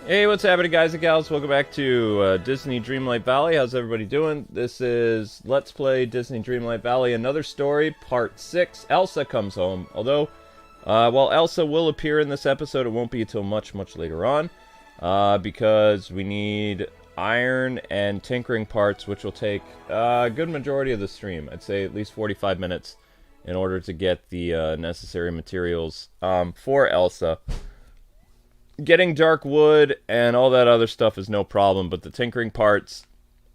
Hey, what's happening, guys and gals? Welcome back to Disney Dreamlight Valley. How's everybody doing? This is Let's Play Disney Dreamlight Valley, another story, part 6. Elsa comes home. Although, while Elsa will appear in this episode, it won't be until much later on. Because we need iron and tinkering parts, which will take a good majority of the stream. I'd say at least 45 minutes in order to get the necessary materials for Elsa. Getting dark wood and all that other stuff is no problem, but the tinkering parts,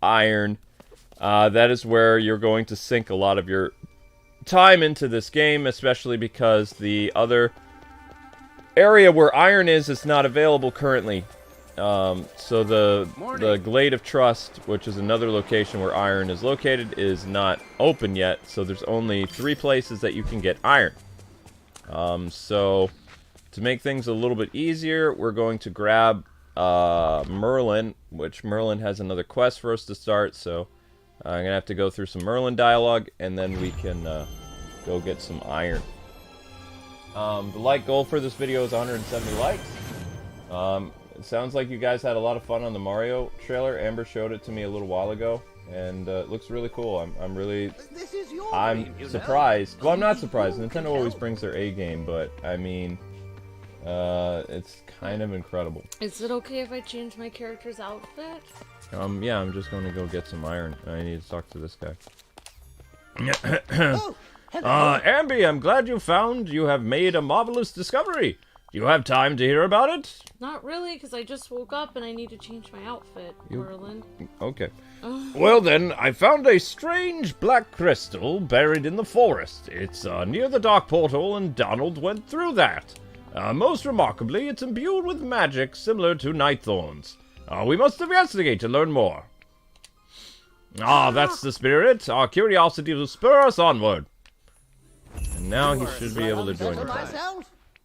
iron, that is where you're going to sink a lot of your time into this game, especially because the other area where iron is not available currently. So the Glade of Trust, which is another location where iron is located, is not open yet, so there's only 3 places that you can get iron. So to make things a little bit easier, we're going to grab Merlin, which Merlin has another quest for us to start, so I'm going to have to go through some Merlin dialogue, and then we can go get some iron. The like goal for this video is 170 likes. It sounds like you guys had a lot of fun on the Mario trailer. Amber showed it to me a little while ago, and it looks really cool. I'm surprised. Well, I'm not surprised. Nintendo always brings their A game, but I mean, it's kind of incredible. Is it okay if I change my character's outfit? Yeah, I'm just going to go get some iron. I need to talk to this guy. Oh, hello. Amby, I'm glad you have made a marvelous discovery. Do you have time to hear about it? Not really, because I just woke up and I need to change my outfit, Merlin. Okay. Well then, I found a strange black crystal buried in the forest. It's near the dark portal, and Donald went through that. Most remarkably, it's imbued with magic similar to night thorns. We must investigate to learn more. That's the spirit. Our curiosity will spur us onward. And now he should be able to join us.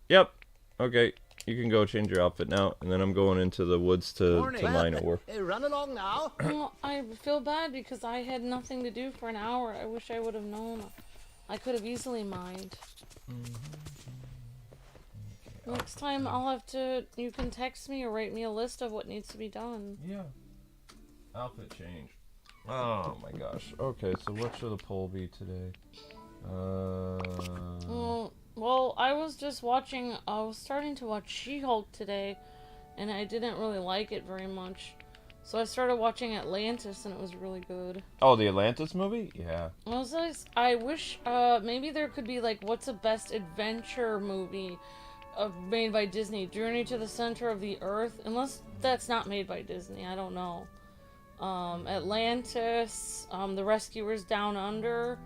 Yep. Okay. You can go change your outfit now, and then I'm going into the woods to mine ore. Run along now. Well, I feel bad because I had nothing to do for an hour. I wish I would have known. I could have easily mined. Next time I'll have to, you can text me or write me a list of what needs to be done. Yeah. Outfit change. Oh my gosh. Okay, so what should the poll be today? Well, I was starting to watch She-Hulk today, and I didn't really like it very much. So I started watching Atlantis, and it was really good. Oh, the Atlantis movie? Yeah. I wish, maybe there could be, like, what's the best adventure movie made by Disney? Journey to the Center of the Earth? Unless that's not made by Disney, I don't know. Atlantis, The Rescuers Down Under,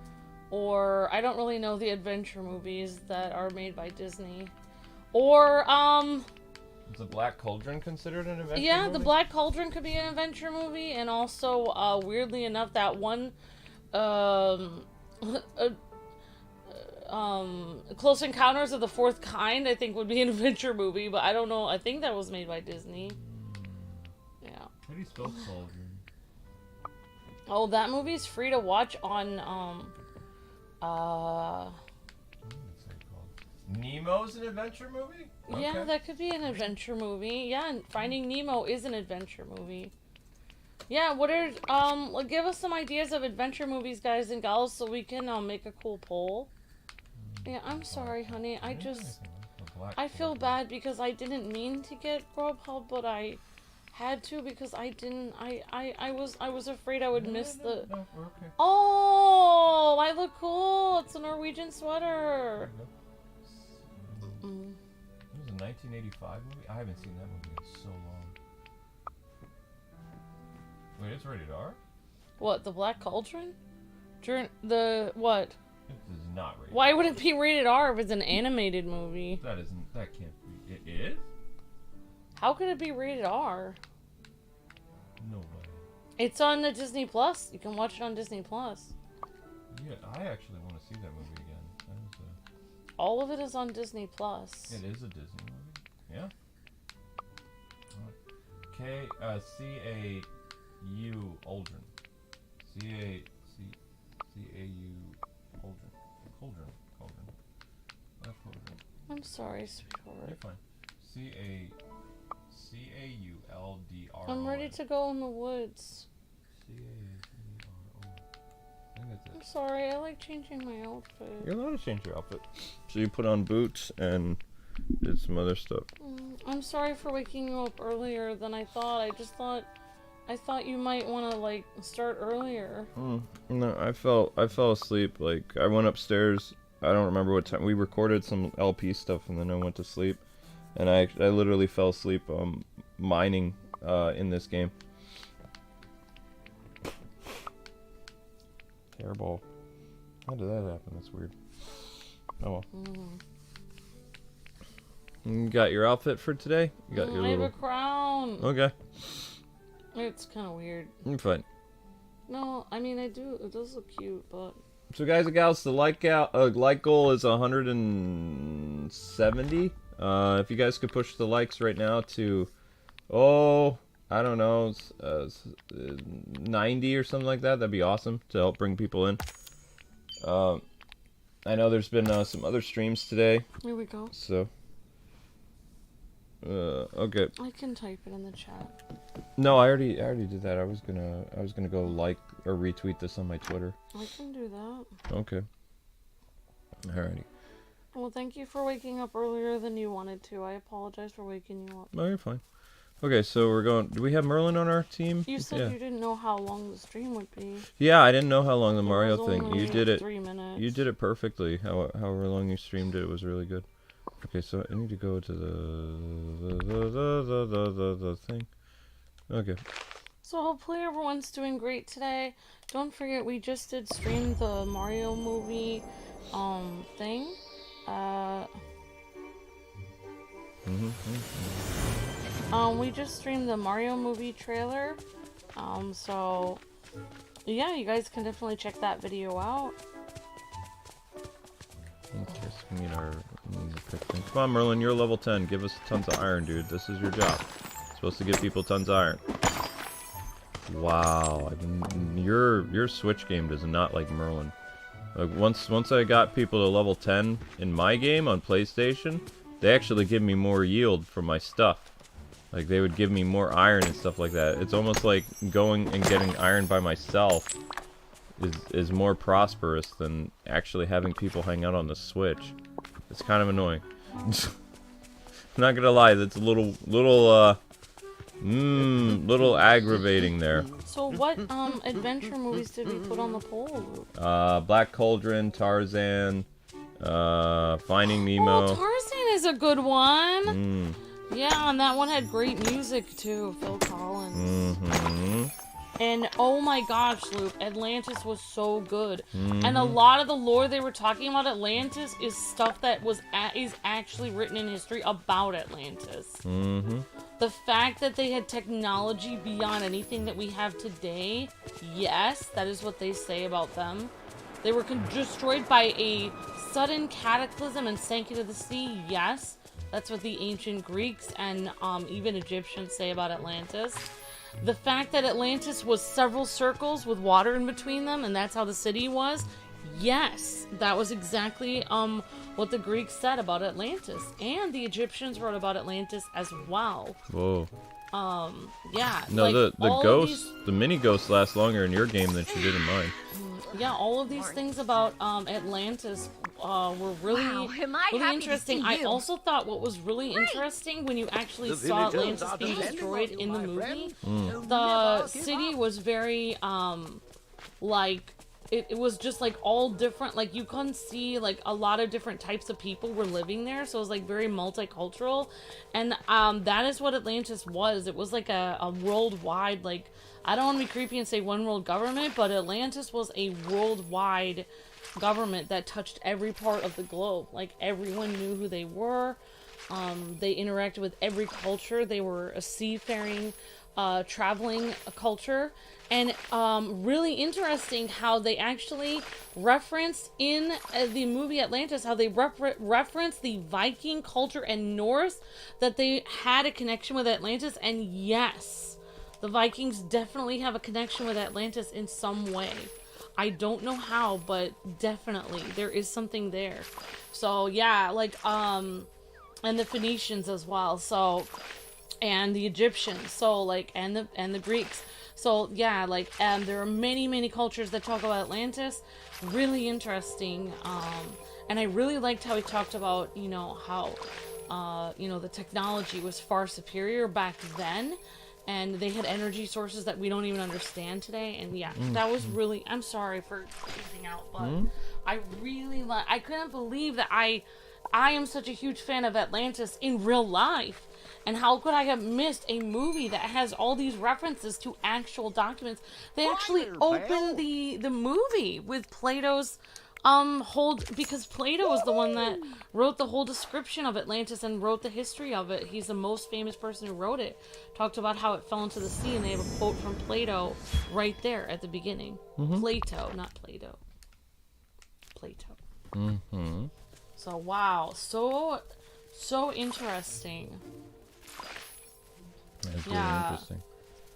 or I don't really know the adventure movies that are made by Disney. Or, Is the Black Cauldron considered an adventure movie? Yeah, the Black Cauldron could be an adventure movie, and also, weirdly enough, that one, Close Encounters of the Fourth Kind, I think would be an adventure movie, but I don't know, I think that was made by Disney. Yeah. How do you spell cauldron? Oh, that movie's free to watch on, Nemo's an adventure movie? Okay. Yeah, that could be an adventure movie. Yeah, and Finding Nemo is an adventure movie. Yeah, give us some ideas of adventure movies, guys and gals, so we can, make a cool poll. Yeah, I'm sorry, honey. I feel bad because I didn't mean to get Grubhub, but I had to because I was afraid I would miss the... No, we're okay. Oh, I look cool. It's a Norwegian sweater. It was a 1985 movie? I haven't seen that movie in so long. Wait, it's rated R? What, the Black Cauldron? What? It is not rated R. Why would it be rated R if it's an animated movie? That can't be. It is? How could it be rated R? No way. It's on the Disney Plus. You can watch it on Disney Plus. Yeah, I actually want to see that movie again. All of it is on Disney Plus. It is a Disney movie? Yeah. C-A-U Aldrin. C-A-U Aldrin. Cauldron. I'm sorry, sweetheart. You're fine. C-A-C Cauldro. I'm ready to go in the woods. Caudro. I think that's I'm it. sorry, I like changing my outfit. You're allowed to change your outfit. So you put on boots and did some other stuff. I'm sorry for waking you up earlier than I thought. I thought you might want to like start earlier. No, I fell asleep. Like I went upstairs. I don't remember what time we recorded some LP stuff, and then I went to sleep. And I literally fell asleep mining in this game. Hairball. How did that happen? That's weird. Oh well. You got your outfit for today? You got your I little... have a crown. Okay. It's kind of weird. I'm fine. No, I mean I do. It does look cute, but. So guys and gals, the like goal is 170. If you guys could push the likes right now to, I don't know, 90 or something like that, that'd be awesome to help bring people in. I know there's been some other streams today. Here we go. So, okay. I can type it in the chat. No, I already did that. I was gonna go like or retweet this on my Twitter. I can do that. Okay. Alrighty. Well, thank you for waking up earlier than you wanted to. I apologize for waking you up. No, you're fine. Okay, so we're going... Do we have Merlin on our team? You said you didn't know how long the stream would be. Yeah, I didn't know how long the Mario was thing... only You did it... 3 minutes. You did it perfectly. However long you streamed it, it was really good. Okay, so I need to go to the thing. Okay. So hopefully everyone's doing great today. Don't forget, we just did stream the Mario movie thing. We just streamed the Mario movie trailer. So yeah, you guys can definitely check that video out. Okay, so we need our... Come on, Merlin, you're level 10. Give us tons of iron, dude. This is your job. Supposed to give people tons of iron. Wow, your Switch game does not like Merlin. Like once I got people to level 10 in my game on PlayStation, they actually give me more yield from my stuff. Like they would give me more iron and stuff like that. It's almost like going and getting iron by myself is more prosperous than actually having people hang out on the Switch. It's kind of annoying. I'm not gonna lie, that's a little aggravating there. So what adventure movies did we put on the poll? Black Cauldron, Tarzan, Finding Nemo. Oh, Tarzan is a good one. Yeah, and that one had great music too, Phil Collins. And oh my gosh, Luke, Atlantis was so good. And a lot of the lore they were talking about Atlantis is stuff that is actually written in history about Atlantis. The fact that they had technology beyond anything that we have today, yes, that is what they say about them. They were destroyed by a sudden cataclysm and sank into the sea, yes. That's what the ancient Greeks and even Egyptians say about Atlantis. The fact that Atlantis was several circles with water in between them, and that's how the city was, yes, that was exactly what the Greeks said about Atlantis. And the Egyptians wrote about Atlantis as well. Whoa. Yeah. No, like, the ghosts, the mini ghosts last longer in your game than she did in mine. Yeah, all of these things about Atlantis were really interesting. I also thought what was really interesting when you actually saw Atlantis being destroyed in the movie, the city was very, like, it was just like all different, like you couldn't see like a lot of different types of people were living there, so it was like very multicultural, and that is what Atlantis was. It was like a worldwide, like, I don't want to be creepy and say one world government, but Atlantis was a worldwide government that touched every part of the globe. Like everyone knew who they were. They interacted with every culture. They were a seafaring, traveling culture. And really interesting how they actually referenced in the movie Atlantis, how they referenced the Viking culture and Norse, that they had a connection with Atlantis. And yes, the Vikings definitely have a connection with Atlantis in some way. I don't know how, but definitely there is something there. So yeah, like, and the Phoenicians as well. So and the Egyptians, so like, and the Greeks. So yeah, like, there are many cultures that talk about Atlantis. Really interesting. And I really liked how he talked about, you know, how the technology was far superior back then, and they had energy sources that we don't even understand today. And yeah, that was really, I'm sorry for losing out, but I really I couldn't believe that I am such a huge fan of Atlantis in real life. And how could I have missed a movie that has all these references to actual documents? They actually opened the movie with Plato's because Plato was the one that wrote the whole description of Atlantis and wrote the history of it. He's the most famous person who wrote it. Talked about how it fell into the sea, and they have a quote from Plato right there at the beginning. Plato, not Plato. Plato. So wow, so interesting. That's really interesting.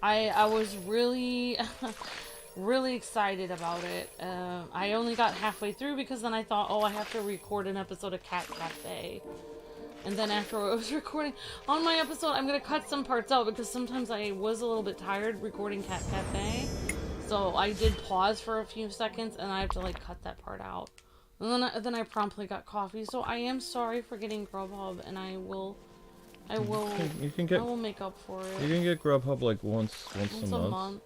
I was really really excited about it. I only got halfway through because then I thought, oh, I have to record an episode of Cat Cafe. And then after I was recording on my episode, I'm going to cut some parts out because sometimes I was a little bit tired recording Cat Cafe. So I did pause for a few seconds and I have to like cut that part out. And then I promptly got coffee. So I am sorry for getting Grubhub, and I will make up for it. You can get Grubhub like once a month.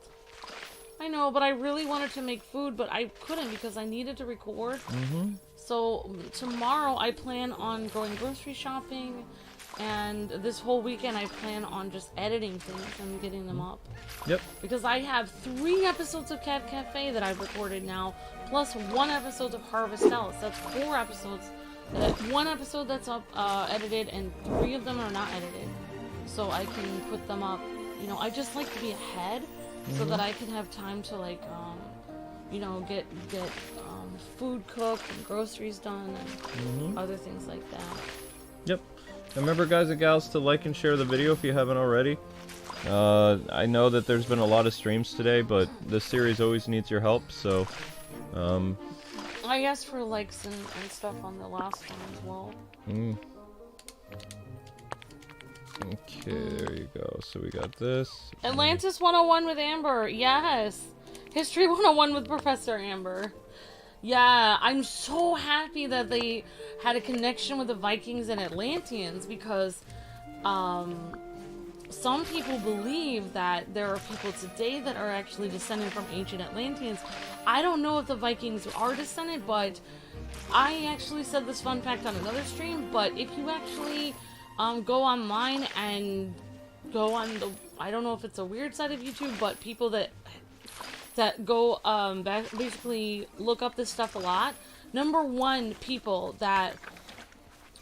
I know, but I really wanted to make food, but I couldn't because I needed to record. So tomorrow I plan on going grocery shopping, and this whole weekend I plan on just editing things and getting them up. Yep. Because I have 3 episodes of Cat Cafe that I've recorded now, plus 1 episode of Harvest House. That's 4 episodes. 1 episode that's up, edited, and 3 of them are not edited. So I can put them up. You know, I just like to be ahead so that I can have time to like, get food cooked and groceries done and other things like that. Yep. Remember, guys and gals, to like and share the video if you haven't already. I know that there's been a lot of streams today, but this series always needs your help, so I asked for likes and stuff on the last one as well. Okay, there you go. So we got this. Atlantis 101 with Amber. Yes. History 101 with Professor Amber. Yeah, I'm so happy that they had a connection with the Vikings and Atlanteans because some people believe that there are people today that are actually descended from ancient Atlanteans. I don't know if the Vikings are descended, but I actually said this fun fact on another stream, but if you actually go online and go on the, I don't know if it's a weird side of YouTube, but people that go basically look up this stuff a lot. Number 1 people that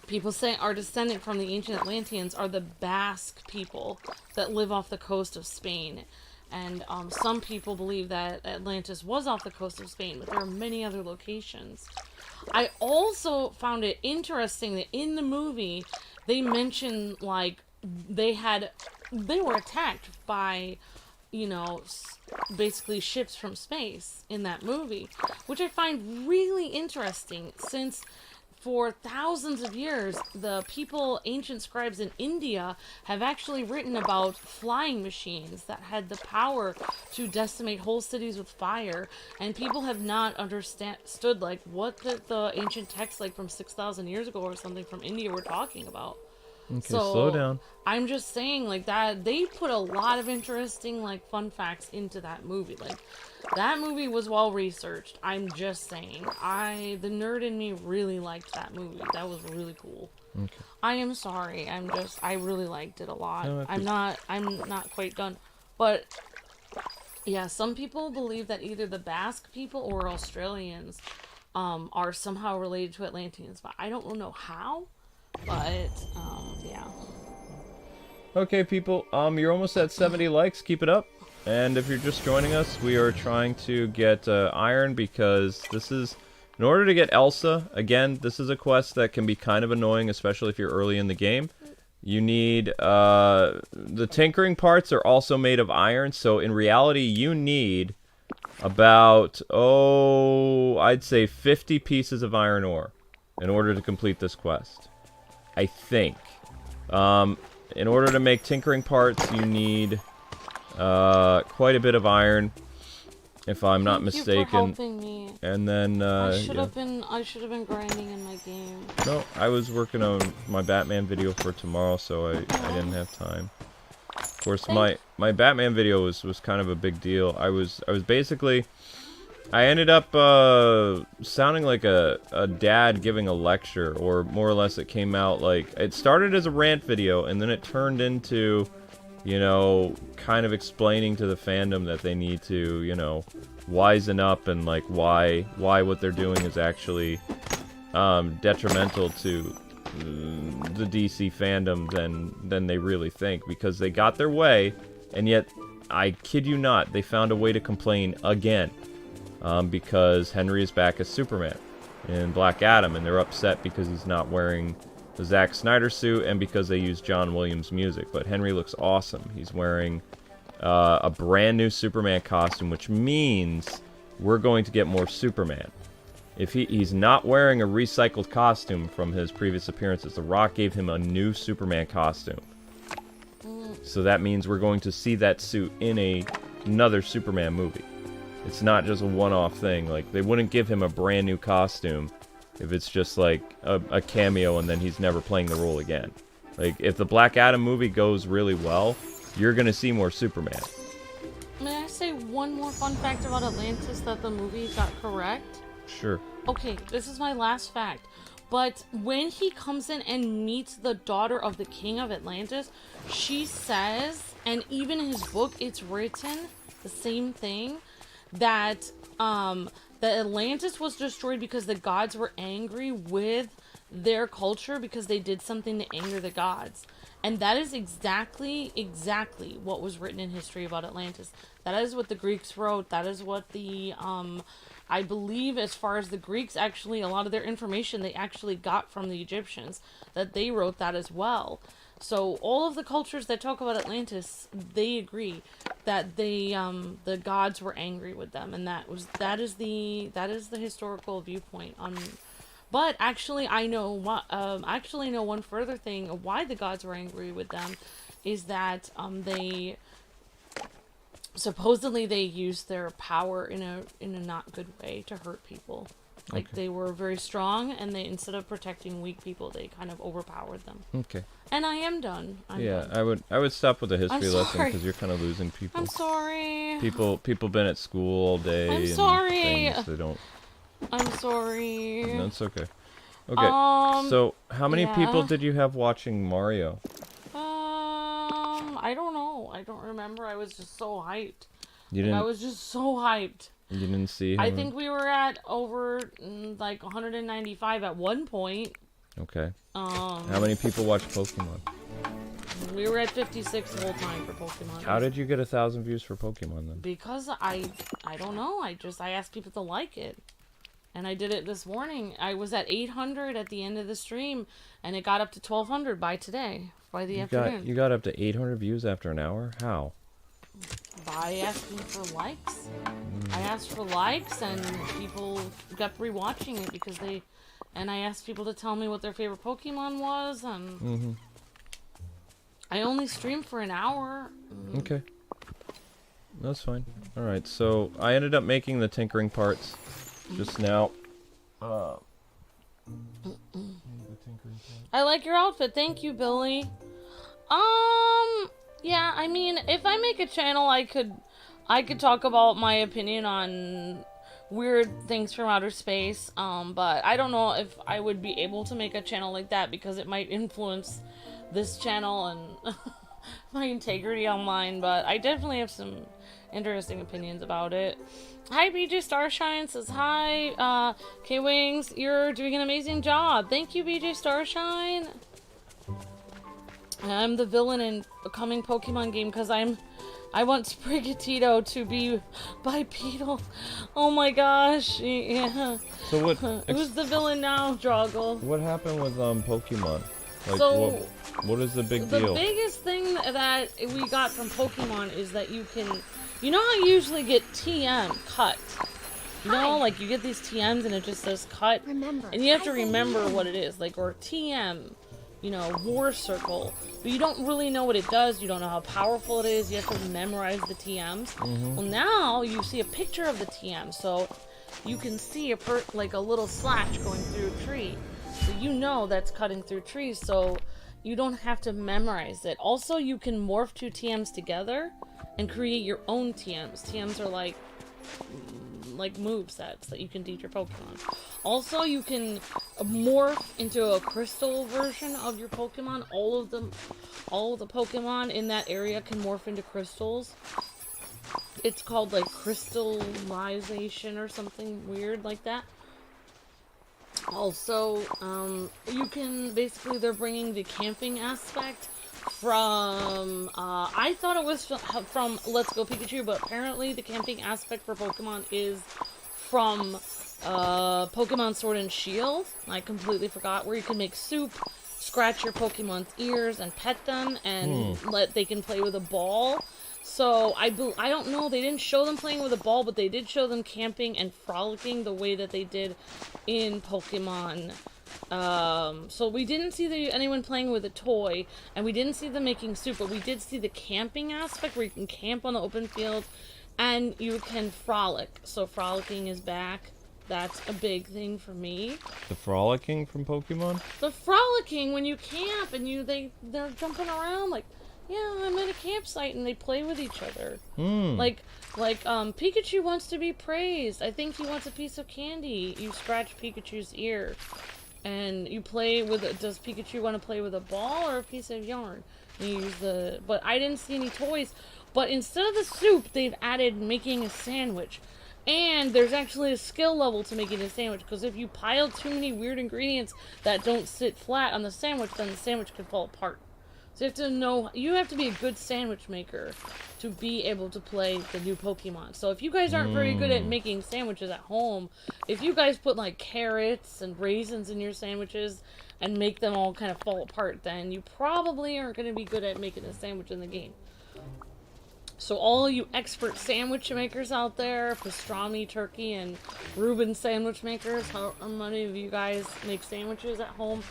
people say are descendant from the ancient Atlanteans are the Basque people that live off the coast of Spain. And some people believe that Atlantis was off the coast of Spain, but there are many other locations. I also found it interesting that in the movie, they mention, like, they were attacked by, basically ships from space in that movie, which I find really interesting since for thousands of years, the ancient scribes in India have actually written about flying machines that had the power to decimate whole cities with fire, and people have not understood, like, what the ancient texts, like, from 6,000 years ago or something from India were talking about. Okay, so, slow down. I'm just saying, like, that they put a lot of interesting, like, fun facts into that movie. Like, that movie was well researched. I'm just saying. The nerd in me really liked that movie. That was really cool. Okay. I am sorry. I really liked it a lot. No, I'm not quite done. But yeah, some people believe that either the Basque people or Australians are somehow related to Atlanteans, but I don't know how. But yeah. Okay, people. You're almost at 70 likes. Keep it up. And if you're just joining us, we are trying to get iron because this is, in order to get Elsa, again, this is a quest that can be kind of annoying, especially if you're early in the game. You need, the tinkering parts are also made of iron, so in reality, you need about, I'd say 50 pieces of iron ore in order to complete this quest. I think. in order to make tinkering parts, you need quite a bit of iron, if I'm not mistaken. Thank you for helping me. And then I should have been grinding in my game. No, I was working on my Batman video for tomorrow, so I didn't have time. Of course, my Batman video was kind of a big deal. I was basically, I ended up sounding like a dad giving a lecture, or more or less it came out like, it started as a rant video, and then it turned into, you know, kind of explaining to the fandom that they need to, you know, wisen up, and like why what they're doing is actually detrimental to the DC fandom than they really think, because they got their way, and yet, I kid you not, they found a way to complain again, because Henry is back as Superman in Black Adam, and they're upset because he's not wearing the Zack Snyder suit, and because they use John Williams music. But Henry looks awesome. He's wearing a brand new Superman costume, which means we're going to get more Superman. If he's not wearing a recycled costume from his previous appearances, The Rock gave him a new Superman costume. So that means we're going to see that suit in another Superman movie. It's not just a one-off thing. Like, they wouldn't give him a brand new costume if it's just like a cameo and then he's never playing the role again. Like, if the Black Adam movie goes really well, you're gonna see more Superman. May I say one more fun fact about Atlantis that the movie got correct? Sure. Okay, this is my last fact. But when he comes in and meets the daughter of the king of Atlantis, she says, and even in his book it's written, the same thing, that that Atlantis was destroyed because the gods were angry with their culture because they did something to anger the gods. And that is exactly what was written in history about Atlantis. That is what the Greeks wrote. That is what the, I believe as far as the Greeks, actually, a lot of their information they actually got from the Egyptians. That they wrote that as well. So all of the cultures that talk about Atlantis, they agree that they, the gods were angry with them, and that is the historical viewpoint on. But actually, I know one further thing of why the gods were angry with them, is that they supposedly they used their power in a not good way to hurt people. Like, they were very strong, and they, instead of protecting weak people, they kind of overpowered them. Okay. And I am done. I'm yeah, done. I would stop with the history lesson, because you're kind of losing people. I'm sorry. People been at school all day. I'm and sorry. Things, they don't. I'm sorry. No, it's okay. Okay. So, how many yeah. people did you have watching Mario? I don't know. I don't remember. I was just so hyped. You didn't. I was just so hyped. You didn't see. I think we were at over like 195 at one point. Okay. How many people watch Pokemon? We were at 56 the whole time for Pokemon. How did you get 1,000 views for Pokemon then? Because I don't know. I asked people to like it. And I did it this morning. I was at 800 at the end of the stream, and it got up to 1,200 by today, by the afternoon. You got up to 800 views after an hour? How? By asking for likes. I asked for likes, and people kept rewatching it because they... And I asked people to tell me what their favorite Pokemon was, and... I only streamed for an hour. Okay. That's fine. Alright, so I ended up making the tinkering parts just now. I like your outfit. Thank you, Billy. Yeah, I mean, if I make a channel, I could talk about my opinion on weird things from outer space, but I don't know if I would be able to make a channel like that because it might influence this channel and my integrity online, but I definitely have some interesting opinions about it. Hi, BJ Starshine says hi. Kwings, you're doing an amazing job. Thank you, BJ Starshine. I'm the villain in a coming Pokemon game because I want Sprigatito to be bipedal. Oh my gosh. Yeah. So what? Who's the villain now, Droggle? What happened with Pokemon? Like, so what is the big deal? The biggest thing that we got from Pokemon is that you can, you know how you usually get TM cut. You know, like you get these TMs and it just says cut. Remember. And you have to remember what it is, like, or TM. you know, war circle, but you don't really know what it does. You don't know how powerful it is. You have to memorize the TMs. Well, now you see a picture of the TM, so you can see like a little slash going through a tree. So you know that's cutting through trees, so you don't have to memorize it. Also, you can morph two TMs together and create your own TMs. TMs are like move sets that you can teach your Pokemon. Also, you can morph into a crystal version of your Pokemon. All of the Pokemon in that area can morph into crystals. It's called like crystallization or something weird like that. Also, you can basically, they're bringing the camping aspect from, I thought it was from Let's Go Pikachu, but apparently the camping aspect for Pokemon is from Pokemon Sword and Shield. I completely forgot, where you can make soup, scratch your Pokemon's ears and pet them, and they can play with a ball. So I don't know, they didn't show them playing with a ball, but they did show them camping and frolicking the way that they did in Pokemon. So we didn't see anyone playing with a toy, and we didn't see them making soup, but we did see the camping aspect where you can camp on the open field and you can frolic. So frolicking is back. That's a big thing for me. The frolicking from Pokemon? The frolicking, when you camp and they're jumping around like, yeah, I'm at a campsite, and they play with each other. Like, Pikachu wants to be praised. I think he wants a piece of candy. You scratch Pikachu's ear, and you play with it. Does Pikachu want to play with a ball or a piece of yarn? And you use but I didn't see any toys. But instead of the soup, they've added making a sandwich. And there's actually a skill level to making a sandwich, because if you pile too many weird ingredients that don't sit flat on the sandwich, then the sandwich could fall apart. So you have to know, you have to be a good sandwich maker to be able to play the new Pokemon. So if you guys aren't very good at making sandwiches at home, if you guys put like carrots and raisins in your sandwiches and make them all kind of fall apart, then you probably aren't going to be good at making a sandwich in the game. So all you expert sandwich makers out there, pastrami, turkey, and Reuben sandwich makers, how many of you guys make sandwiches at home?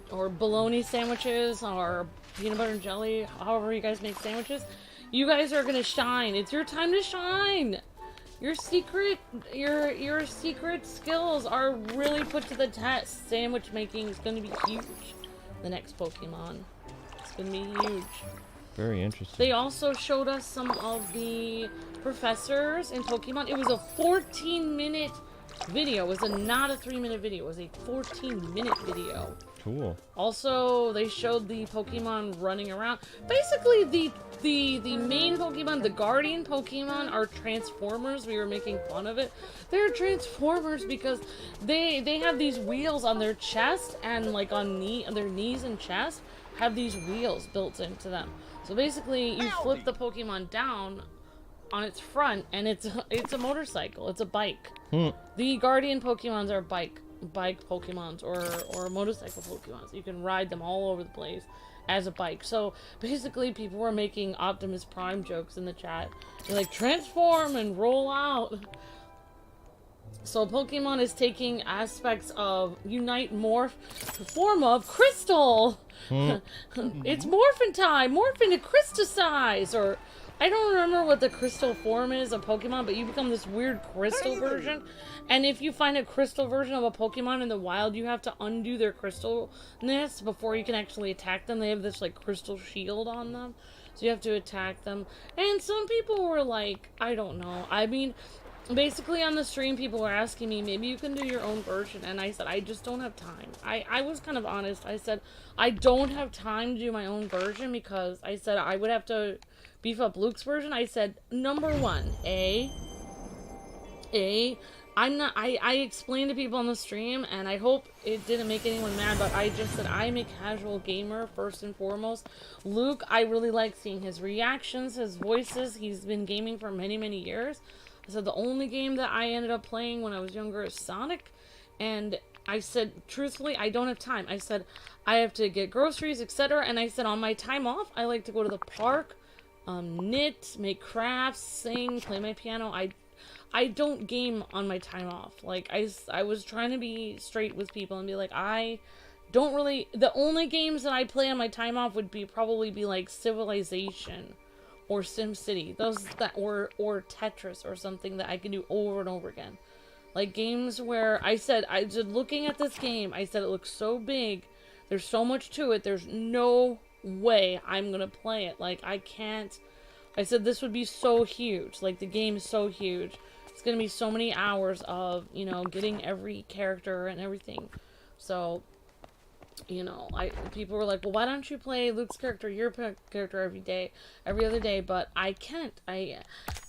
Or bologna sandwiches, or peanut butter and jelly, however you guys make sandwiches, you guys are gonna shine. It's your time to shine. Your secret skills are really put to the test. Sandwich making is gonna be huge. The next Pokemon, it's gonna be huge. Very interesting. They also showed us some of the professors in Pokemon. It was a 14-minute video. It was not a 3-minute video. It was a 14-minute video. Cool. Also, they showed the Pokemon running around. Basically, the main Pokemon, the Guardian Pokemon, are Transformers. We were making fun of it. They're Transformers because they have these wheels on their chest, and like on their knees and chest have these wheels built into them. So basically, you flip the Pokemon down on its front, and it's a motorcycle. It's a bike. The Guardian Pokemons are bike Pokemons or motorcycle Pokemons. You can ride them all over the place as a bike. So basically, people were making Optimus Prime jokes in the chat. They're like, transform and roll out. So Pokemon is taking aspects of Unite, Morph, form of Crystal. It's Morphin time. Morph into Crysticize, or I don't remember what the crystal form is of Pokemon, but you become this weird crystal version. And if you find a crystal version of a Pokemon in the wild, you have to undo their crystalness before you can actually attack them. They have this like crystal shield on them, so you have to attack them. And some people were like, I don't know. I mean, basically on the stream, people were asking me, maybe you can do your own version. And I said, I just don't have time. I was kind of honest. I said, I don't have time to do my own version, because I said I would have to beef up Luke's version. I said, number one, I explained to people on the stream, and I hope it didn't make anyone mad, but I just said I'm a casual gamer first and foremost. Luke, I really like seeing his reactions, his voices. He's been gaming for many, many years. I said the only game that I ended up playing when I was younger is Sonic, and I said, truthfully, I don't have time. I said, I have to get groceries, etc. And I said, on my time off, I like to go to the park, knit, make crafts, sing, play my piano. I don't game on my time off. Like, I was trying to be straight with people and be like, I don't really, the only games that I play on my time off would probably be like Civilization or SimCity, those that, or Tetris or something that I can do over and over again. Like games where I just looking at this game, I said it looks so big, there's so much to it, there's no way I'm gonna play it. Like, I can't. I said this would be so huge. Like, the game is so huge. It's gonna be so many hours of, you know, getting every character and everything. So, you know, people were like, well, why don't you play Luke's character, your character every other day? But I can't.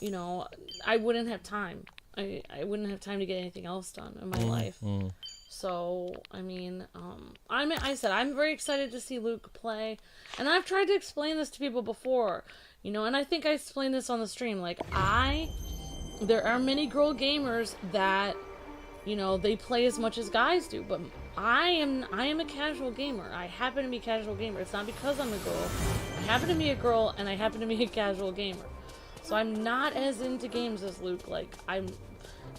You know, I wouldn't have time. I wouldn't have time to get anything else done in my life. So, I mean, I said, I'm very excited to see Luke play. And I've tried to explain this to people before, you know, and I think I explained this on the stream. Like, there are many girl gamers that, you know, they play as much as guys do, but I am a casual gamer. I happen to be a casual gamer. It's not because I'm a girl. I happen to be a girl, and I happen to be a casual gamer. So I'm not as into games as Luke. Like,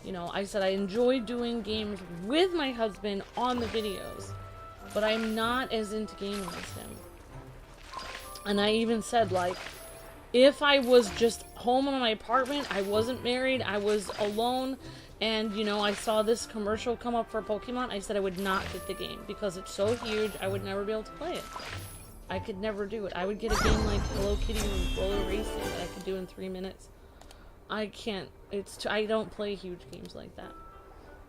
you know, I said I enjoy doing games with my husband on the videos, but I'm not as into gaming as him. And I even said, like, if I was just home in my apartment, I wasn't married, I was alone, and, you know, I saw this commercial come up for Pokemon, I said I would not get the game because it's so huge, I would never be able to play it. I could never do it. I would get a game like Hello Kitty Roller Racing that I could do in 3 minutes. I can't. I don't play huge games like that.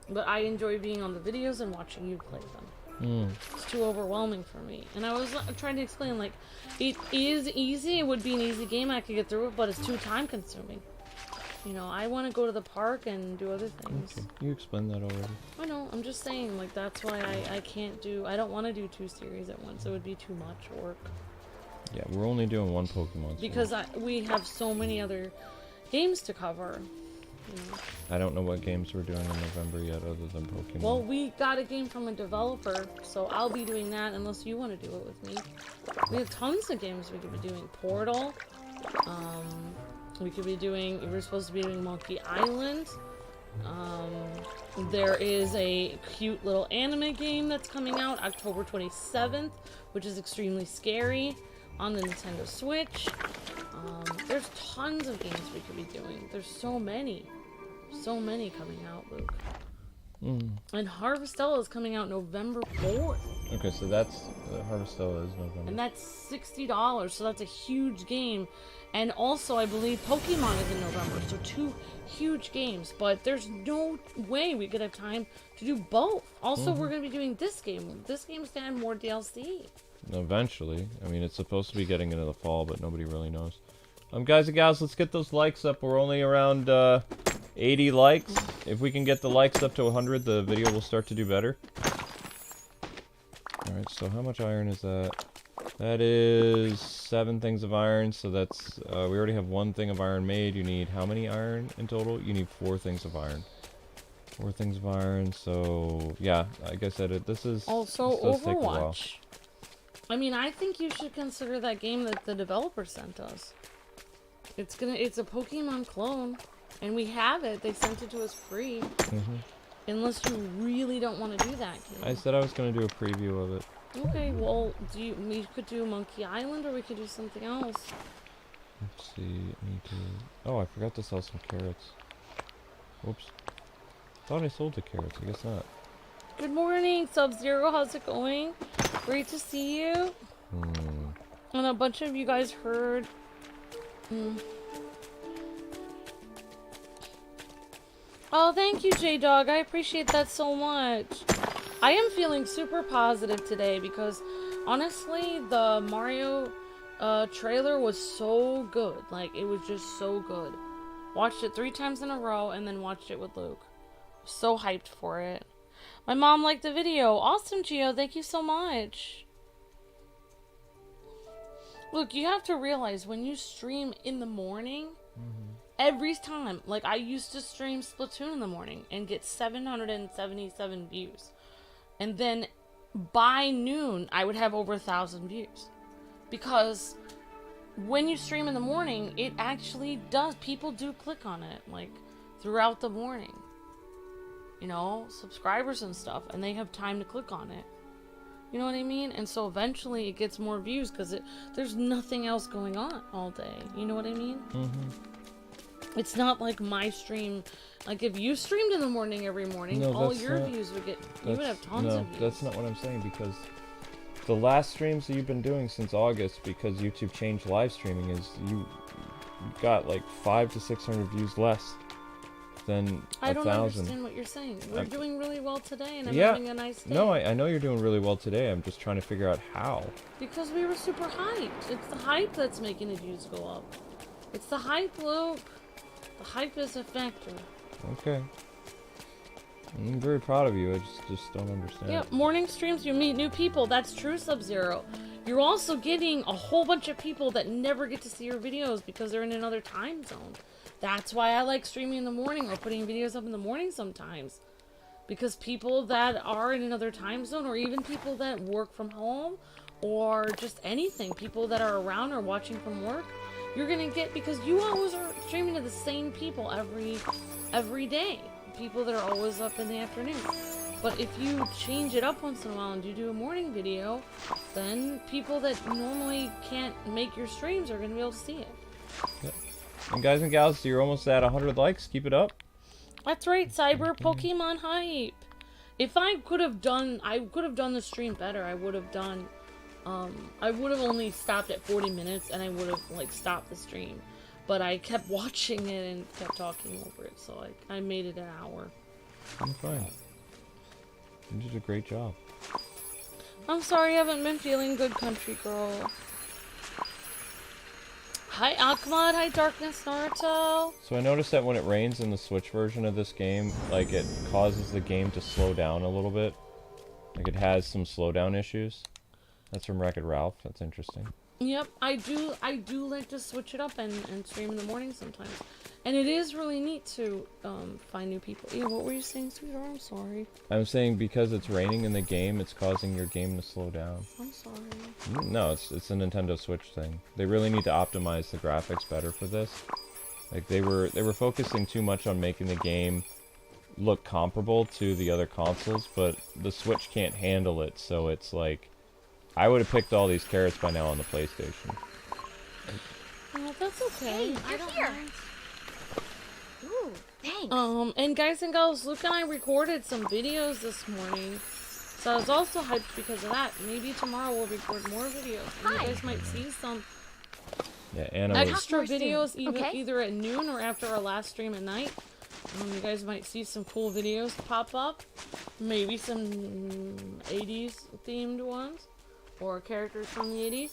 But I enjoy being on the videos and watching you play them. It's too overwhelming for me. And I was trying to explain, like, it is easy. It would be an easy game. I could get through it, but it's too time consuming. You know, I want to go to the park and do other things. Okay. You explained that already. I know. I'm just saying, like, that's why I can't do... I don't want to do 2 series at once. It would be too much work. Yeah, we're only doing one Pokemon. Because we have so many other games to cover. You know. I don't know what games we're doing in November yet other than Pokemon. Well, we got a game from a developer, so I'll be doing that unless you want to do it with me. We have tons of games we could be doing. Portal. We could be doing... We're supposed to be doing Monkey Island. There is a cute little anime game that's coming out October 27th, which is extremely scary, on the Nintendo Switch. There's tons of games we could be doing. There's so many. So many coming out, Luke. And Harvestella is coming out November 4th. Okay, so that's... Harvestella is November. And that's $60, so that's a huge game. And also, I believe Pokemon is in November, so 2 huge games. But there's no way we could have time to do both. Also, we're going to be doing this game. This game's going to have more DLC. Eventually. I mean, it's supposed to be getting into the fall, but nobody really knows. Guys and gals, let's get those likes up. We're only around 80 likes. If we can get the likes up to 100, the video will start to do better. Alright, so how much iron is that? That is 7 things of iron, so that's... we already have 1 thing of iron made. You need how many iron in total? You need 4 things of iron. 4 things of iron, so... Yeah, like I said, this is... Also, this does take a while. Overwatch. I mean, I think you should consider that game that the developer sent us. It's a Pokemon clone, and we have it. They sent it to us free. Unless you really don't want to do that game. I said I was going to do a preview of it. Okay, well, we could do Monkey Island, or we could do something else. Let's see. Oh, I forgot to sell some carrots. Whoops. Thought I sold the carrots. I guess not. Good morning, Sub-Zero. How's it going? Great to see you. And a bunch of you guys heard... Oh, thank you, J-Dog. I appreciate that so much. I am feeling super positive today because, honestly, the Mario trailer was so good. Like, it was just so good. Watched it 3 times in a row and then watched it with Luke. So hyped for it. My mom liked the video. Awesome, Gio. Thank you so much. Look, you have to realize when you stream in the morning, every time, like I used to stream Splatoon in the morning and get 777 views. And then by noon, I would have over 1,000 views. Because when you stream in the morning, it actually does. People do click on it, like, throughout the morning. You know, subscribers and stuff, and they have time to click on it. You know what I mean? And so eventually it gets more views because there's nothing else going on all day. You know what I mean? It's not like my stream. Like if you streamed in the morning every morning, all your views would get. You would have tons of views. No, that's not what I'm saying, because the last streams that you've been doing since August, because YouTube changed live streaming, is you got like 500 to 600 views less than 1,000. I don't understand what you're saying. We're doing really well today, and I'm having a nice day. No, I know you're doing really well today. I'm just trying to figure out how. Because we were super hyped. It's the hype that's making the views go up. It's the hype, Luke. The hype is a factor. Okay. I'm very proud of you. I just don't understand. Yeah, morning streams, you meet new people. That's true, Sub-Zero. You're also getting a whole bunch of people that never get to see your videos because they're in another time zone. That's why I like streaming in the morning or putting videos up in the morning sometimes. Because people that are in another time zone, or even people that work from home, or just anything, people that are around or watching from work, you're gonna get, because you always are streaming to the same people every day. People that are always up in the afternoon. But if you change it up once in a while and you do a morning video, then people that normally can't make your streams are gonna be able to see it. Yep. And guys and gals, you're almost at 100 likes. Keep it up. That's right, Cyber Pokemon Hype. If I could have done the stream better. I would have done, I would have only stopped at 40 minutes and I would have like stopped the stream. But I kept watching it and kept talking over it, so I made it an hour. I'm fine. You did a great job. I'm sorry I haven't been feeling good, country girl. Hi Akmad, hi Darkness Naruto. So I noticed that when it rains in the Switch version of this game, like it causes the game to slow down a little bit. Like it has some slowdown issues. That's from Wreck-It Ralph. That's interesting. Yep, I do like to switch it up and stream in the morning sometimes. And it is really neat to find new people. Yeah, what were you saying, sweetheart? I'm sorry. I'm saying because it's raining in the game, it's causing your game to slow down. I'm sorry. No, it's a Nintendo Switch thing. They really need to optimize the graphics better for this. Like they were focusing too much on making the game look comparable to the other consoles, but the Switch can't handle it, so it's like I would have picked all these carrots by now on the PlayStation. Oh, that's okay. Hey, I don't here. mind. Ooh, thanks. And guys and gals, Luke and I recorded some videos this morning. So I was also hyped because of that. Maybe tomorrow we'll record more videos. And you guys might see some extra videos either at noon or after our last stream at night. You guys might see some cool videos pop up. Maybe some 80s themed ones. Or characters from the 80s.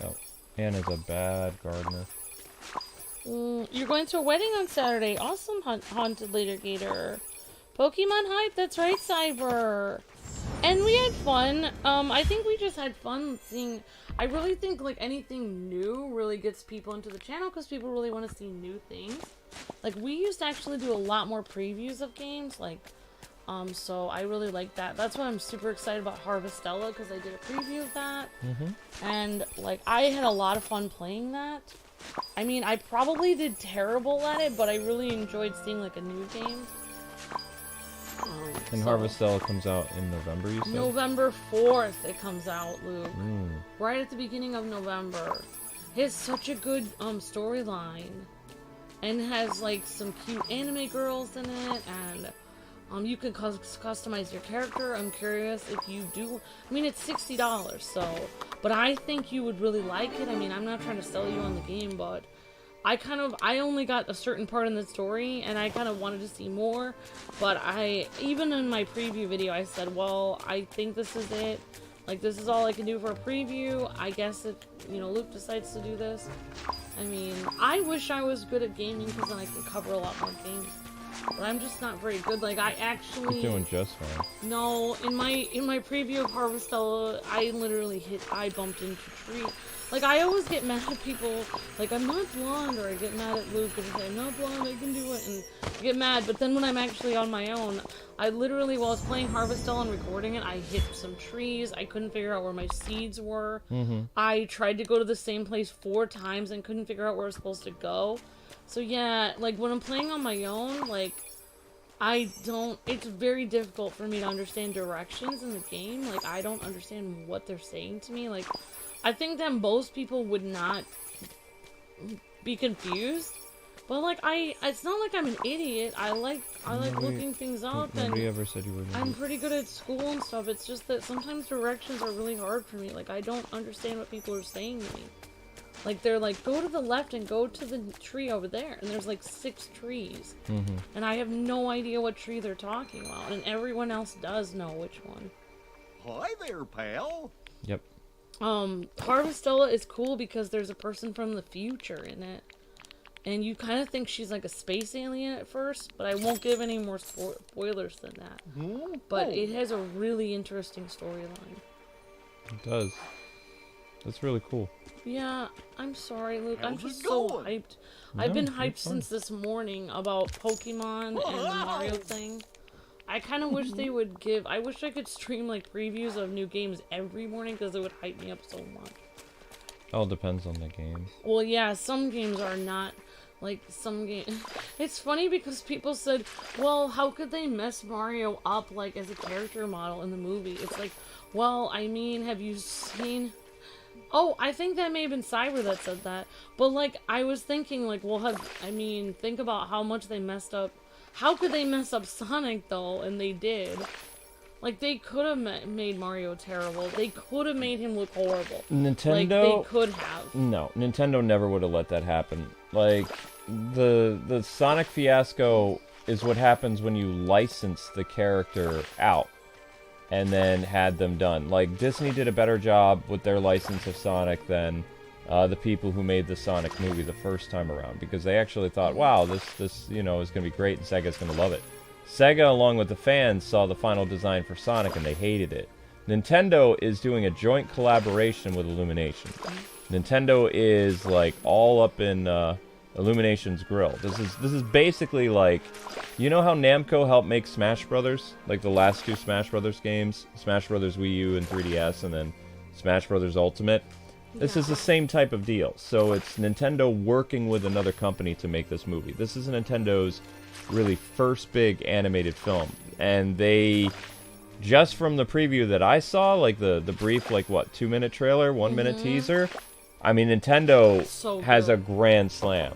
Oh, Anna's a bad gardener. You're going to a wedding on Saturday. Awesome, Haunted Later Gator. Pokemon Hype, that's right, Cyber. And we had fun. I think we just had fun seeing... I really think like anything new really gets people into the channel because people really want to see new things. Like we used to actually do a lot more previews of games, like... so I really like that. That's why I'm super excited about Harvestella, because I did a preview of that. And, like, I had a lot of fun playing that. I mean, I probably did terrible at it, but I really enjoyed seeing, like, a new game. And Harvestella comes out in November, you said? November 4th it comes out, Luke. Right at the beginning of November. It has such a good, storyline. And it has, like, some cute anime girls in it, and... you can customize your character. I'm curious if you do. I mean, it's $60, so... But I think you would really like it. I mean, I'm not trying to sell you on the game, but... I only got a certain part in the story, and I kind of wanted to see more. But even in my preview video, I said, well, I think this is it. Like, this is all I can do for a preview. I guess if, Luke decides to do this. I mean, I wish I was good at gaming, because then I could cover a lot more games. But I'm just not very good. Like I actually. You're doing just fine. No, in my preview of Harvestella, I bumped into trees. Like I always get mad at people. Like I'm not blonde, or I get mad at Luke and say I'm not blonde, I can do it, and I get mad. But then when I'm actually on my own, I literally, while I was playing Harvestella and recording it, I hit some trees. I couldn't figure out where my seeds were. I tried to go to the same place 4 times and couldn't figure out where I was supposed to go. So yeah, like when I'm playing on my own, like it's very difficult for me to understand directions in the game. Like, I don't understand what they're saying to me. Like, I think that most people would not be confused. But, like, it's not like I'm an idiot. I like looking things up, and Nobody ever said you were an I'm idiot. pretty good at school and stuff. It's just that sometimes directions are really hard for me. Like, I don't understand what people are saying to me. Like, they're like, go to the left and go to the tree over there. And there's like 6 trees. Mm-hmm. And I have no idea what tree they're talking about. And everyone else does know which one. Hi there, pal. Yep. Harvestella is cool because there's a person from the future in it. And you kind of think she's like a space alien at first, but I won't give any more spoilers than that. But it has a really interesting storyline. It does. That's really cool. Yeah, I'm sorry, Luke. I'm How's it just so going? hyped. No, I've been it's hyped fine. since this morning about Pokemon and the Mario thing. I kind of wish they would give... I wish I could stream, like, previews of new games every morning because it would hype me up so much. All depends on the game. Well, yeah, some games are not... Like, some game... It's funny because people said, well, how could they mess Mario up, like, as a character model in the movie? It's like, well, I mean, have you seen... Oh, I think that may have been Cyber that said that. But, like, I was thinking, like, well, think about how much they messed up. How could they mess up Sonic, though? And they did. Like, they could have made Mario terrible. They could have made him look horrible. Nintendo... Like, they could have. No, Nintendo never would have let that happen. Like, the Sonic fiasco is what happens when you license the character out and then had them done. Like, Disney did a better job with their license of Sonic than the people who made the Sonic movie the first time around, because they actually thought, wow, this you know, is going to be great and Sega's going to love it. Sega, along with the fans, saw the final design for Sonic and they hated it. Nintendo is doing a joint collaboration with Illumination. Nintendo is, like, all up in Illumination's grill. This is basically like, you know how Namco helped make Smash Brothers? Like the last 2 Smash Brothers games? Smash Brothers Wii U and 3DS, and then Smash Brothers Ultimate? This is the same type of deal. So it's Nintendo working with another company to make this movie. This is Nintendo's really first big animated film. And they, just from the preview that I saw, like the brief, like, what, 2-minute trailer, 1-minute teaser? I mean, Nintendo has a grand slam.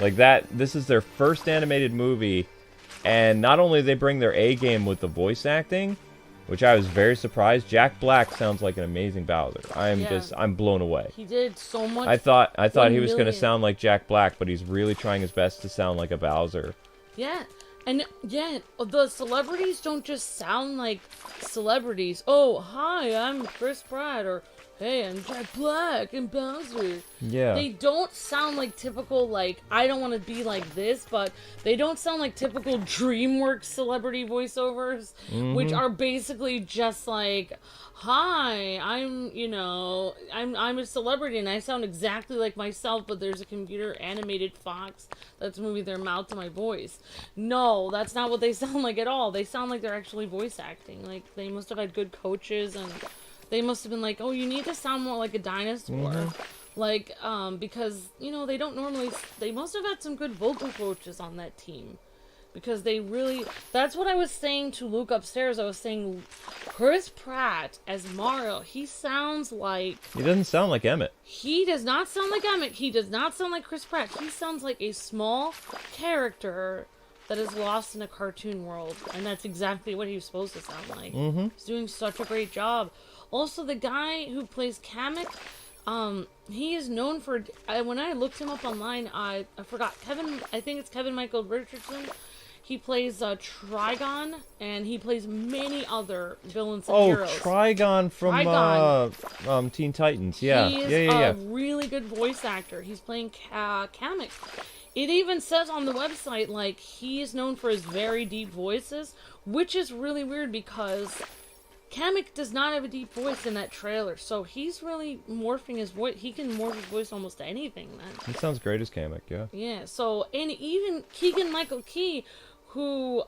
Like that, this is their first animated movie, and not only they bring their A game with the voice acting, which I was very surprised. Jack Black sounds like an amazing Bowser. I'm blown away. He did so much. I thought he was going to sound like Jack Black, but he's really trying his best to sound like a Bowser. Yeah. And, yeah, the celebrities don't just sound like celebrities. Oh, hi, I'm Chris Pratt, or, hey, I'm Jack Black and Bowser. Yeah. They don't sound like typical, like, I don't want to be like this, but they don't sound like typical DreamWorks celebrity voiceovers, which are basically just like, hi, I'm a celebrity and I sound exactly like myself, but there's a computer animated fox that's moving their mouth to my voice. No, that's not what they sound like at all. They sound like they're actually voice acting. Like, they must have had good coaches, and they must have been like, oh, you need to sound more like a dinosaur. Like, because, you know, they must have had some good vocal coaches on that team. Because they really, that's what I was saying to Luke upstairs. I was saying, Chris Pratt as Mario, he sounds like... He doesn't sound like Emmett. He does not sound like Emmett. He does not sound like Chris Pratt. He sounds like a small character that is lost in a cartoon world. And that's exactly what he was supposed to sound like. He's doing such a great job. Also, the guy who plays Kamek, he is known for... when I looked him up online, I forgot. I think it's Kevin Michael Richardson. He plays Trigon, and he plays many other villains and heroes. Oh, Trigon from Teen Titans. Yeah. He is a really good voice actor. He's playing Kamek. It even says on the website, like, he is known for his very deep voices, which is really weird because Kamek does not have a deep voice in that trailer, so he's really morphing his voice. He can morph his voice almost to anything, then. He sounds great as Kamek, yeah. Yeah, so, and even Keegan-Michael Key, who,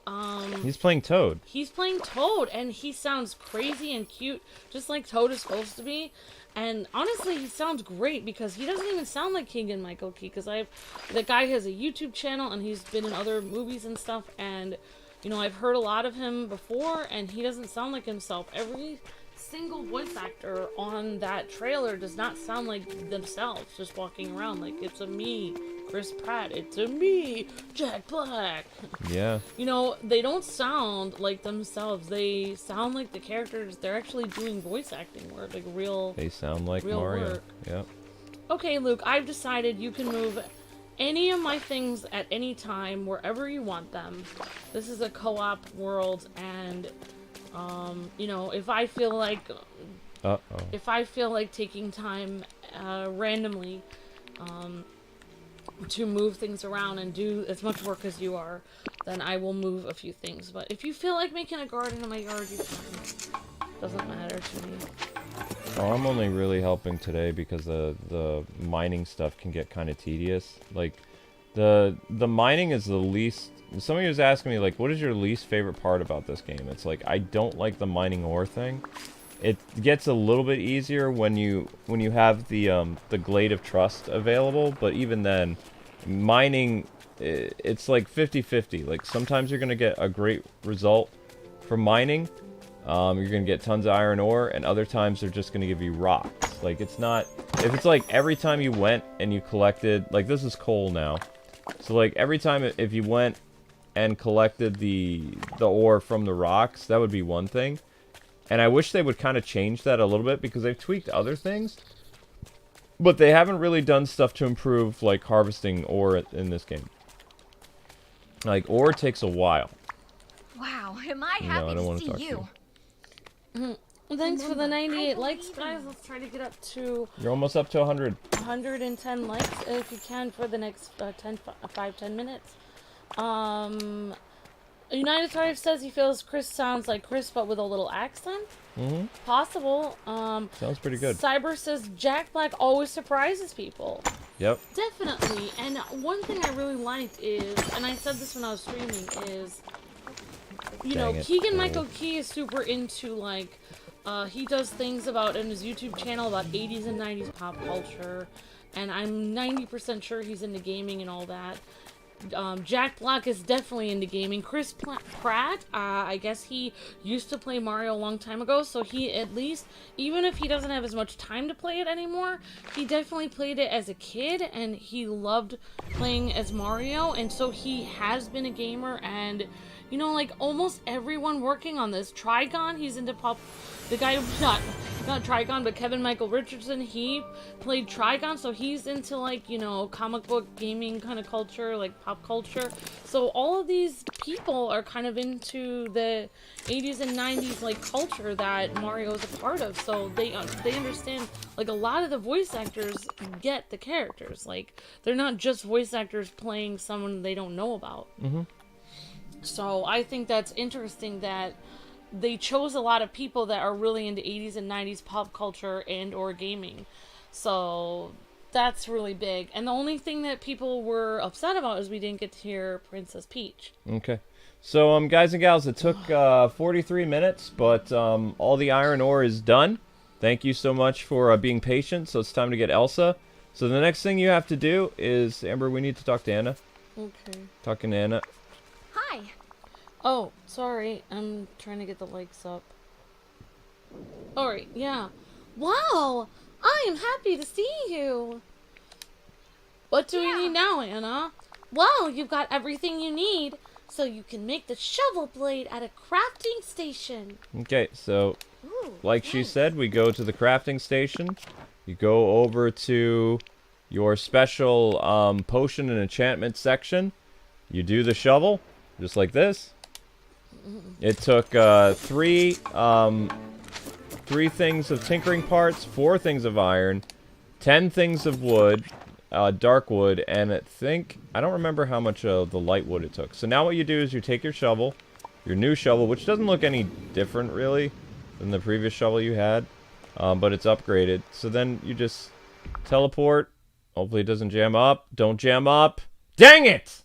he's playing Toad. He's playing Toad, and he sounds crazy and cute, just like Toad is supposed to be. And honestly, he sounds great because he doesn't even sound like Keegan-Michael Key, because the guy has a YouTube channel, and he's been in other movies and stuff, and You know, I've heard a lot of him before, and he doesn't sound like himself. Every single voice actor on that trailer does not sound like themselves, just walking around like, it's a me, Chris Pratt, it's a me, Jack Black. Yeah. You know, they don't sound like themselves. They sound like the characters. They're actually doing voice acting work, like real. They sound like real Mario. Work. Yep. Okay, Luke, I've decided you can move any of my things at any time, wherever you want them. This is a co-op world, and you know, if I feel like taking time randomly to move things around and do as much work as you are, then I will move a few things. But if you feel like making a garden in my yard, you can. Doesn't matter to me. Oh, I'm only really helping today because the mining stuff can get kind of tedious. Like, the mining is the least... Somebody was asking me, like, what is your least favorite part about this game? It's like, I don't like the mining ore thing. It gets a little bit easier when you have the Glade of Trust available, but even then, mining, it's like 50-50. Like, sometimes you're going to get a great result from mining. You're going to get tons of iron ore, and other times they're just going to give you rocks. Like, it's not... If it's like every time you went and you collected... Like, this is coal now. So, like, every time if you went and collected the ore from the rocks, that would be one thing. And I wish they would kind of change that a little bit, because they've tweaked other things. But they haven't really done stuff to improve, like, harvesting ore in this game. Like, ore takes a while. Wow, am I happy to see you. Thanks for the 98 likes, guys. Let's try to get up to... You're almost up to 100. 110 likes, if you can, for the next 5-10 minutes. United Five says he feels Chris sounds like Chris, but with a little accent. Mm-hmm. Possible. Sounds pretty good. Cyber says Jack Black always surprises people. Yep. Definitely. And one thing I really liked is, and I said this when I was streaming, is, you know, Keegan-Michael Key is super into, like, he does things about, in his YouTube channel, about 80s and 90s pop culture. And I'm 90% sure he's into gaming and all that. Jack Black is definitely into gaming. Chris Pratt, I guess he used to play Mario a long time ago, so he at least, even if he doesn't have as much time to play it anymore, he definitely played it as a kid, and he loved playing as Mario, and so he has been a gamer, and, you know, like, almost everyone working on this. Trigon, he's into pop... The guy, not Trigon, but Kevin Michael Richardson, he played Trigon, so he's into, like, you know, comic book gaming kind of culture, like pop culture. So all of these people are kind of into the 80s and 90s, like, culture that Mario is a part of. So they understand, like, a lot of the voice actors get the characters. Like, they're not just voice actors playing someone they don't know about. Mm-hmm. So I think that's interesting that they chose a lot of people that are really into 80s and 90s pop culture and or gaming. So that's really big. And the only thing that people were upset about is we didn't get to hear Princess Peach. Okay. So, guys and gals, it took 43 minutes, but all the iron ore is done. Thank you so much for being patient. So it's time to get Elsa. So the next thing you have to do is, Amber, we need to talk to Anna. Okay. Talking to Anna. Hi. Oh, sorry. I'm trying to get the likes up. Alright, yeah. Wow! I am happy to see you! What do we need now, Anna? Well, you've got everything you need, so you can make the shovel blade at a crafting station. Okay, so, like she said, we go to the crafting station. You go over to your special potion and enchantment section. You do the shovel, just like this. It took 3 things of tinkering parts, 4 things of iron, 10 things of wood, dark wood, and I don't remember how much of the light wood it took. So now what you do is you take your shovel, your new shovel, which doesn't look any different really than the previous shovel you had, but it's upgraded. So then you just teleport. Hopefully it doesn't jam up. Don't jam up. Dang it!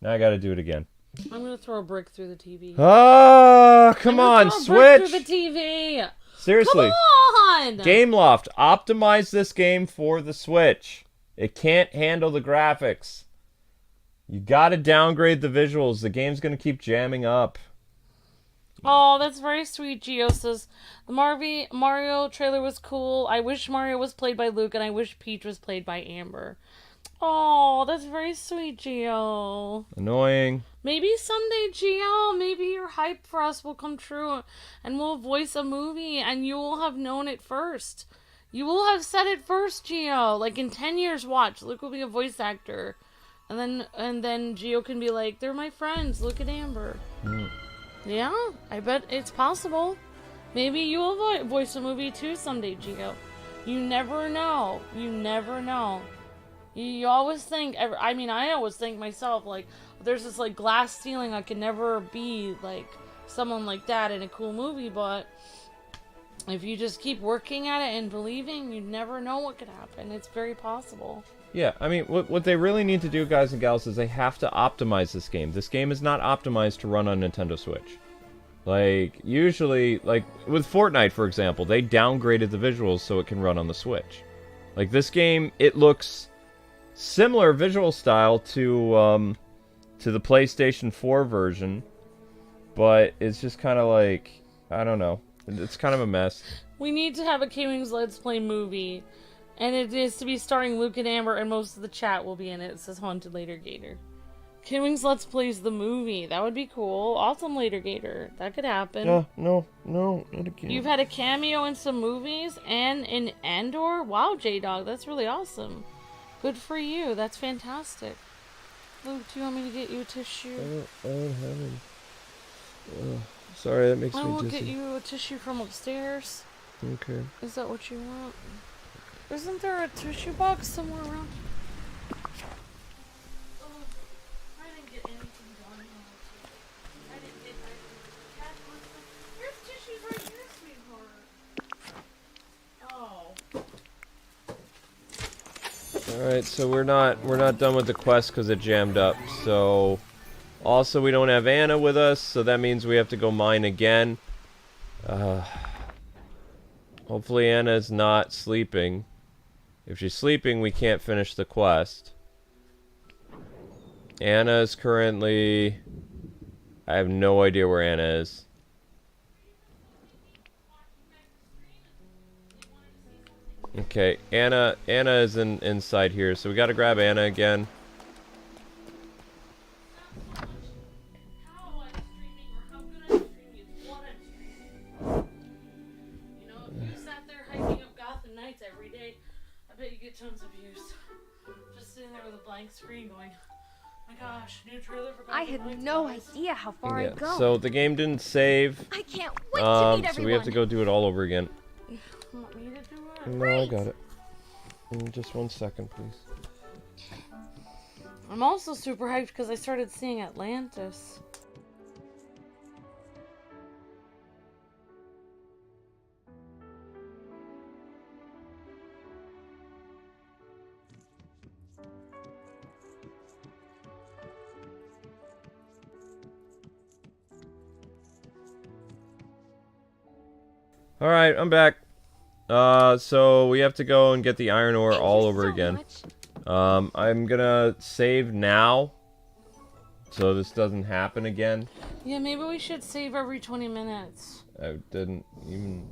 Now I gotta do it again. I'm gonna throw a brick through the TV. Ah, come on, Switch! Through the TV. Seriously. Come on! Gameloft, optimize this game for the Switch. It can't handle the graphics. You gotta downgrade the visuals. The game's gonna keep jamming up. Oh, that's very sweet. Gio says, the Mario trailer was cool. I wish Mario was played by Luke, and I wish Peach was played by Amber. Oh, that's very sweet, Gio. Annoying. Maybe someday, Gio, maybe your hype for us will come true, and we'll voice a movie, and you will have known it first. You will have said it first, Gio. Like, in 10 years, watch. Luke will be a voice actor. And then Gio can be like, they're my friends. Look at Amber. Mm. Yeah, I bet it's possible. Maybe you will voice a movie too someday, Gio. You never know. You never know. You always think, I mean, I always think myself, like, there's this, like, glass ceiling. I could never be, like, someone like that in a cool movie, but if you just keep working at it and believing, you never know what could happen. It's very possible. Yeah, I mean, what they really need to do, guys and gals, is they have to optimize this game. This game is not optimized to run on Nintendo Switch. Like, usually, like, with Fortnite, for example, they downgraded the visuals so it can run on the Switch. Like, this game, it looks similar visual style to the PlayStation 4 version, but it's just kind of like, I don't know. It's kind of a mess. We need to have a Kwings Let's Play movie. And it is to be starring Luke and Amber, and most of the chat will be in it. It says Haunted Later Gator. Kwings Let's Plays the movie. That would be cool. Awesome Later Gator. That could happen. No, not again. You've had a cameo in some movies and in Andor? Wow, J-Dog. That's really awesome. Good for you. That's fantastic. Luke, do you want me to get you a tissue? I don't have any. Sorry, that makes me dizzy. I will get you a tissue from upstairs. Okay. Is that what you want? Isn't there a tissue box somewhere around? Oh, I didn't get anything done. I didn't get anything. There's tissues right here, sweetheart. Oh. Alright, so we're not done with the quest because it jammed up. So also we don't have Anna with us, so that means we have to go mine again. Hopefully Anna's not sleeping. If she's sleeping, we can't finish the quest. Anna is currently... I have no idea where Anna is. Okay, Anna is inside here, so we gotta grab Anna again. Tons of views. Just sitting there with a blank screen going, my gosh, new trailer for I had no idea how far I'd go. So the game didn't save. I can't wait to meet everyone. So we have to go do it all over again. You want me to do it? No, I got it. Just 1 second, please. I'm also super hyped because I started seeing Atlantis. Alright, I'm back. So we have to go and get the iron ore all over again. I'm gonna save now, so this doesn't happen again. Yeah, maybe we should save every 20 minutes. I didn't even...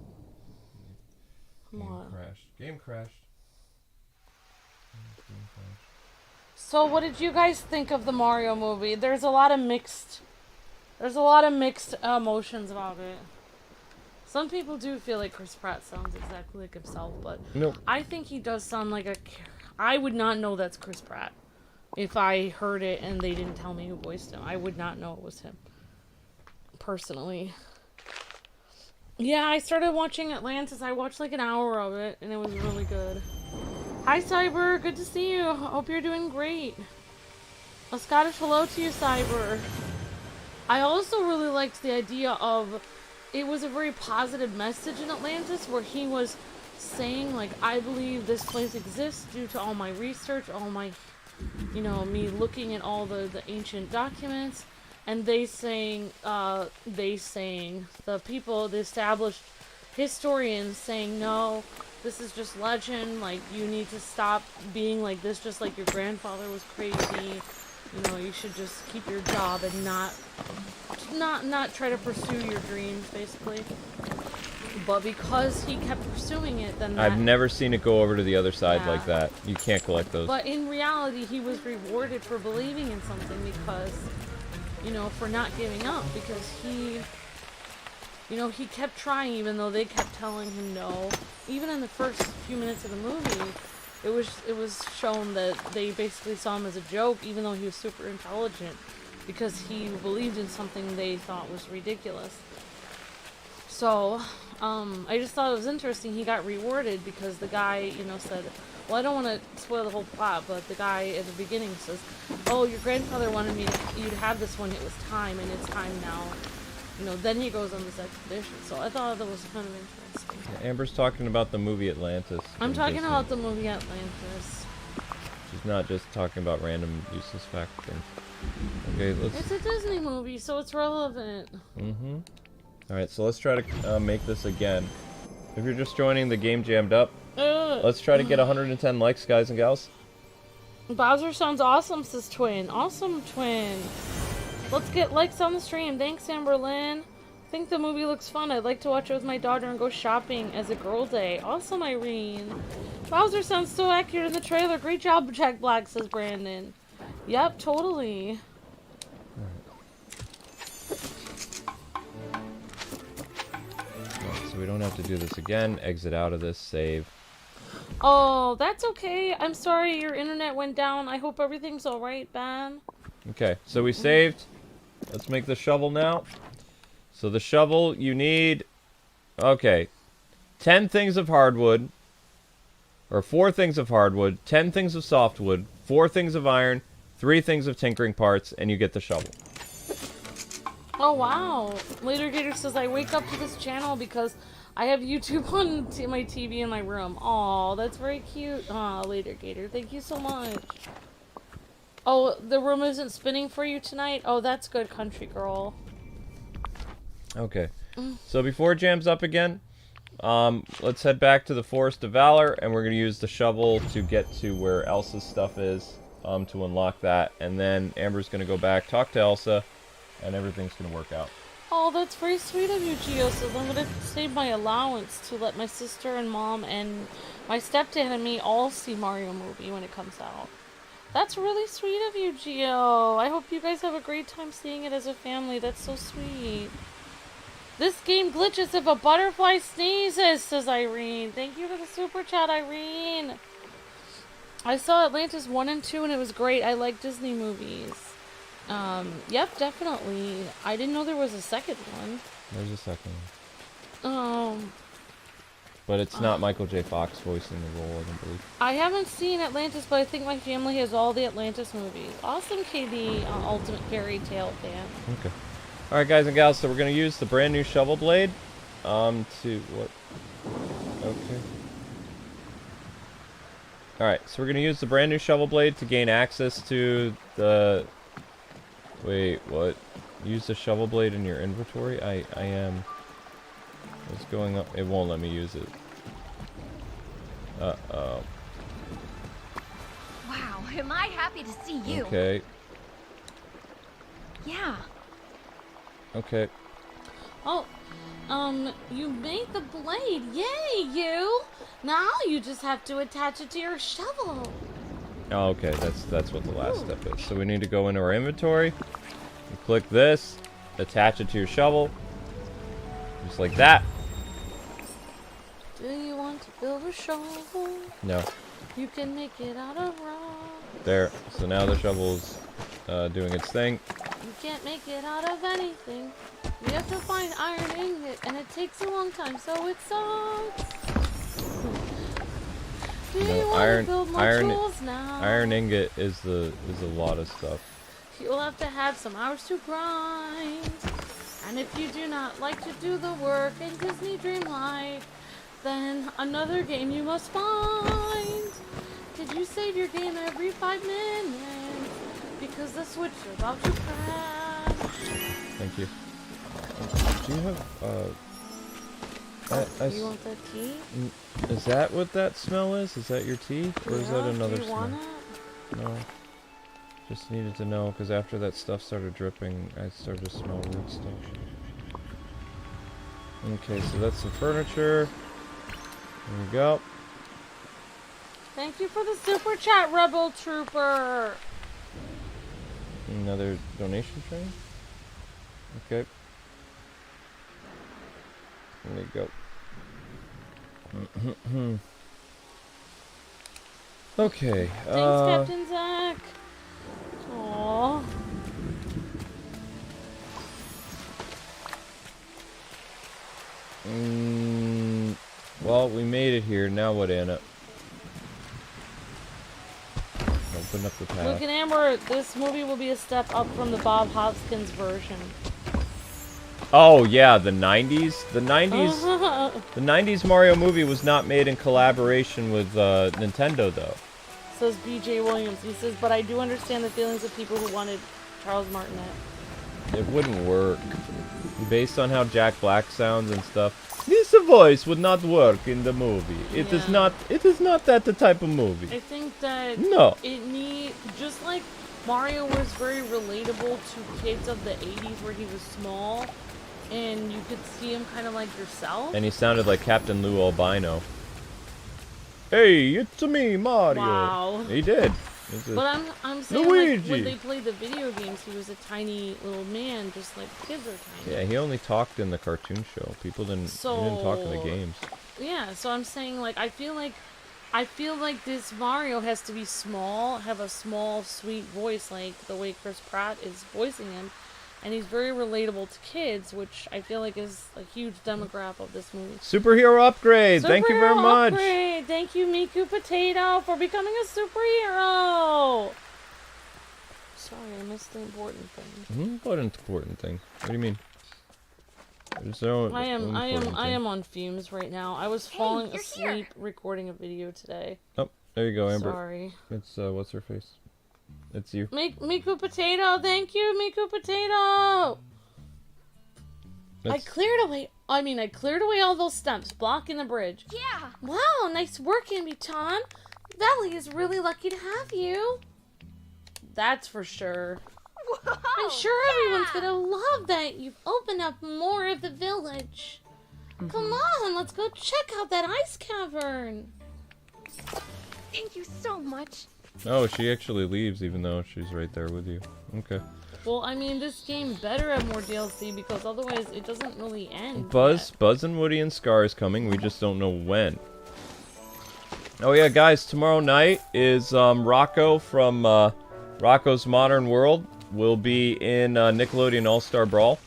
What? Game crashed. So what did you guys think of the Mario movie? There's a lot of mixed emotions about it. Some people do feel like Chris Pratt sounds exactly like himself, but nope. I think he does sound like a... I would not know that's Chris Pratt. If I heard it and they didn't tell me who voiced him, I would not know it was him. Personally. Yeah, I started watching Atlantis. I watched like an hour of it, and it was really good. Hi, Cyber. Good to see you. Hope you're doing great. A Scottish hello to you, Cyber. I also really liked the idea of... It was a very positive message in Atlantis where he was saying, like, I believe this place exists due to all my research, all my, you know, me looking at all the ancient documents, and the people, the established historians saying, no, this is just legend, like, you need to stop being like this, just like your grandfather was crazy. you know, you should just keep your job and not try to pursue your dreams, basically. But because he kept pursuing it, then I've never seen it go over to the other side like that. You can't collect those. But in reality, he was rewarded for believing in something because, you know, for not giving up, because he, you know, he kept trying even though they kept telling him no. Even in the first few minutes of the movie, it was shown that they basically saw him as a joke, even though he was super intelligent, because he believed in something they thought was ridiculous. So, I just thought it was interesting. He got rewarded because the guy, you know, said, well, I don't want to spoil the whole plot, but the guy at the beginning says, oh, your grandfather wanted you to have this when it was time, and it's time now. You know, then he goes on this expedition. So I thought that was kind of interesting. Yeah, Amber's talking about the movie Atlantis. I'm talking about the movie Atlantis. She's not just talking about random useless fact things. Okay, let's... It's a Disney movie, so it's relevant. Mm-hmm. Alright, so let's try to make this again. If you're just joining the game jammed up, let's try to get 110 likes, guys and gals. Bowser sounds awesome, says Twin. Awesome, Twin. Let's get likes on the stream. Thanks, Amberlynn. I think the movie looks fun. I'd like to watch it with my daughter and go shopping as a girl day. Awesome, Irene. Bowser sounds so accurate in the trailer. Great job, Jack Black, says Brandon. Yep, totally. So we don't have to do this again. Exit out of this, save. Oh, that's okay. I'm sorry your internet went down. I hope everything's alright, Ben. Okay, so we saved. Let's make the shovel now. So the shovel, you need... Okay. 10 things of hardwood. Or 4 things of hardwood. 10 things of softwood. 4 things of iron. 3 things of tinkering parts. And you get the shovel. Oh, wow. Later Gator says, I wake up to this channel because I have YouTube on my TV in my room. Aw, that's very cute. Aw, Later Gator, thank you so much. Oh, the room isn't spinning for you tonight? Oh, that's good, country girl. Okay. So before it jams up again, let's head back to the Forest of Valor, and we're going to use the shovel to get to where Elsa's stuff is, to unlock that. And then Amber's going to go back, talk to Elsa, and everything's going to work out. Oh, that's very sweet of you, Gio. So I'm going to save my allowance to let my sister and mom and my stepdad and me all see Mario movie when it comes out. That's really sweet of you, Gio. I hope you guys have a great time seeing it as a family. That's so sweet. This game glitches if a butterfly sneezes, says Irene. Thank you for the super chat, Irene. I saw Atlantis 1 and 2 and it was great. I like Disney movies. Yep, definitely. I didn't know there was a second one. There's a second one. But it's not Michael J. Fox voicing the role, I don't believe. I haven't seen Atlantis, but I think my family has all the Atlantis movies. Awesome, KD, Ultimate Fairy Tale fan. Okay. Alright, guys and gals, so we're going to use the brand new shovel blade, to, what? Okay. Alright, so we're going to use the brand new shovel blade to gain access to the... Wait, what? Use the shovel blade in your inventory? I am... What's going on? It won't let me use it. Uh-oh. Wow, am I happy to see you. Okay. Yeah. Okay. Oh, you made the blade. Yay, you! Now you just have to attach it to your shovel. Oh, okay, that's what the last step is. So we need to go into our inventory, and click this, attach it to your shovel, just like that. Do you want to build a shovel? No. You can make it out of rock. There. So now the shovel's doing its thing. You can't make it out of anything. You have to find iron ingot, and it takes a long time, so it sucks. Do you want to build more tools now? Iron ingot is a lot of stuff. You'll have to have some hours to grind. And if you do not like to do the work in Disney Dreamlight, then another game you must find. Did you save your game every 5 minutes? Because the Switch is about to crash. Thank you. Do you have, you want that tea? Is that what that smell is? Is that your tea? Or is that another do you smell? want it? No. Just needed to know, because after that stuff started dripping, I started to smell weird stuff. Okay, so that's the furniture. There we go. Thank you for the super chat, Rebel Trooper. Another donation train. Okay. There you go. Okay. Thanks, Captain Zach. Aww. Well, we made it here. Now what, Anna? Open up the path. Luke and Amber, this movie will be a step up from the Bob Hoskins version. Oh yeah, the 90s. The 90s Mario movie was not made in collaboration with Nintendo, though. Says BJ Williams. He says, but I do understand the feelings of people who wanted Charles Martinet. It wouldn't work. Based on how Jack Black sounds and stuff, this voice would not work in the movie. It is not. It is not that the type of movie. I think that it just like Mario was very relatable to kids of the 80s where he was small, and you could see him kind of like yourself. And he sounded like Captain Lou Albino. Hey, it's me, Mario. Wow. He did. But I'm saying, like, when they played the video games, he was a tiny little man, just like kids are tiny. Yeah, he only talked in the cartoon show. People didn't. He didn't talk in the games. Yeah, so I'm saying, like, I feel like this Mario has to be small, have a small, sweet voice, like the way Chris Pratt is voicing him, and he's very relatable to kids, which I feel like is a huge demographic of this movie. Superhero upgrade! Thank you very much! Upgrade. Thank you, Miku Potato, for becoming a superhero! Sorry, I missed the important thing. What important thing? What do you mean? I am on fumes right now. I was falling asleep recording a video today. Oh, there you go, Amber. Sorry. It's, what's her face? It's you. Miku Potato, thank you, Miku Potato! I cleared away all those stumps blocking the bridge. Yeah. Wow, nice work, Ambi-chan. Valley is really lucky to have you. That's for sure. Whoa, I'm sure everyone's gonna love that you've opened up more of the village. Come on, let's go check out that ice cavern. Thank you so much. Oh, she actually leaves even though she's right there with you. Okay. Well, I mean, this game better have more DLC because otherwise it doesn't really end. Buzz and Woody and Scar is coming. We just don't know when. Oh yeah, guys, tomorrow night is Rocco from Rocco's Modern World will be in Nickelodeon All-Star Brawl.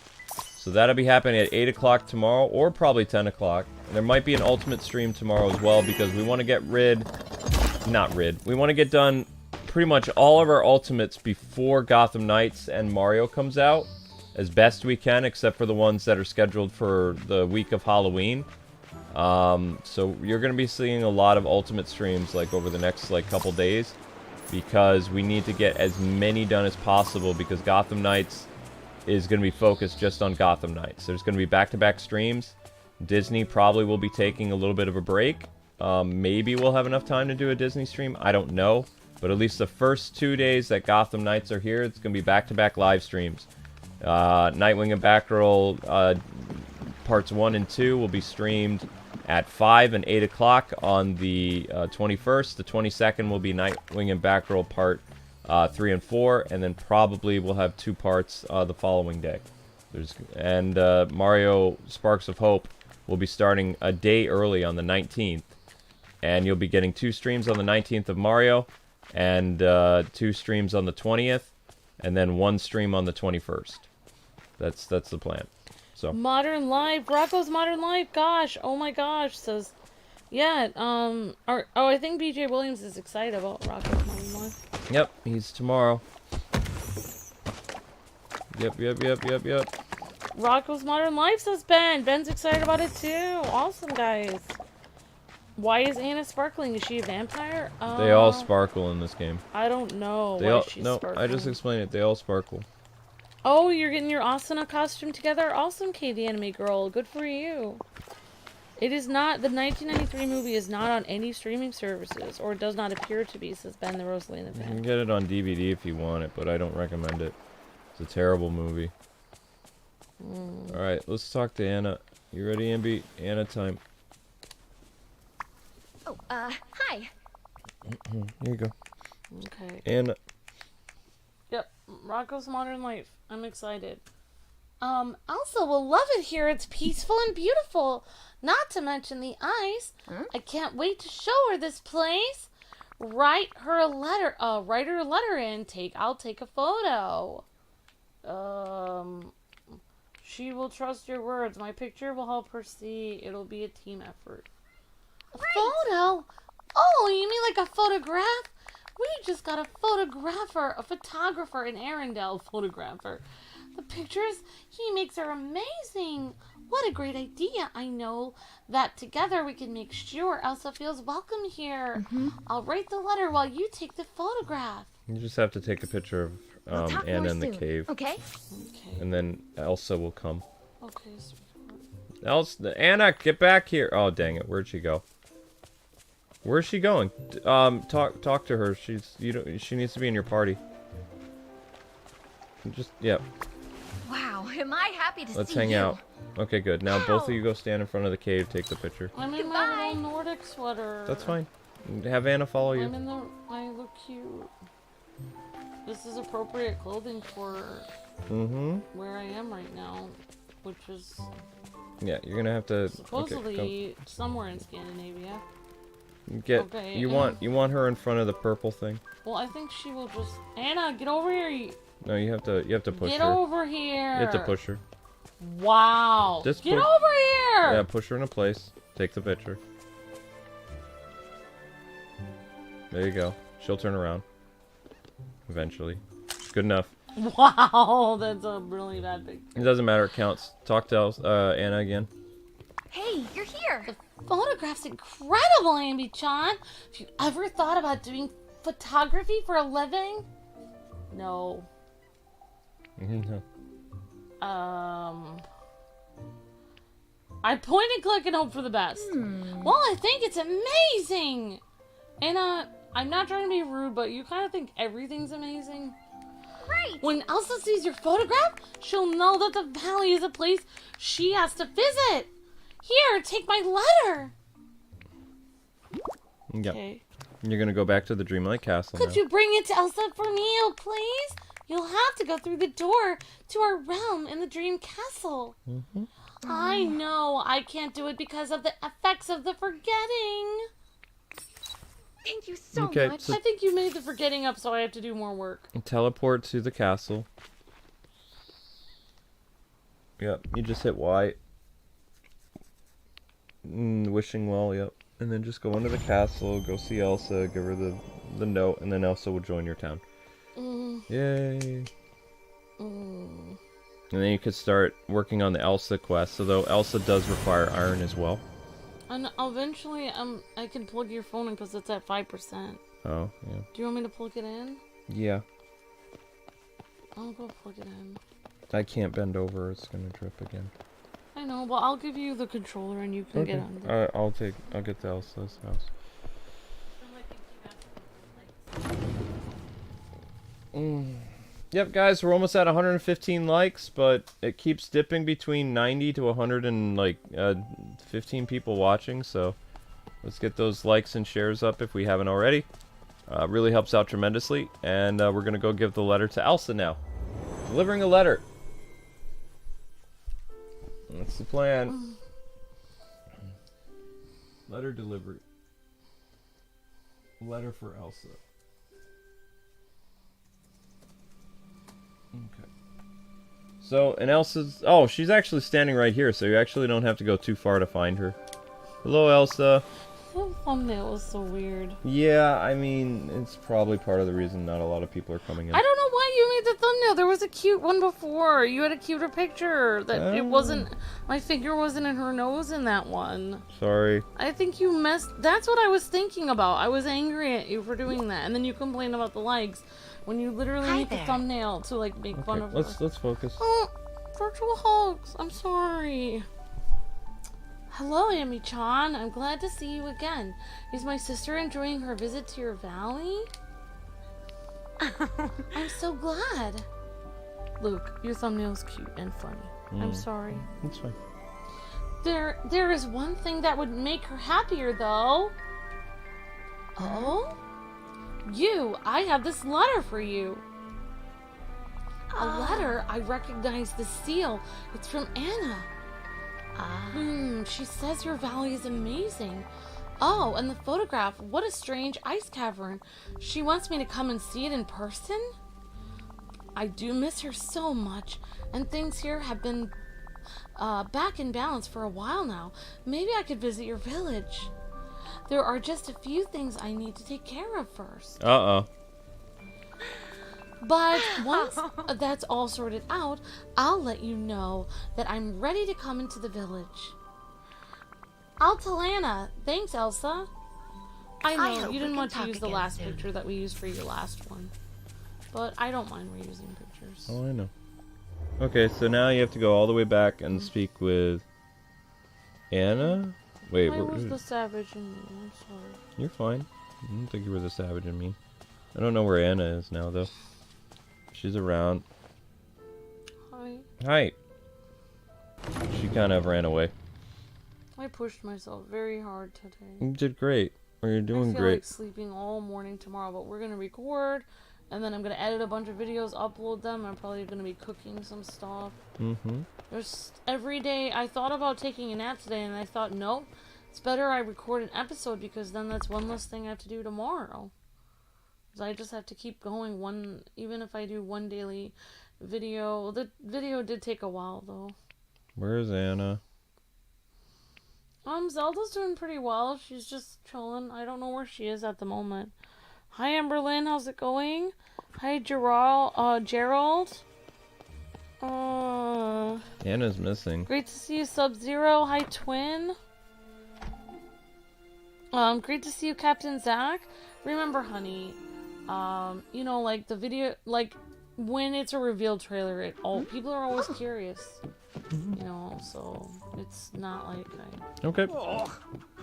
So that'll be happening at 8 o'clock tomorrow, or probably 10 o'clock. And there might be an Ultimate stream tomorrow as well, because we want to get we want to get done pretty much all of our Ultimates before Gotham Knights and Mario comes out, as best we can, except for the ones that are scheduled for the week of Halloween. So you're going to be seeing a lot of Ultimate streams, like, over the next, like, couple days, because we need to get as many done as possible, because Gotham Knights is going to be focused just on Gotham Knights. There's going to be back-to-back streams. Disney probably will be taking a little bit of a break. Maybe we'll have enough time to do a Disney stream. I don't know. But at least the first 2 days that Gotham Knights are here, it's going to be back-to-back live streams. Nightwing and Batgirl parts 1 and 2 will be streamed at 5 and 8 o'clock on the 21st. The 22nd will be Nightwing and Batgirl part 3 and 4. And then probably we'll have 2 parts the following day. Mario Sparks of Hope will be starting a day early on the 19th. And you'll be getting 2 streams on the 19th of Mario, and 2 streams on the 20th, and then 1 stream on the 21st. That's the plan. So Modern Life, Rocco's Modern Life. Gosh, oh my gosh, says, yeah. I think BJ Williams is excited about Rocco's Modern Life. Yep, he's tomorrow. Yep. Rocco's Modern Life, says Ben. Ben's excited about it too. Awesome, guys. Why is Anna sparkling? Is she a vampire? They all sparkle in this game. I don't know she's sparkling. I just explained it. They all sparkle. Oh, you're getting your Asuna costume together? Awesome, Katie Anime Girl. Good for you. It is not, the 1993 movie is not on any streaming services, or does not appear to be, says Ben the Rosalina You fan. can get it on DVD if you want it, but I don't recommend it. It's a terrible movie. Alright, let's talk to Anna. You ready, Ambi? Anna time. Oh, hi. Here you go. Okay. Anna. Yep, Rocco's Modern Life. I'm excited. Elsa will love it here. It's peaceful and beautiful. Not to mention the ice. Huh? I can't wait to show her this place. Write her a letter. Write her a letter and I'll take a photo. She will trust your words. My picture will help her see. It'll be a team effort. A photo? Oh, you mean like a photograph? We just got a photographer in Arendelle photographer. The pictures he makes are amazing. What a great idea. I know that together we can make sure Elsa feels welcome here. I'll write the letter while you take the photograph. You just have to take a picture of Anna in the cave. Okay. Okay. And then Elsa will come. Okay, sweetheart. Elsa, Anna, get back here. Oh, dang it. Where'd she go? Where's she going? Talk to her. She needs to be in your party. Yep. Wow, am I happy to Let's see hang you. out. Okay, good. Now both of you go stand in front of the cave, take the picture. I'm in Goodbye. my little Nordic sweater. That's fine. Have Anna follow you. I look cute. This is appropriate clothing for where I am right now, which is Yeah, you're gonna have to. supposedly somewhere in Scandinavia. Okay, you want her in front of the purple thing. Well, I think she will just Anna, get over here. No, you have to push Get her. over here. You have to push her. Wow. Just get push- over here. Yeah, push her in a place. Take the picture. There you go. She'll turn around. Eventually. Good enough. Wow, that's a really bad picture. It doesn't matter. It counts. Talk to Anna again. Hey, you're here. The photograph's incredible, Ambi-chan. Have you ever thought about doing photography for a living? No. No. I point and click and hope for the best. Well, I think it's amazing. And I'm not trying to be rude, but you kind of think everything's amazing. Great. When Elsa sees your photograph, she'll know that the valley is a place she has to visit. Here, take my letter. Yep. Okay. You're gonna go back to the Dreamlight Castle Could now. you bring it to Elsa for me, oh please? You'll have to go through the door to our realm in the Dream Castle. I know I can't do it because of the effects of the forgetting. Thank you so Okay, much. so- I think you made the forgetting up, so I have to do more work. Teleport to the castle. Yep, you just hit Y. Wishing well, yep. And then just go into the castle, go see Elsa, give her the note, and then Elsa will join your town. Yay! And then you could start working on the Elsa quest, although Elsa does require iron as well. And eventually, I can plug your phone in because it's at 5%. Oh, yeah. Do you want me to plug it in? Yeah. I'll go plug it in. I can't bend over, it's gonna drip again. I know, but I'll give you the controller and you can get on there. I'll get to Elsa's house. Yep, guys, we're almost at 115 likes, but it keeps dipping between 90 to 100 and like 15 people watching. So let's get those likes and shares up if we haven't already. Really helps out tremendously, and we're gonna go give the letter to Elsa now. Delivering a letter. That's the plan. Letter delivery. Letter for Elsa. Okay. So, and Elsa's... Oh, she's actually standing right here, so you actually don't have to go too far to find her. Hello, Elsa. The thumbnail is so weird. Yeah, I mean, it's probably part of the reason not a lot of people are coming in. I don't know why you made the thumbnail. There was a cute one before. You had a cuter picture. That it wasn't... My finger wasn't in her nose in that one. Sorry. I think you messed... That's what I was thinking about. I was angry at you for doing that. And then you complained about the likes when you literally made the thumbnail to, like, make fun of her. Let's focus. Oh, virtual hugs. I'm sorry. Hello, Amy-chan. I'm glad to see you again. Is my sister enjoying her visit to your valley? I'm so glad. Luke, your thumbnail's cute and funny. I'm sorry. That's fine. There is one thing that would make her happier, though. Oh? I have this letter for you. A letter? I recognize the seal. It's from Anna. She says your valley is amazing. Oh, and the photograph. What a strange ice cavern. She wants me to come and see it in person? I do miss her so much, and things here have been back in balance for a while now. Maybe I could visit your village. There are just a few things I need to take care of first. Uh-oh. But once that's all sorted out, I'll let you know that I'm ready to come into the village. I'll tell Anna. Thanks, Elsa. I know, you didn't want to use the last picture that we used for your last one. But I don't mind reusing pictures. Oh, I know. Okay, so now you have to go all the way back and speak with Anna? Wait, I was the savage in me. I'm sorry. You're fine. I don't think you were the savage in me. I don't know where Anna is now, though. She's around. Hi. Hi. She kind of ran away. I pushed myself very hard today. You did great. Or you're doing I feel great. like sleeping all morning tomorrow, but we're going to record, and then I'm going to edit a bunch of videos, upload them. I'm probably going to be cooking some stuff. There's every day. I thought about taking a nap today, and I thought, nope, it's better I record an episode, because then that's one less thing I have to do tomorrow. I just have to keep going even if I do one daily video. The video did take a while, though. Where's Anna? Zelda's doing pretty well. She's just chilling. I don't know where she is at the moment. Hi, Amberlynn. How's it going? Hi, Gerald. Anna's missing. Great to see you, Sub-Zero. Hi, Twin. Great to see you, Captain Zach. Remember, honey, you know, like the video, like when it's a reveal trailer, people are always curious, you know, so it's not like Okay. Oh,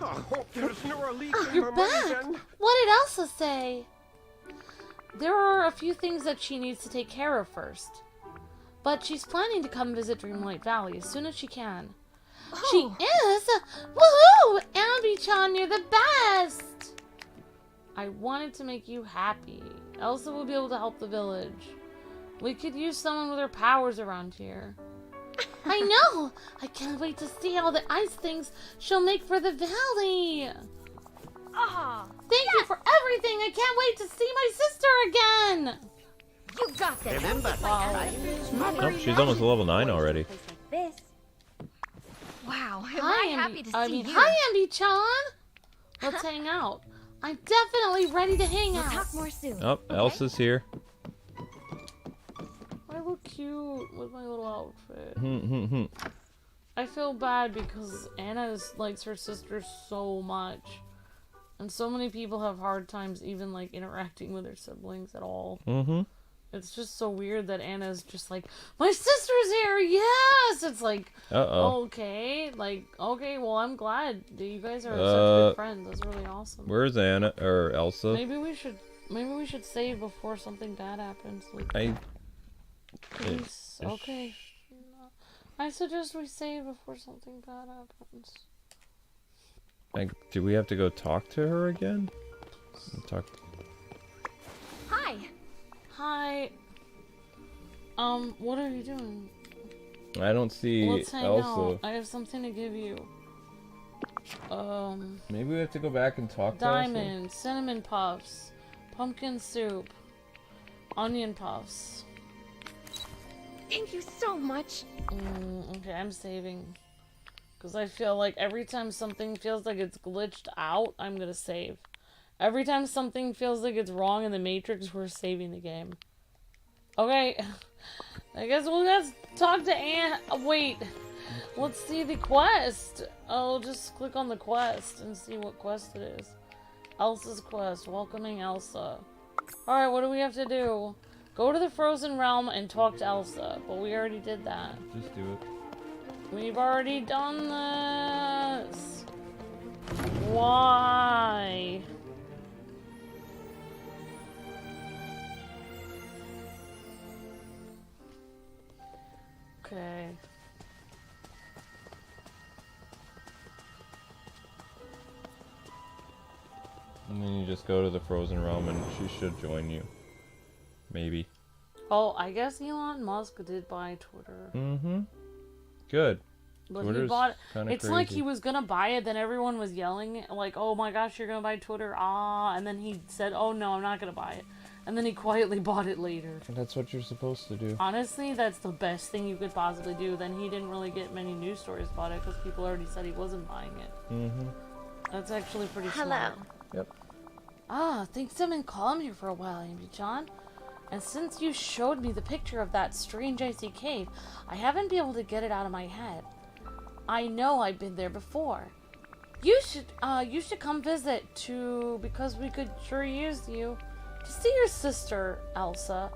I hope there's no leak in You're my money back! then. What did Elsa say? There are a few things that she needs to take care of first, but she's planning to come visit Dreamlight Valley as soon as she can. She is? Woohoo! Ambi-chan, you're the best! I wanted to make you happy. Elsa will be able to help the village. We could use someone with her powers around here. I know! I can't wait to see all the ice things she'll make for the valley! Thank you for everything! I can't wait to see my sister again! You got this. Oh, she's almost level 9 already. This. Wow, am Hi, I happy to see you. Hi, Ambi-chan! Let's hang out. I'm definitely ready to hang We'll out. talk more soon. Oh, Elsa's here. I look cute with my little outfit. I feel bad because Anna likes her sister so much. And so many people have hard times even like interacting with their siblings at all. It's just so weird that Anna's just like, my sister's here, yes! It's like, okay, well, I'm glad that you guys are such good friends. That's really awesome. Where's Anna or Elsa? Maybe we should save before something bad happens. Like, please, okay. I suggest we save before something bad happens. Do we have to go talk to her again? Hi. Hi. What are you doing? I don't see Let's hang Elsa. out. I have something to give you. Maybe we have to go back and talk Diamond, cinnamon puffs, pumpkin soup, onion puffs. Thank you so much. Okay, I'm saving. Because I feel like every time something feels like it's glitched out, I'm gonna save. Every time something feels like it's wrong in the Matrix, we're saving the game. Okay. I guess we'll just talk to Anne. Wait. Let's see the quest. I'll just click on the quest and see what quest it is. Elsa's quest. Welcoming Elsa. Alright, what do we have to do? Go to the Frozen Realm and talk to Elsa. But we already did that. Just do it. We've already done this. Why? Okay. And then you just go to the frozen realm and she should join you. Maybe. Oh, I guess Elon Musk did buy Twitter. Mm-hmm. Good. But Twitter's he bought kinda it's like crazy. he was gonna buy it, then everyone was yelling like, "Oh my gosh, you're gonna buy Twitter, ah!" And then he said, "Oh no, I'm not gonna buy it." And then he quietly bought it later. That's what you're supposed to do. Honestly, that's the best thing you could possibly do. Then he didn't really get many news stories about it because people already said he wasn't buying it. Mm-hmm. That's actually pretty Hello. smart. Yep. Ah, thanks I've been calm here for a while, Amy John. And since you showed me the picture of that strange icy cave, I haven't been able to get it out of my head. I know I've been there before. You should come visit too, because we could sure use you to see your sister, Elsa.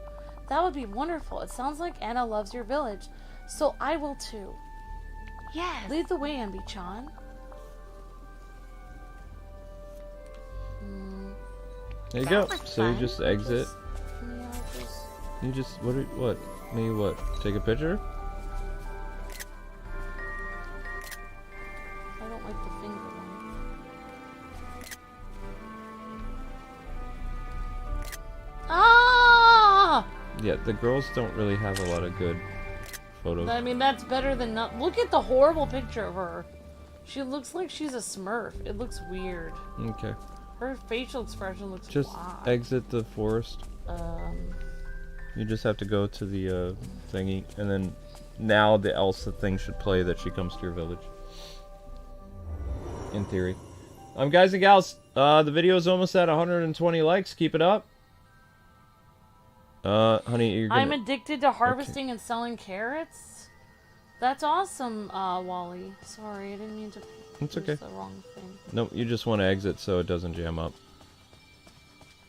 That would be wonderful. It sounds like Anna loves your village, so I will too. Yes. Lead the way, Ambi-chan. There you That go. was So you fun. just exit. Yeah, just... You just what? Me what? Take a picture? I don't like the finger one. Ah! Yeah, the girls don't really have a lot of good photos. I mean, that's better than not. Look at the horrible picture of her. She looks like she's a Smurf. It looks weird. Okay. Her facial expression looks Just odd. exit the forest. Um, You just have to go to the thingy, and then now the Elsa thing should play that she comes to your village. In theory. Guys and gals, the video is almost at 120 likes. Keep it up. Honey, you're gonna... I'm addicted to harvesting and selling carrots. That's awesome, Wally. Sorry, I didn't mean to It's use okay. the wrong thing. Nope, you just want to exit so it doesn't jam up.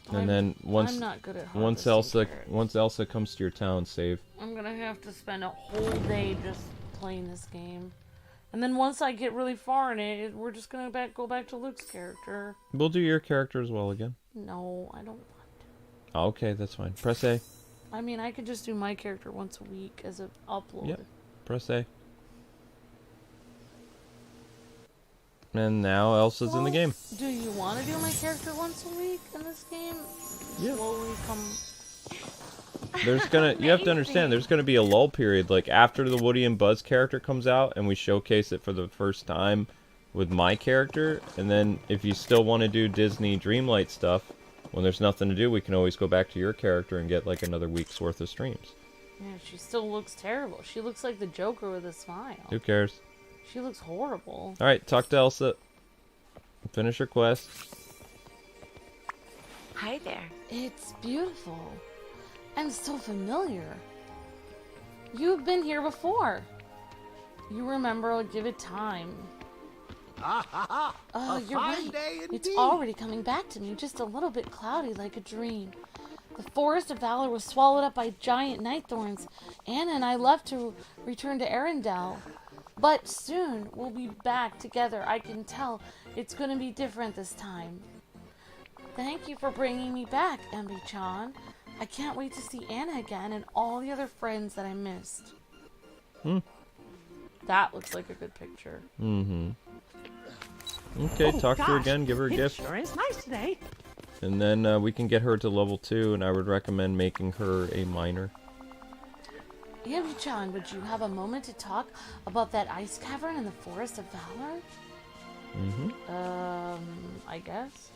And I'm- then once I'm not good at once harvesting carrots. once Elsa comes to your town, save. I'm gonna have to spend a whole day just playing this game. And then once I get really far in it, we're just gonna go back to Luke's character. We'll do your character as well again. No, I don't want to. Okay, that's fine. Press A. I mean, I could just do my character once a week as an upload. Yep. Press A. And now Elsa's in the game. Do you want to do my character once a week in this game? Yeah. Slowly come... You have to understand, there's gonna be a lull period, like after the Woody and Buzz character comes out and we showcase it for the first time with my character, and then if you still want to do Disney Dreamlight stuff, when there's nothing to do, we can always go back to your character and get like another week's worth of streams. Yeah, she still looks terrible. She looks like the Joker with a smile. Who cares? She looks horrible. Alright, talk to Elsa. Finish your quest. Hi there. It's beautiful. And so familiar. You've been here before. You remember, I'll give it time. Oh, you're fine right. day It's indeed. already coming back to me, just a little bit cloudy like a dream. The Forest of Valor was swallowed up by giant night thorns. Anna and I left to return to Arendelle. But soon, we'll be back together. I can tell it's going to be different this time. Thank you for bringing me back, Embi-chan. I can't wait to see Anna again and all the other friends that I missed. That looks like a good picture. Mm-hmm. Okay, talk to her again, give her a gift. Sure is nice today. And then we can get her to level 2, and I would recommend making her a miner. Embi-chan, would you have a moment to talk about that ice cavern in the Forest of Valor? I guess.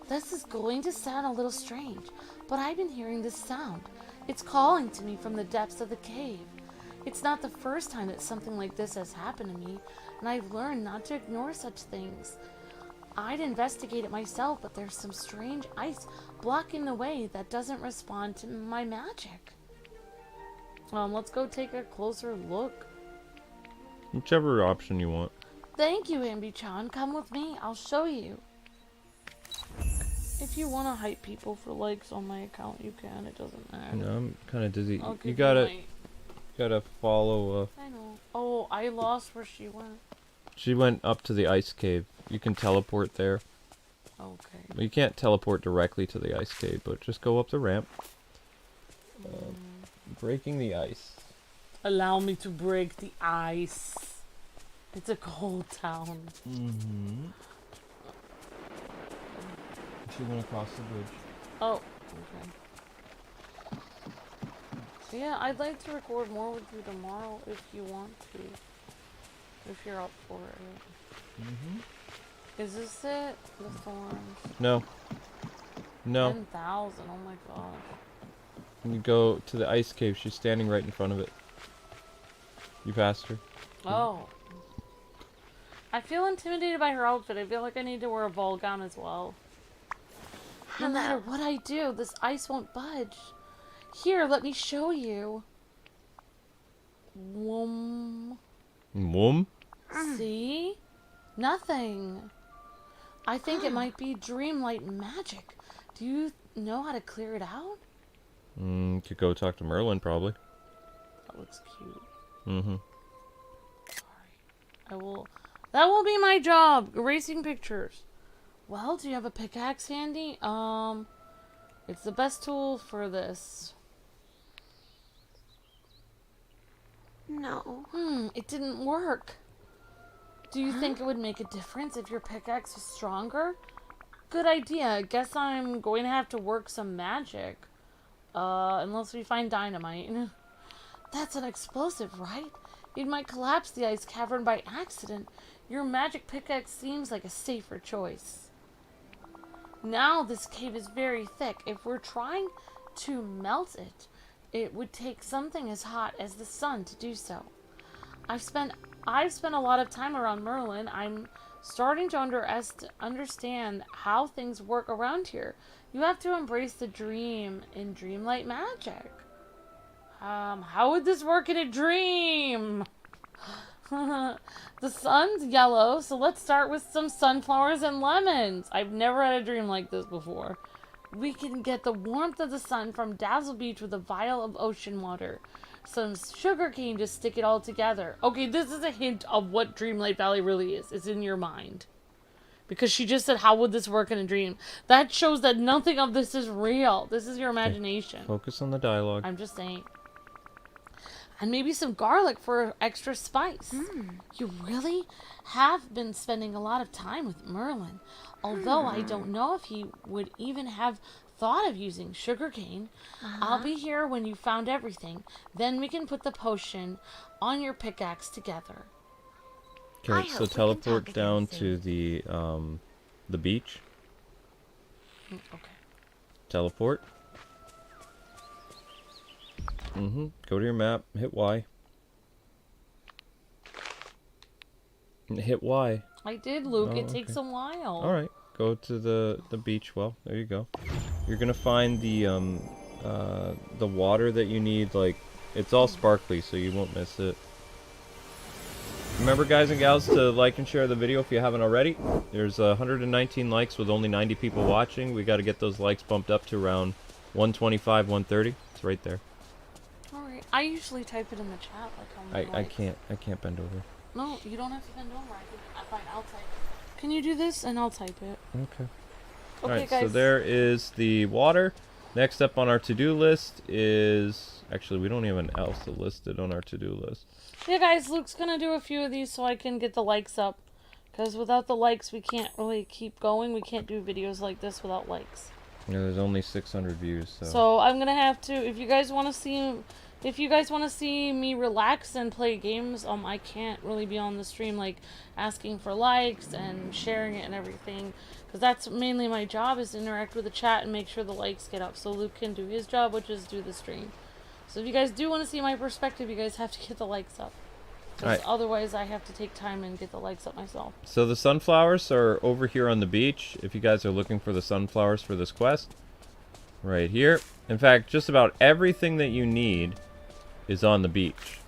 This is going to sound a little strange, but I've been hearing this sound. It's calling to me from the depths of the cave. It's not the first time that something like this has happened to me, and I've learned not to ignore such things. I'd investigate it myself, but there's some strange ice blocking the way that doesn't respond to my magic. Let's go take a closer look. Whichever option you want. Thank you, Embi-chan. Come with me. I'll show you. If you want to hype people for likes on my account, you can. It doesn't matter. No, I'm kind of dizzy. I'll You give gotta my- follow. I know. Oh, I lost where she went. She went up to the ice cave. You can teleport there. Okay. Well, you can't teleport directly to the ice cave, but just go up the ramp. Breaking the ice. Allow me to break the ice. It's a cold town. Mm-hmm. She went across the bridge. Oh, okay. Yeah, I'd like to record more with you tomorrow if you want to. If you're up for it. Mm-hmm. Is this it? The thorns? No. No. 10,000, oh my gosh. When you go to the ice cave, she's standing right in front of it. You passed her. Oh. I feel intimidated by her outfit. I feel like I need to wear a ball gown as well. No matter what I do, this ice won't budge. Here, let me show you. Whoom. Whoom? See? Nothing. I think it might be Dreamlight magic. Do you know how to clear it out? Could go talk to Merlin, probably. That looks cute. Mm-hmm. Sorry. I will... That will be my job. Erasing pictures. Well, do you have a pickaxe handy? It's the best tool for this. No. It didn't work. Do you think it would make a difference if your pickaxe was stronger? Good idea. Guess I'm going to have to work some magic. Unless we find dynamite. That's an explosive, right? It might collapse the ice cavern by accident. Your magic pickaxe seems like a safer choice. Now this cave is very thick. If we're trying to melt it, it would take something as hot as the sun to do so. I've spent a lot of time around Merlin. I'm starting to understand how things work around here. You have to embrace the dream in Dreamlight magic. How would this work in a dream? The sun's yellow, so let's start with some sunflowers and lemons. I've never had a dream like this before. We can get the warmth of the sun from Dazzle Beach with a vial of ocean water. Some sugarcane to stick it all together. Okay, this is a hint of what Dreamlight Valley really is. It's in your mind. Because she just said, how would this work in a dream? That shows that nothing of this is real. This is your imagination. Focus on the dialogue. I'm just saying. And maybe some garlic for extra spice. You really have been spending a lot of time with Merlin. Although I don't know if he would even have thought of using sugarcane. I'll be here when you found everything. Then we can put the potion on your pickaxe together. Okay, so teleport down to the beach. Okay. Teleport. Go to your map. Hit Y. Hit Y. I did, Luke. Oh, It takes a while. All right. Go to the beach. Well, there you go. You're gonna find the water that you need. Like, it's all sparkly, so you won't miss it. Remember, guys and gals, to like and share the video if you haven't already. There's 119 likes with only 90 people watching. We got to get those likes bumped up to around 125, 130. It's right there. Alright. I usually type it in the chat. Like how many likes. I can't bend over. No, you don't have to bend over. Fine, I'll type it. Can you do this? And I'll type it. Okay. Okay, Alright, guys. so there is the water. Next up on our to-do list is... Actually, we don't even have an Elsa listed on our to-do list. Yeah, guys, Luke's gonna do a few of these so I can get the likes up. Because without the likes, we can't really keep going. We can't do videos like this without likes. Yeah, there's only 600 views, so... So I'm gonna have to... If you guys want to see me relax and play games, I can't really be on the stream, like, asking for likes and sharing it and everything. Because that's mainly my job, is to interact with the chat and make sure the likes get up. So Luke can do his job, which is do the stream. So if you guys do want to see my perspective, you guys have to get the likes up. Because otherwise I have to take time and get the likes up myself. So the sunflowers are over here on the beach. If you guys are looking for the sunflowers for this quest. Right here. In fact, just about everything that you need is on the beach.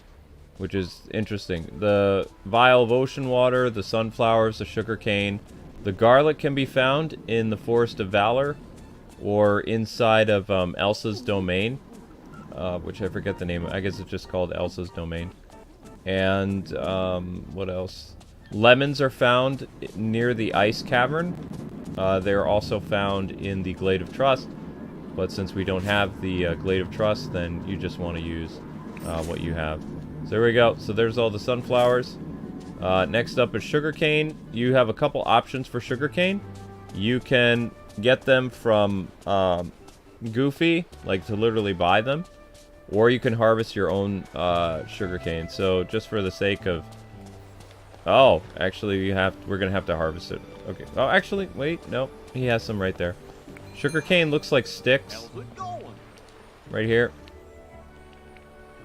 Which is interesting. The vial of ocean water, the sunflowers, the sugar cane. The garlic can be found in the Forest of Valor. Or inside of Elsa's domain. Which I forget the name. I guess it's just called Elsa's domain. And what else? Lemons are found near the ice cavern. They're also found in the Glade of Trust. But since we don't have the Glade of Trust, then you just want to use what you have. So there we go. So there's all the sunflowers. Next up is sugarcane. You have a couple options for sugarcane. You can get them from Goofy, like to literally buy them. Or you can harvest your own sugarcane. So just for the sake of... Oh, actually, we're gonna have to harvest it. Okay. Oh, actually, wait, no, he has some right there. Sugarcane looks like sticks. Right here.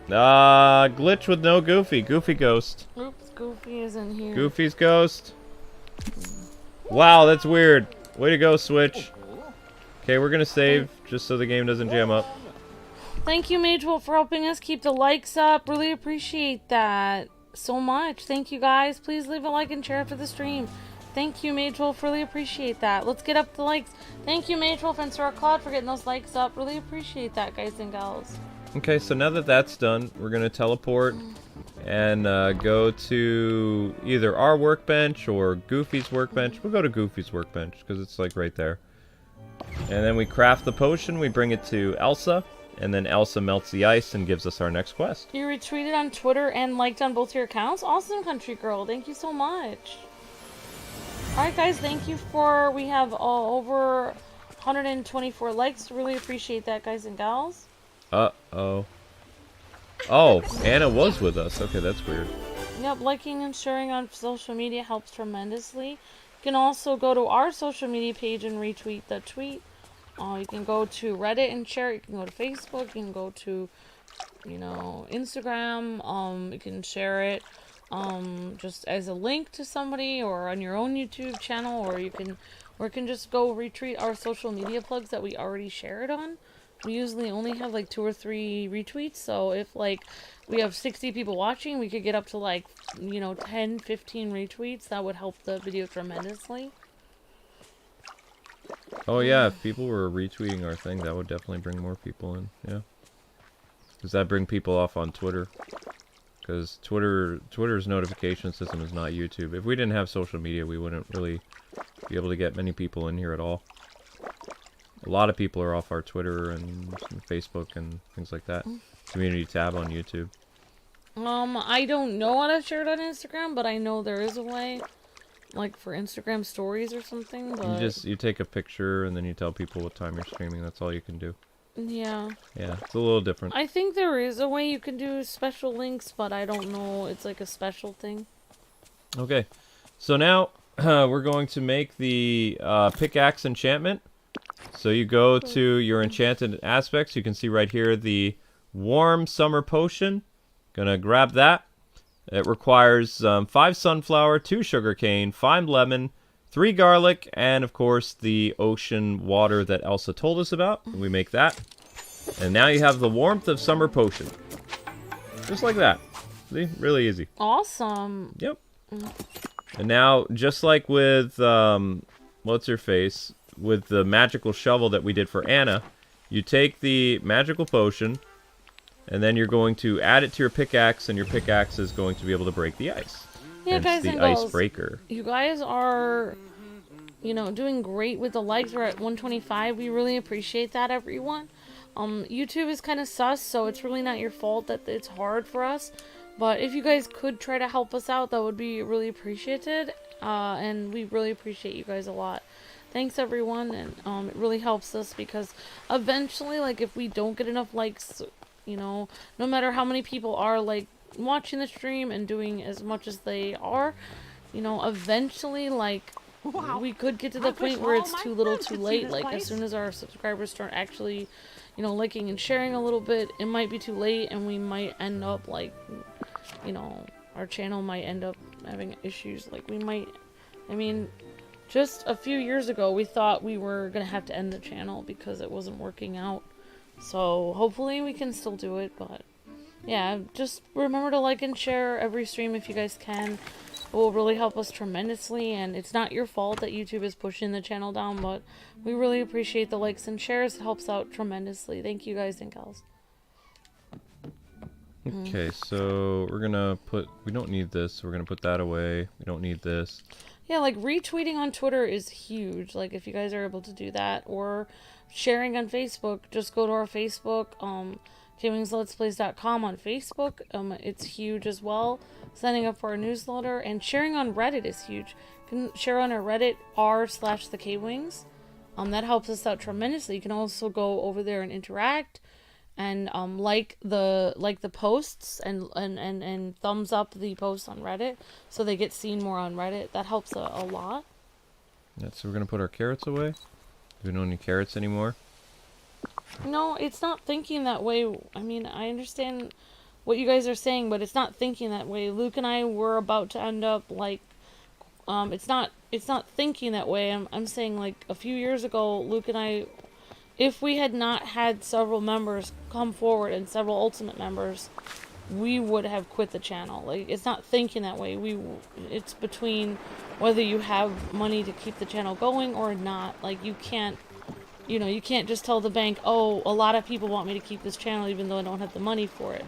Glitch with no Goofy. Goofy ghost. Oops, Goofy isn't here. Goofy's ghost. Wow, that's weird. Way to go, Switch. Okay, we're gonna save just so the game doesn't jam up. Thank you, Mage Wolf, for helping us keep the likes up. Really appreciate that so much. Thank you, guys. Please leave a like and share after the stream. Thank you, Mage Wolf. Really appreciate that. Let's get up the likes. Thank you, Mage Wolf and Sir Claude, for getting those likes up. Really appreciate that, guys and gals. Okay, so now that that's done, we're gonna teleport and go to either our workbench or Goofy's workbench. We'll go to Goofy's workbench because it's like right there. And then we craft the potion. We bring it to Elsa. And then Elsa melts the ice and gives us our next quest. You retweeted on Twitter and liked on both your accounts? Awesome, Country Girl. Thank you so much. Alright, guys. Thank you for... We have over 124 likes. Really appreciate that, guys and gals. Uh-oh. Oh, Anna was with us. Okay, that's weird. Yep, liking and sharing on social media helps tremendously. You can also go to our social media page and retweet the tweet. You can go to Reddit and share it. You can go to Facebook. You can go to, you know, Instagram. You can share it just as a link to somebody or on your own YouTube channel, or you can just go retweet our social media plugs that we already shared on. We usually only have like 2 or 3 retweets, so if like we have 60 people watching, we could get up to like, you know, 10, 15 retweets. That would help the video tremendously. Oh yeah, if people were retweeting our thing, that would definitely bring more people in. Yeah. Does that bring people off on Twitter? Because Twitter's notification system is not YouTube. If we didn't have social media, we wouldn't really be able to get many people in here at all. A lot of people are off our Twitter and Facebook and things like that. Community tab on YouTube. I don't know how to share it on Instagram, but I know there is a way. Like for Instagram stories or something, but... You take a picture and then you tell people what time you're streaming. That's all you can do. Yeah. Yeah, it's a little different. I think there is a way you can do special links, but I don't know. It's like a special thing. Okay. So now, we're going to make the pickaxe enchantment. So you go to your enchanted aspects. You can see right here the warm summer potion. Gonna grab that. It requires 5 sunflower, 2 sugarcane, 5 lemon, 3 garlic, and of course the ocean water that Elsa told us about. We make that. And now you have the warmth of summer potion. Just like that. See? Really easy. Awesome. Yep. And now, just like with, what's her face? With the magical shovel that we did for Anna, you take the magical potion, and then you're going to add it to your pickaxe, and your pickaxe is going to be able to break the ice. Yeah, guys the and girls, icebreaker. You guys are, you know, doing great with the likes. We're at 125. We really appreciate that, everyone. YouTube is kind of sus, so it's really not your fault that it's hard for us. But if you guys could try to help us out, that would be really appreciated. And we really appreciate you guys a lot. Thanks, everyone. And it really helps us because eventually, like, if we don't get enough likes, you know, no matter how many people are, like, watching the stream and doing as much as they are, you know, eventually, like, we could get to the point where it's too little too late. Like, as soon as our subscribers start actually, you know, liking and sharing a little bit, it might be too late, and we might end up, like, you know, our channel might end up having issues. Like, we might, I mean, just a few years ago, we thought we were gonna have to end the channel because it wasn't working out. So, hopefully we can still do it, but yeah, just remember to like and share every stream if you guys can. It will really help us tremendously, and it's not your fault that YouTube is pushing the channel down, but we really appreciate the likes and shares. It helps out tremendously. Thank you guys and gals. Okay, so we're gonna put... We don't need this, so we're gonna put that away. We don't need this. Yeah, like retweeting on Twitter is huge. Like if you guys are able to do that, or sharing on Facebook, just go to our Facebook, KwingsLetsPlays.com on Facebook. It's huge as well. Signing up for our newsletter and sharing on Reddit is huge. You can share on our Reddit r/the Kwings. That helps us out tremendously. You can also go over there and interact and like the posts and thumbs up the posts on Reddit so they get seen more on Reddit. That helps a lot. Yeah, so we're gonna put our carrots away. We don't need carrots anymore. No, it's not thinking that way. I mean, I understand what you guys are saying, but it's not thinking that way. Luke and I were about to end up like, it's not thinking that way. I'm saying like a few years ago, Luke and I, if we had not had several members come forward and several Ultimate members, we would have quit the channel. Like, it's not thinking that way. It's between whether you have money to keep the channel going or not. Like, you can't just tell the bank, oh, a lot of people want me to keep this channel even though I don't have the money for it.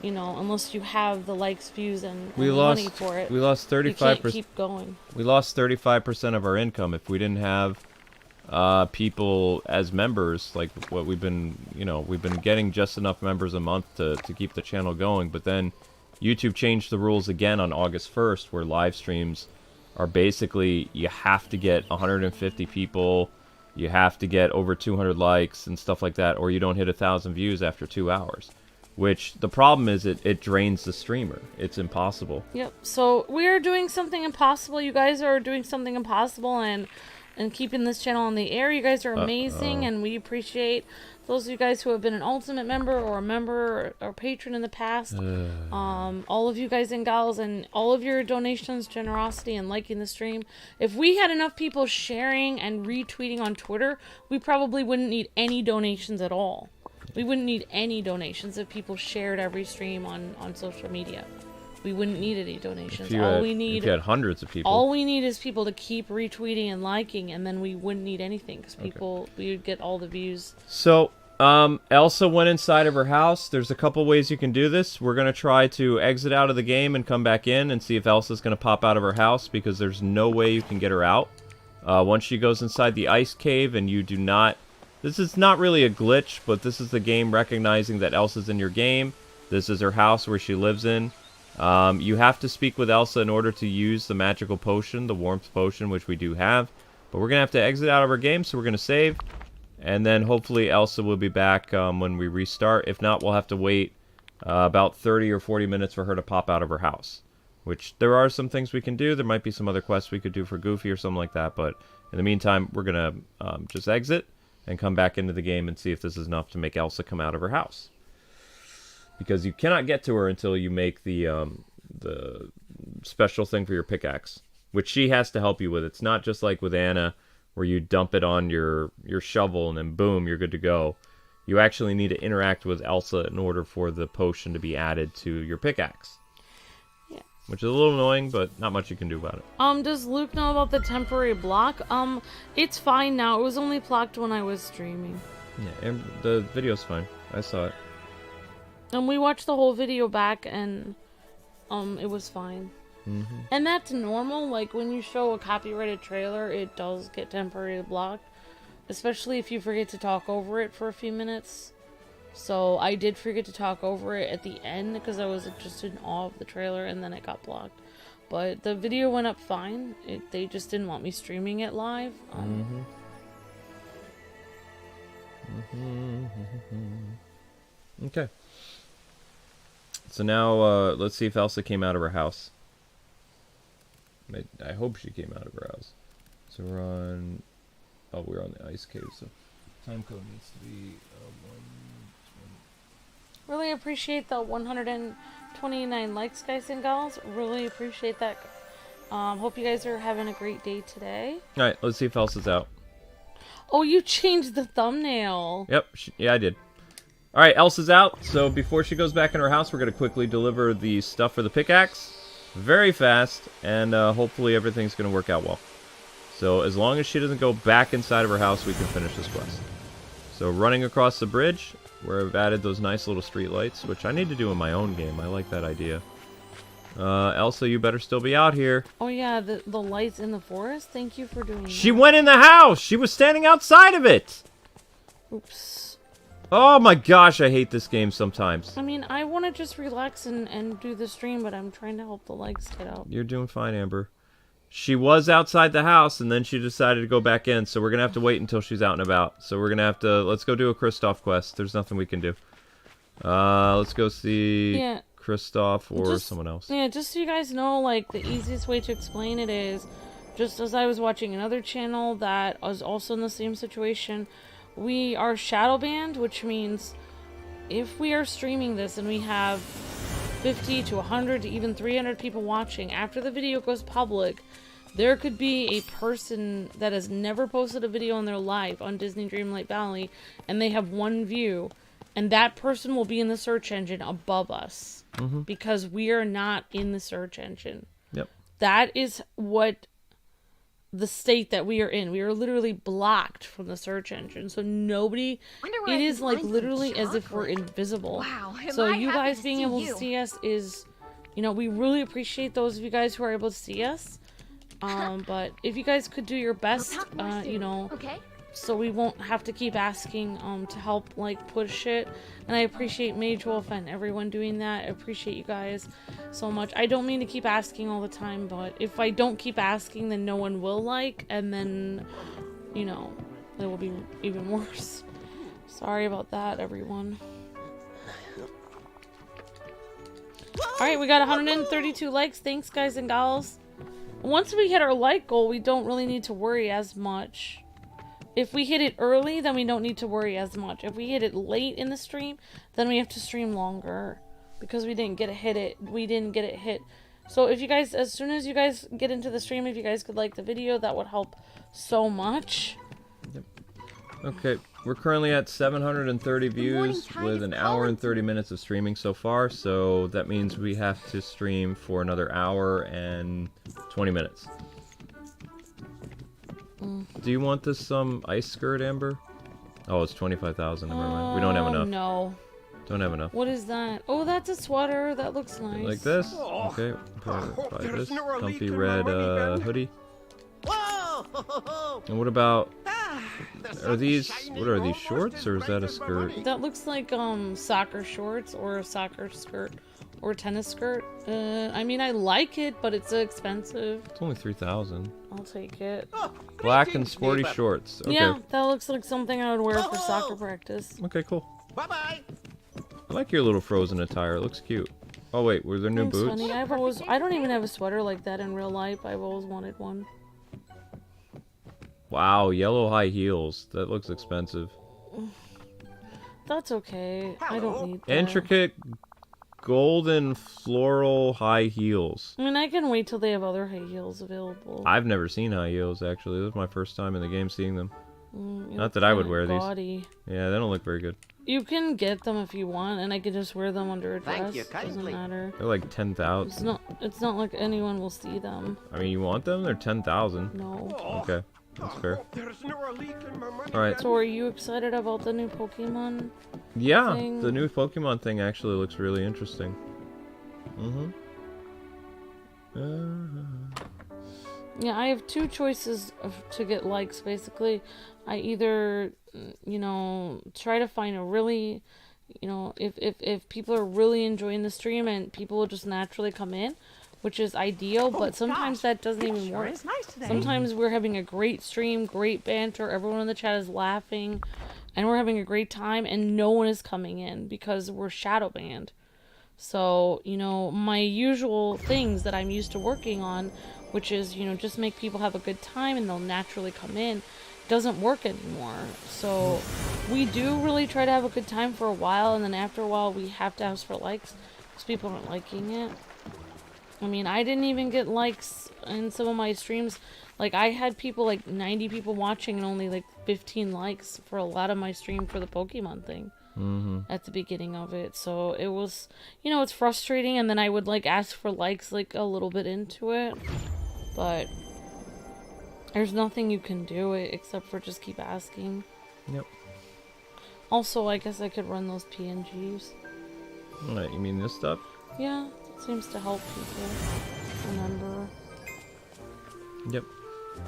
Unless you have the likes, views, and money for it. We lost 35%. You can't keep going. We lost 35% of our income if we didn't have people as members, like what we've been getting just enough members a month to keep the channel going. But then YouTube changed the rules again on August 1st, where live streams are basically, you have to get 150 people, you have to get over 200 likes and stuff like that, or you don't hit 1,000 views after 2 hours. Which, the problem is, it drains the streamer. It's impossible. Yep, so we are doing something impossible. You guys are doing something impossible and keeping this channel on the air. You guys are amazing, and we appreciate those of you guys who have been an Ultimate member or a member or patron in the past. All of you guys and gals, and all of your donations, generosity, and liking the stream. If we had enough people sharing and retweeting on Twitter, we probably wouldn't need any donations at all. We wouldn't need any donations if people shared every stream on social media. We wouldn't need any donations. If you had hundreds of people. All we need is people to keep retweeting and liking, and then we wouldn't need anything because we would get all the views. So, Elsa went inside of her house. There's a couple ways you can do this. We're going to try to exit out of the game and come back in and see if Elsa's going to pop out of her house, because there's no way you can get her out. Once she goes inside the ice cave and you do not... This is not really a glitch, but this is the game recognizing that Elsa's in your game. This is her house where she lives in. You have to speak with Elsa in order to use the magical potion, the warmth potion, which we do have. But we're going to have to exit out of our game, so we're going to save. And then hopefully Elsa will be back when we restart. If not, we'll have to wait about 30 or 40 minutes for her to pop out of her house. Which, there are some things we can do. There might be some other quests we could do for Goofy or something like that. But in the meantime, we're going to just exit and come back into the game and see if this is enough to make Elsa come out of her house. Because you cannot get to her until you make the special thing for your pickaxe, which she has to help you with. It's not just like with Anna, where you dump it on your shovel and then boom, you're good to go. You actually need to interact with Elsa in order for the potion to be added to your pickaxe. Yeah. Which is a little annoying, but not much you can do about it. Does Luke know about the temporary block? It's fine now. It was only blocked when I was streaming. Yeah, and the video's fine. I saw it. And we watched the whole video back, and it was fine. Mm-hmm. And that's normal. Like, when you show a copyrighted trailer, it does get temporarily blocked. Especially if you forget to talk over it for a few minutes. So, I did forget to talk over it at the end, because I was just in awe of the trailer, and then it got blocked. But the video went up fine. They just didn't want me streaming it live. Okay. So now, let's see if Elsa came out of her house. I hope she came out of her house. So we're on... Oh, we're on the ice cave, so... Time code needs to be 120. Really appreciate the 129 likes, guys and gals. Really appreciate that. Hope you guys are having a great day today. Alright, let's see if Elsa's out. Oh, you changed the thumbnail. Yep, yeah, I did. Alright, Elsa's out, so before she goes back in her house, we're going to quickly deliver the stuff for the pickaxe. Very fast, and hopefully everything's going to work out well. So as long as she doesn't go back inside of her house, we can finish this quest. So running across the bridge, where I've added those nice little street lights, which I need to do in my own game. I like that idea. Elsa, you better still be out here. Oh yeah, the lights in the forest. Thank you for doing She that. went in the house! She was standing outside of it! Oops. Oh my gosh, I hate this game sometimes. I mean, I want to just relax and do the stream, but I'm trying to help the legs get out. You're doing fine, Amber. She was outside the house, and then she decided to go back in, so we're gonna have to wait until she's out and about. So we're gonna have to... Let's go do a Kristoff quest. There's nothing we can do. Let's go see Kristoff or someone else. Yeah, just so you guys know, like, the easiest way to explain it is, just as I was watching another channel that was also in the same situation, we are shadow banned, which means if we are streaming this and we have 50 to 100 to even 300 people watching, after the video goes public, there could be a person that has never posted a video in their life on Disney Dreamlight Valley, and they have 1 view, and that person will be in the search engine above us, because we are not in the search engine. Yep. That is what the state that we are in. We are literally blocked from the search engine, so nobody... It is like literally as if we're invisible. Wow, so you guys being able to see us is, you know, we really appreciate those of you guys who are able to see us. But if you guys could do your best, you know, so we won't have to keep asking to help, like, push it. And I appreciate Mage Wolf and everyone doing that. I appreciate you guys so much. I don't mean to keep asking all the time, but if I don't keep asking, then no one will like, and then, you know, it will be even worse. Sorry about that, everyone. Alright, we got 132 likes. Thanks, guys and gals. Once we hit our like goal, we don't really need to worry as much. If we hit it early, then we don't need to worry as much. If we hit it late in the stream, then we have to stream longer. Because we didn't get it hit. So if you guys, as soon as you guys get into the stream, if you guys could like the video, that would help so much. Yep. Okay, we're currently at 730 views with an hour and 30 minutes of streaming so far, so that means we have to stream for another hour and 20 minutes. Do you want this ice skirt, Amber? Oh, it's 25,000. Never mind. We don't have enough. No. Don't have enough. What is that? Oh, that's a sweater. That looks nice. Like this? Okay. Buy this comfy red hoodie. And what about... Are these... What are these, shorts? Or is that a skirt? That looks like soccer shorts or a soccer skirt or tennis skirt. I mean, I like it, but it's expensive. It's only 3,000. I'll take it. Black and sporty shorts. Okay. Yeah, that looks like something I would wear for soccer practice. Okay, cool. Bye-bye. I like your little Frozen attire. It looks cute. Oh wait, were there new Thanks, boots? honey. I don't even have a sweater like that in real life. I've always wanted one. Wow, yellow high heels. That looks expensive. That's okay. I don't need that. Intricate golden floral high heels. I mean, I can wait till they have other high heels available. I've never seen high heels, actually. This was my first time in the game seeing them. You Not look that I would kinda wear gaudy. these. Yeah, they don't look very good. You can get them if you want, and I could just wear them under a dress. Thank you Doesn't kindly. matter. They're like 10,000. It's not like anyone will see them. I mean, you want them? They're 10,000. No. Okay, that's fair. There's no leak in my money. Alright. So are you excited about the new Pokemon? Yeah, thing? the new Pokemon thing actually looks really interesting. Yeah, I have 2 choices to get likes, basically. I either, you know, try to find a really, you know, if people are really enjoying the stream and people will just naturally come in, which is ideal, but sometimes that doesn't even work. Sometimes we're having a great stream, great banter, everyone in the chat is laughing, and we're having a great time, and no one is coming in because we're shadow banned. So, you know, my usual things that I'm used to working on, which is, you know, just make people have a good time and they'll naturally come in, doesn't work anymore. So we do really try to have a good time for a while, and then after a while we have to ask for likes because people aren't liking it. I mean, I didn't even get likes in some of my streams. Like, I had people, like 90 people watching and only like 15 likes for a lot of my stream for the Pokemon thing. At the beginning of it. So it was, you know, it's frustrating, and then I would like ask for likes like a little bit into it, but there's nothing you can do except for just keep asking. Yep. Also, I guess I could run those PNGs. What, you mean this stuff? Yeah, it seems to help people remember. Yep.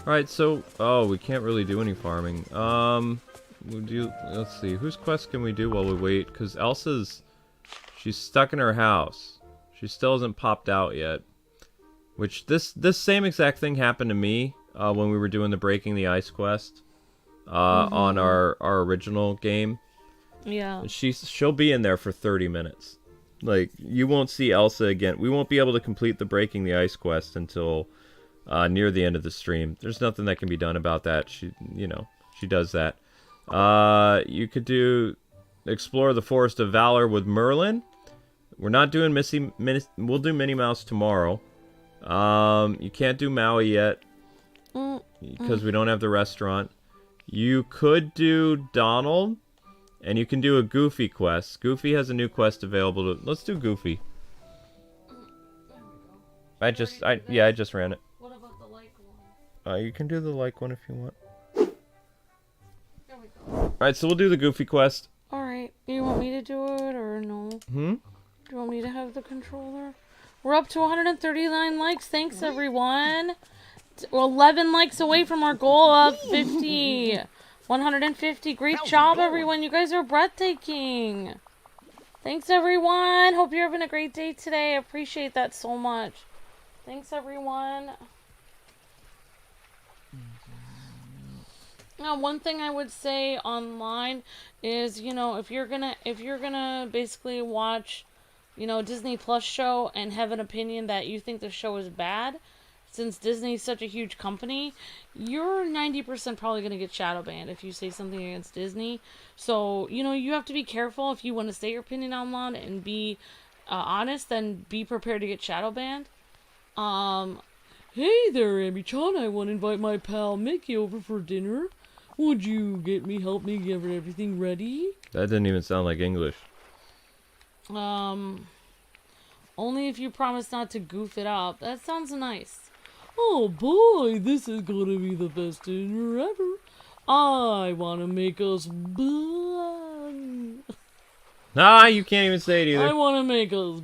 Alright, so... Oh, we can't really do any farming. We'll do... Let's see. Whose quest can we do while we wait? Because Elsa's... She's stuck in her house. She still hasn't popped out yet. Which, this same exact thing happened to me when we were doing the Breaking the Ice quest. On our original game. Yeah. She'll be in there for 30 minutes. Like, you won't see Elsa again. We won't be able to complete the Breaking the Ice quest until near the end of the stream. There's nothing that can be done about that. She does that. You could do Explore the Forest of Valor with Merlin. We're not doing we'll do Minnie Mouse tomorrow. You can't do Maui yet because we don't have the restaurant. You could do Donald, and you can do a Goofy quest. Goofy has a new quest available. Let's do Goofy. I just ran it. What about the like one? You can do the like one if you want. There we go. Alright, so we'll do the Goofy quest. Alright, you want me to do it or no? Hmm? Do you want me to have the controller? We're up to 139 likes. Thanks, everyone. We're 11 likes away from our goal of 50. 150. Great job, everyone. You guys are breathtaking. Thanks, everyone. Hope you're having a great day today. I appreciate that so much. Thanks, everyone. Now, one thing I would say online is, you know, if you're gonna basically watch, you know, Disney Plus show and have an opinion that you think the show is bad, since Disney's such a huge company, you're 90% probably going to get shadow banned if you say something against Disney. So, you know, you have to be careful if you want to say your opinion online and be honest, then be prepared to get shadow banned. Hey there, Amy-chan, I want to invite my pal Mickey over for dinner. Would you help me get everything ready? That didn't even sound like English. Only if you promise not to goof it up. That sounds nice. Oh boy, this is gonna be the best dinner ever. I wanna make us Ah, you can't even say it either. I wanna make us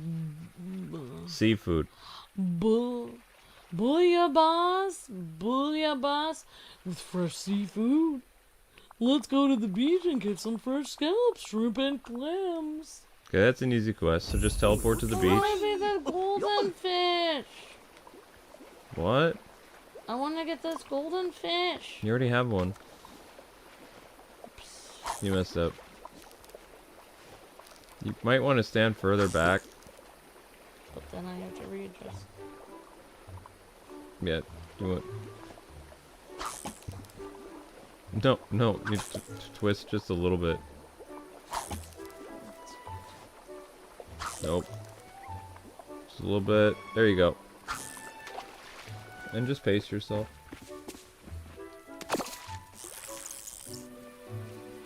Seafood. bouillabaisse with fresh seafood. Let's go to the beach and get some fresh scallops, shrimp, and clams. Okay, that's an easy quest, so just teleport to the beach. I wanna get the golden fish. What? I want to get this golden fish. You already have one. You messed up. You might want to stand further back. But then I have to readjust. Yeah, do it. No, you twist just a little bit. Nope. Just a little bit. There you go. And just pace yourself.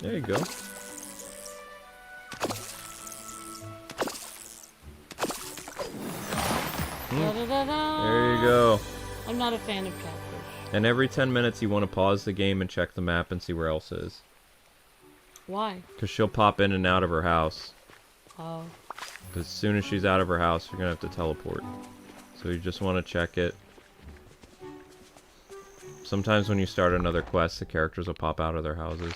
There you go. There you go. I'm not a fan of catfish. And every 10 minutes you want to pause the game and check the map and see where Elsa is. Why? Because she'll pop in and out of her house. Oh. As soon as she's out of her house, you're going to have to teleport. So you just want to check it. Sometimes when you start another quest, the characters will pop out of their houses.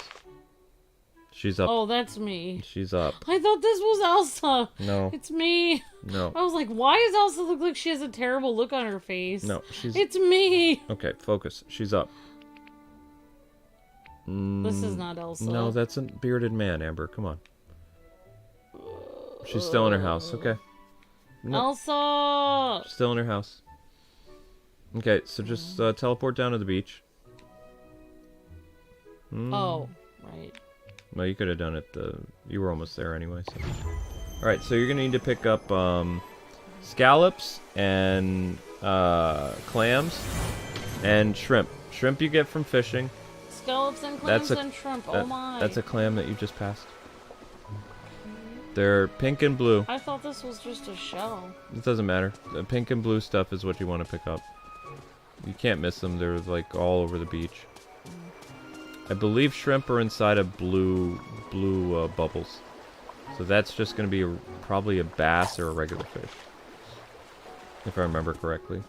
She's up. Oh, that's me. She's up. I thought this was Elsa. No. It's me. No. I was like, why does Elsa look like she has a terrible look on her face? No, she's... It's me. Okay, focus. She's up. This is not Elsa. No, that's a bearded man, Amber. Come on. She's still in her house. Okay. No. Elsa! She's still in her house. Okay, so just teleport down to the beach. Oh, right. Well, you could have done it. You were almost there anyway. So. Alright, so you're going to need to pick up scallops and clams and shrimp. Shrimp you get from fishing. Scallops and clams and shrimp. Oh my. That's a clam that you just passed. They're pink and blue. I thought this was just a shell. It doesn't matter. The pink and blue stuff is what you want to pick up. You can't miss them. They're like all over the beach. I believe shrimp are inside a blue blue bubbles. So that's just going to be probably a bass or a regular fish. If I remember correctly.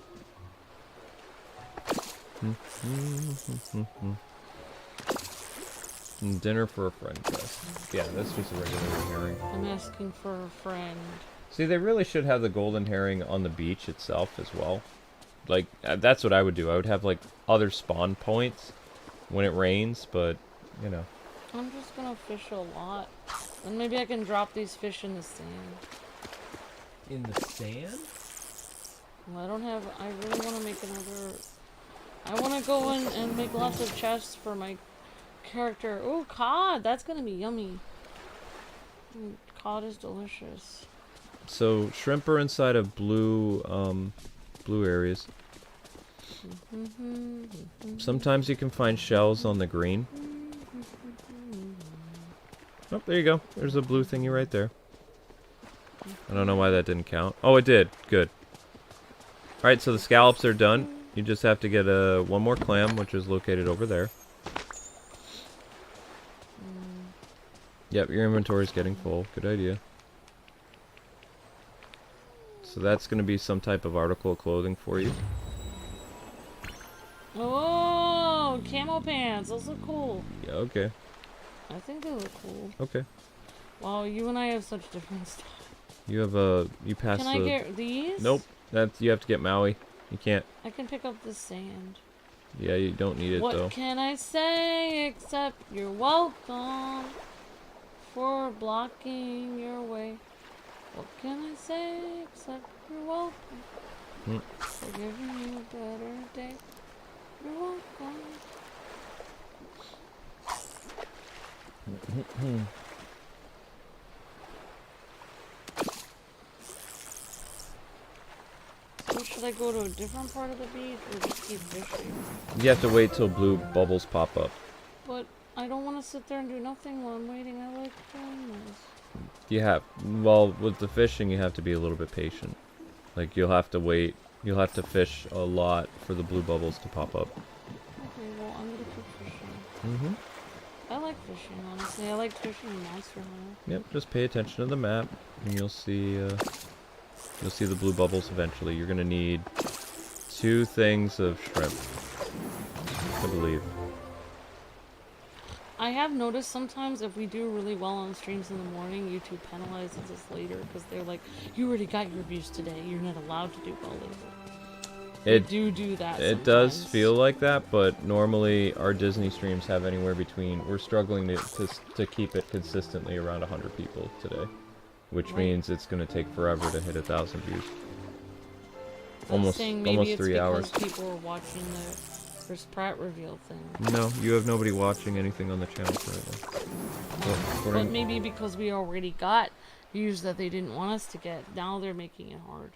Dinner for a friend, yes. Yeah, that's just a regular herring. I'm asking for a friend. See, they really should have the golden herring on the beach itself as well. Like, that's what I would do. I would have, like, other spawn points when it rains, but, you know. I'm just gonna fish a lot. And maybe I can drop these fish in the sand. In the sand? Well, I really want to make another... I want to go in and make lots of chests for my character. Oh, cod! That's gonna be yummy. Cod is delicious. So, shrimp are inside of blue, blue areas. Sometimes you can find shells on the green. Oh, there you go. There's a blue thingy right there. I don't know why that didn't count. Oh, it did. Good. Alright, so the scallops are done. You just have to get one more clam, which is located over there. Yep, your inventory is getting full. Good idea. So that's going to be some type of article of clothing for you. Oh, camo pants. Those look cool. Yeah, okay. I think they look cool. Okay. Wow, you and I have such different stuff. You have you passed Can I get these? Nope. You have to get Maui. You can't. I can pick up the sand. Yeah, you don't need it though. What can I say except you're welcome for blocking your way? What can I say except you're welcome for giving you a better day? You're welcome. So should I go to a different part of the beach or just keep fishing? You have to wait till blue bubbles pop up. But I don't want to sit there and do nothing while I'm waiting. I like doing this. Well, with the fishing, you have to be a little bit patient. Like, you'll have to wait. You'll have to fish a lot for the blue bubbles to pop up. Okay, well, I'm gonna keep fishing. I like fishing, honestly. I like fishing in Monster Hunter. Yep, just pay attention to the map, and you'll see the blue bubbles eventually. You're gonna need 2 things of shrimp, I believe. I have noticed sometimes if we do really well on streams in the morning, YouTube penalizes us later because they're like, you already got your views today. You're not allowed to do well later. They do that sometimes. It does feel like that, but normally our Disney streams have anywhere between... We're struggling to keep it consistently around 100 people today, which means it's going to take forever to hit 1,000 views. Almost 3 hours. People are watching the Chris Pratt reveal thing. No, you have nobody watching anything on the channel currently. But maybe because we already got views that they didn't want us to get, now they're making it hard.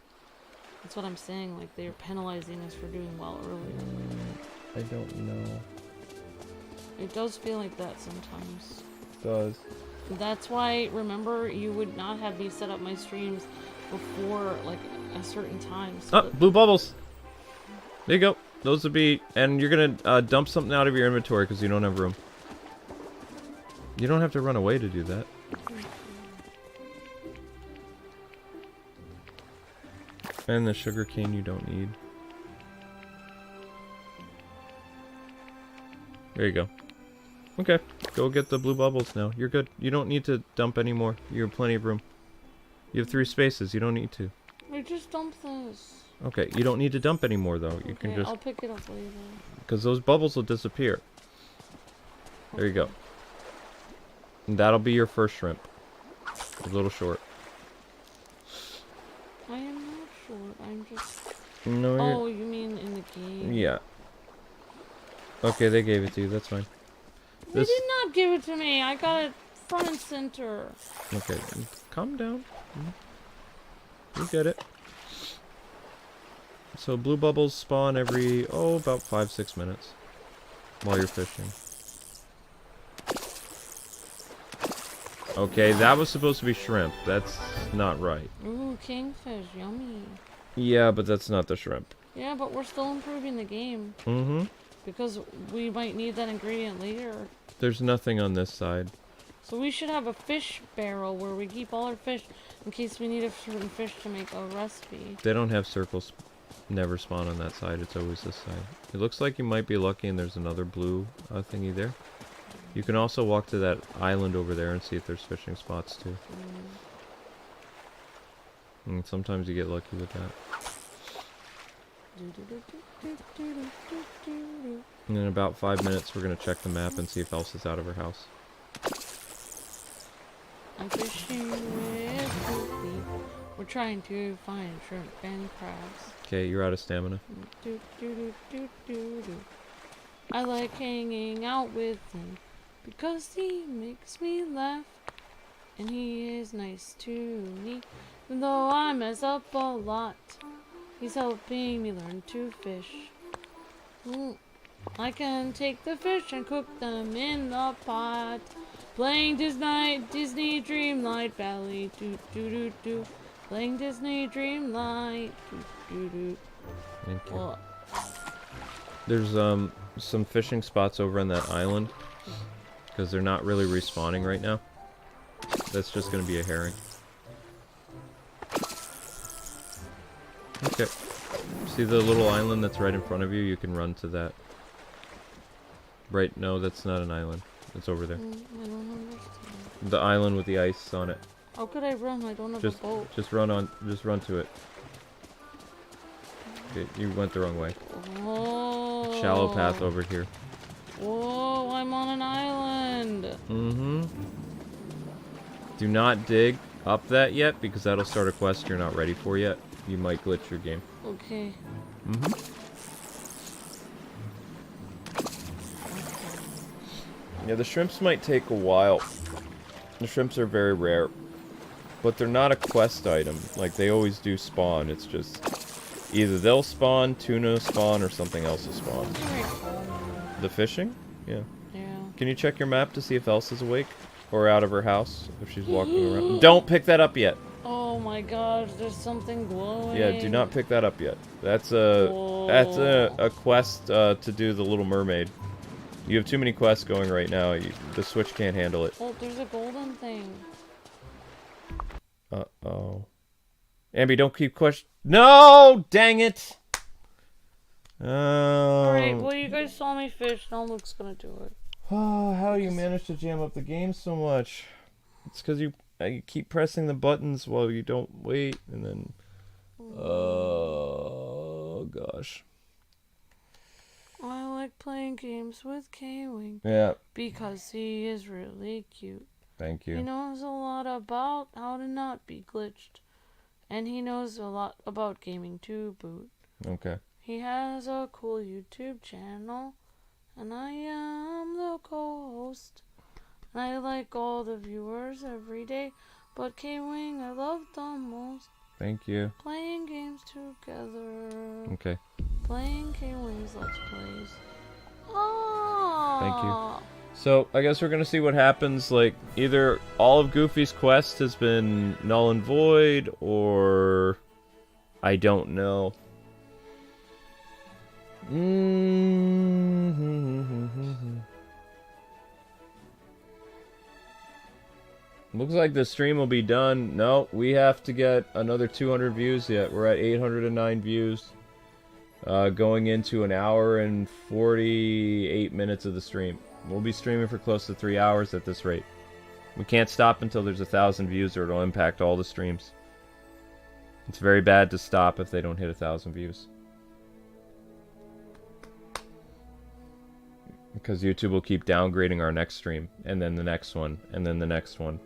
That's what I'm saying, like they're penalizing us for doing well earlier. I don't know. It does feel like that sometimes. It does. That's why, remember, you would not have me set up my streams before, like, a certain time. So blue bubbles! There you go. Those would be... And you're gonna dump something out of your inventory because you don't have room. You don't have to run away to do that. And the sugar cane you don't need. There you go. Okay, go get the blue bubbles now. You're good. You don't need to dump anymore. You have plenty of room. You have 3 spaces. You don't need to. I just dumped this. Okay, you don't need to dump anymore though. You can just... I'll pick it up later. Because those bubbles will disappear. There you go. And that'll be your first shrimp. A little short. I am not short. I'm just... No, oh, you mean in the game? Yeah. Okay, they gave it to you. That's fine. They did not give it to me. I got it front and center. Okay, calm down. You get it. So blue bubbles spawn every, about 5-6 minutes while you're fishing. Okay, that was supposed to be shrimp. That's not right. Ooh, kingfish, yummy. Yeah, but that's not the shrimp. Yeah, but we're still improving the game. Mm-hmm. Because we might need that ingredient later. There's nothing on this side. So we should have a fish barrel where we keep all our fish in case we need a certain fish to make a recipe. They don't have circles. Never spawn on that side. It's always this side. It looks like you might be lucky and there's another blue thingy there. You can also walk to that island over there and see if there's fishing spots too. And sometimes you get lucky with that. And in about 5 minutes we're going to check the map and see if Elsa's out of her house. I'm fishing with Goofy. We're trying to find shrimp and crabs. Okay, you're out of stamina. I like hanging out with him because he makes me laugh. And he is nice to me. Even though I mess up a lot, he's helping me learn to fish. I can take the fish and cook them in the pot. Playing Disney Dreamlight Valley. Playing Disney Dreamlight. Thank you. There's some fishing spots over on that island because they're not really respawning right now. That's just going to be a herring. Okay. See the little island that's right in front of you? You can run to that. Right, no, that's not an island. It's over there. I don't understand. The island with the ice on it. How could I run? I don't have a boat. Just run to it. Okay, you went the wrong way. Oh. Shallow path over here. Whoa, I'm on an island. Mm-hmm. Do not dig up that yet, because that'll start a quest you're not ready for yet. You might glitch your game. Okay. Yeah, the shrimps might take a while. The shrimps are very rare. But they're not a quest item. Like, they always do spawn. It's just either they'll spawn, tuna spawn, or something else will spawn. The fishing? Yeah. Yeah. Can you check your map to see if Elsa's awake? Or out of her house, if she's walking around? Don't pick that up yet! Oh my gosh, there's something glowing. Yeah, do not pick that up yet. That's a quest to do the Little Mermaid. You have too many quests going right now. The Switch can't handle it. Oh, there's a golden thing. Uh-oh. Ambi, don't keep question. No! Dang it! Alright, well you guys saw me fish. Now Luke's gonna do it. Oh, how do you manage to jam up the game so much? It's because you keep pressing the buttons while you don't wait, and then... Oh, gosh. I like playing games with Kwings. Yeah. Because he is really cute. Thank you. He knows a lot about how to not be glitched. And he knows a lot about gaming to boot. Okay. He has a cool YouTube channel. And I am the co-host. And I like all the viewers every day. But Kwing I love the most. Thank you. Playing games together. Okay. Playing KwingsLetsPlays. Oh. Thank you. So, I guess we're gonna see what happens, like, either all of Goofy's quest has been null and void, or... I don't know. Looks like the stream will be done. No, we have to get another 200 views yet. We're at 809 views. Going into an hour and 48 minutes of the stream. We'll be streaming for close to 3 hours at this rate. We can't stop until there's 1,000 views or it'll impact all the streams. It's very bad to stop if they don't hit 1,000 views. Because YouTube will keep downgrading our next stream, and then the next one, and then the next one.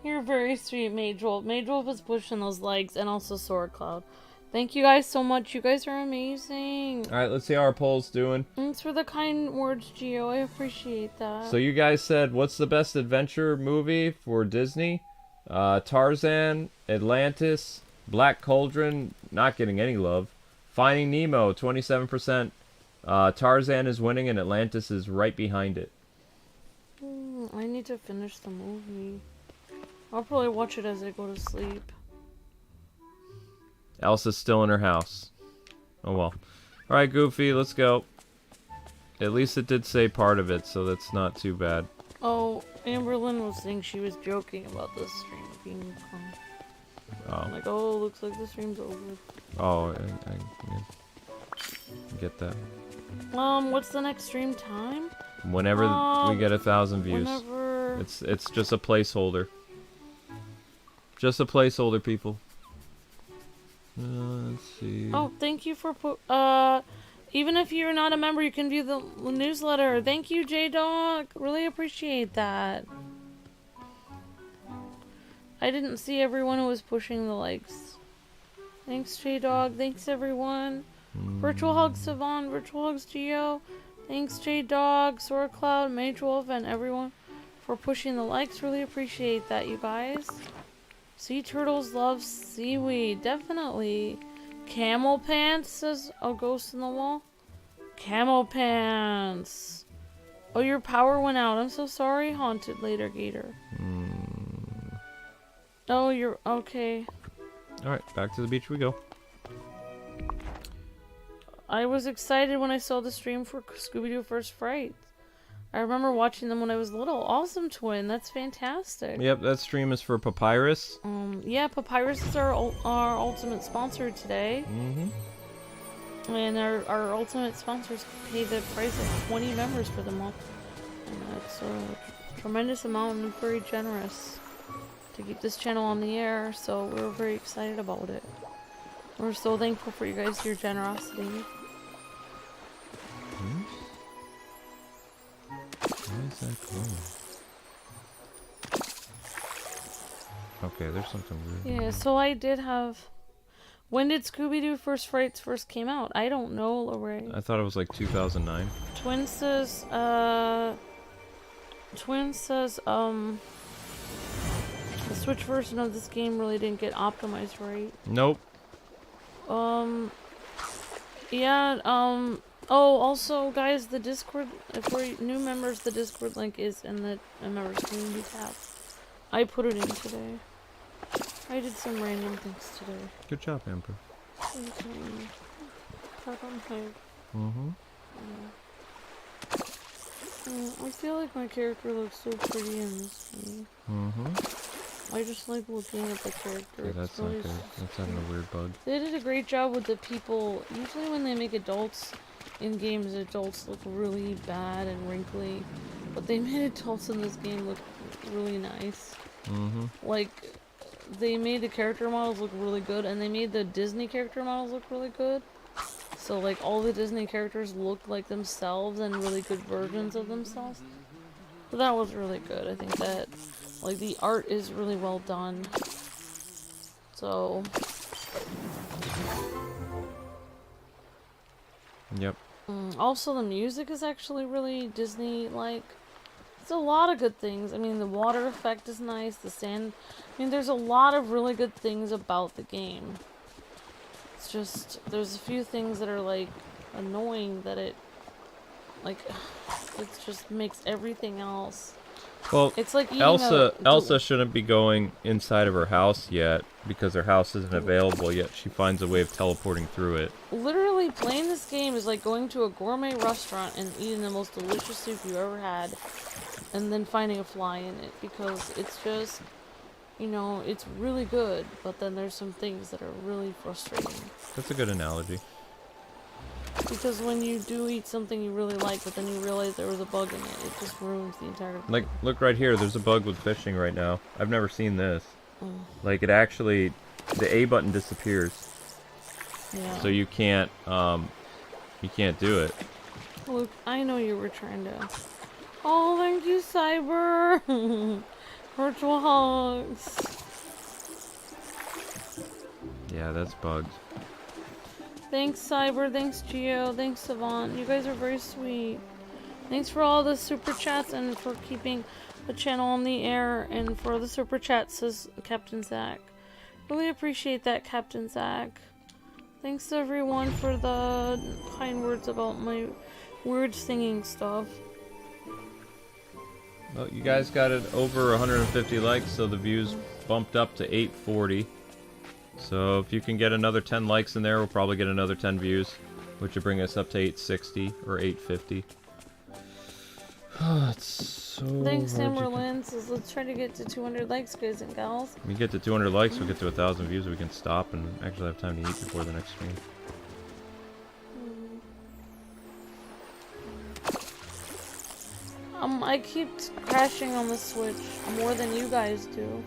You're very sweet, Majewolf. Majewolf is pushing those legs, and also Sword Cloud. Thank you guys so much. You guys are amazing. Alright, let's see how our poll's doing. Thanks for the kind words, Gio. I appreciate that. So you guys said, what's the best adventure movie for Disney? Tarzan, Atlantis, Black Cauldron, not getting any love. Finding Nemo, 27%. Tarzan is winning and Atlantis is right behind it. I need to finish the movie. I'll probably watch it as I go to sleep. Elsa's still in her house. Oh well. Alright, Goofy, let's go. At least it did say part of it, so that's not too bad. Oh, Amberlyn was saying she was joking about this stream being Oh. like, oh, looks like the stream's over. Oh, I get that. What's the next stream time? Whenever we get 1,000 views. Whenever... It's just a placeholder. Just a placeholder, people. Let's see. Oh, thank you for even if you're not a member, you can view the newsletter. Thank you, J-Dog. Really appreciate that. I didn't see everyone who was pushing the likes. Thanks, J-Dog. Thanks, everyone. Virtual Hugs, Savon. Virtual Hugs, Geo. Thanks, J-Dog, Sora Cloud, Mage Wolf, and everyone for pushing the likes. Really appreciate that, you guys. Sea turtles love seaweed. Definitely. Camel pants, says a ghost in the wall. Camel pants. Oh, your power went out. I'm so sorry. Haunted later, Gator. Oh, you're okay. Alright, back to the beach we go. I was excited when I saw the stream for Scooby-Doo First Fright. I remember watching them when I was little. Awesome, Twin. That's fantastic. Yep, that stream is for Papyrus. Yeah, Papyrus is our ultimate sponsor today. And our ultimate sponsors pay the price of 20 members for the month. And that's a tremendous amount and very generous to keep this channel on the air. So we're very excited about it. We're so thankful for you guys, your generosity. Why is that glowing? Okay, there's something weird. Yeah, so I did have... When did Scooby-Doo First Frights first came out? I don't know, Lorraine. I thought it was like 2009. Twin says, the Switch version of this game really didn't get optimized right. Nope. Yeah, oh, also, guys, the Discord, for new members, the Discord link is in the members community tab. I put it in today. I did some random things today. Good job, Amber. I feel like my character looks so pretty in this game. I just like looking at the character. Yeah, that's not good. That's having a weird bug. They did a great job with the people. Usually when they make adults in games, adults look really bad and wrinkly. But they made adults in this game look really nice. Like, they made the character models look really good, and they made the Disney character models look really good. So, like, all the Disney characters look like themselves and really good versions of themselves. So that was really good. I think that, like, the art is really well done. So... Yep. Also, the music is actually really Disney-like. It's a lot of good things. I mean, the water effect is nice, the sand... I mean, there's a lot of really good things about the game. It's just, there's a few things that are, like, annoying that it... Like, it just makes everything else... Well, it's like Elsa shouldn't be going inside of her house yet, because her house isn't available yet. She finds a way of teleporting through it. Literally, playing this game is like going to a gourmet restaurant and eating the most delicious soup you ever had, and then finding a fly in it, because it's just, you know, it's really good, but then there's some things that are really frustrating. That's a good analogy. Because when you do eat something you really like, but then you realize there was a bug in it, it just ruins the entire thing. Like, look right here, there's a bug with fishing right now. I've never seen this. Like, it actually, the A button disappears. Yeah. So you can't do it. Luke, I know you were trying to... Oh, thank you, Cyber! Virtual hugs! Yeah, that's bugged. Thanks, Cyber. Thanks, Geo. Thanks, Savant. You guys are very sweet. Thanks for all the super chats and for keeping the channel on the air. And for the super chats, says Captain Zach. Really appreciate that, Captain Zach. Thanks to everyone for the kind words about my weird singing stuff. Well, you guys got it over 150 likes, so the views bumped up to 840. So if you can get another 10 likes in there, we'll probably get another 10 views, which would bring us up to 860 or 850. It's so Thanks, hard to Amberlyn says, let's try to get to 200 likes, guys and gals. we get to 200 likes, we'll get to 1,000 views, we can stop and actually have time to eat before the next stream. I keep crashing on the Switch more than you guys do.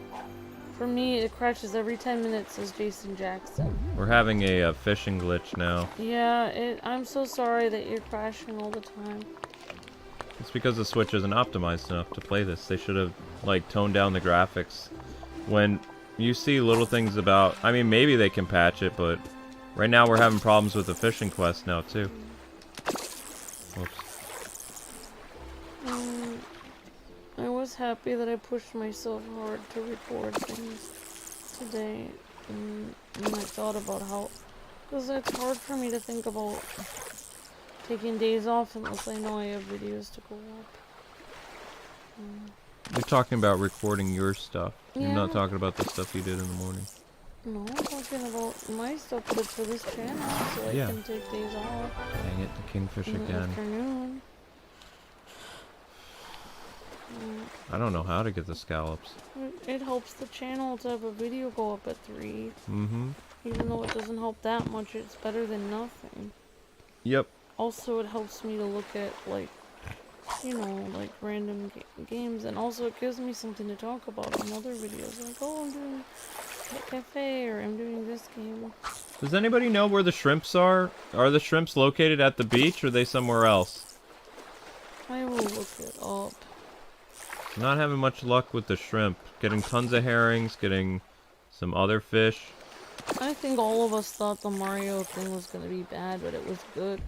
For me, it crashes every 10 minutes, says Jason Jackson. We're having a fishing glitch now. Yeah, I'm so sorry that you're crashing all the time. It's because the Switch isn't optimized enough to play this. They should have, like, toned down the graphics. When you see little things about... I mean, maybe they can patch it, but... Right now we're having problems with the fishing quest now, too. Whoops. I was happy that I pushed myself hard to record things today. And I thought about how... Because it's hard for me to think about taking days off unless I know I have videos to go up. You're talking about recording your stuff. Yeah. You're not talking about the stuff you did in the morning. No, I'm talking about my stuff, but it's for this channel, so Yeah. I can take days off. Dang it, the kingfish In the again. afternoon. I don't know how to get the scallops. It helps the channel to have a video go up at 3. Mm-hmm. Even though it doesn't help that much, it's better than nothing. Yep. Also, it helps me to look at, like, you know, like random games, and also it gives me something to talk about on other videos. Like, oh, I'm doing a cafe, or I'm doing this game. Does anybody know where the shrimps are? Are the shrimps located at the beach, or are they somewhere else? I will look it up. Not having much luck with the shrimp. Getting tons of herrings, getting some other fish. I think all of us thought the Mario thing was gonna be bad, but it was good.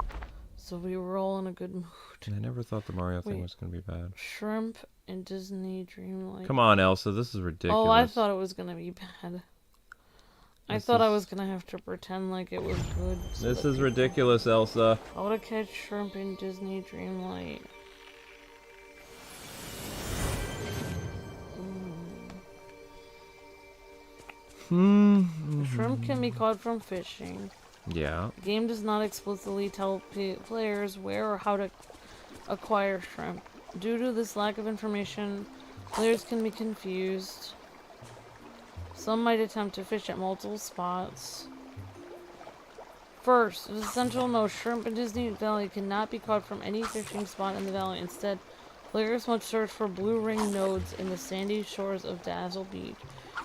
So we were all in a good mood. I never thought the Mario thing Wait. was going to be bad. Shrimp and Disney Dreamlight. Come on, Elsa, this is ridiculous. Oh, I thought it was gonna be bad. I This thought I is- was gonna have to pretend like it was good. so This that is people- ridiculous, Elsa. How to catch shrimp in Disney Dreamlight. Shrimp can be caught from fishing. Yeah. The game does not explicitly tell players where or how to acquire shrimp. Due to this lack of information, players can be confused. Some might attempt to fish at multiple spots. First, it is essential to know shrimp in Disney Valley cannot be caught from any fishing spot in the valley. Instead, players must search for blue ring nodes in the sandy shores of Dazzle Beach.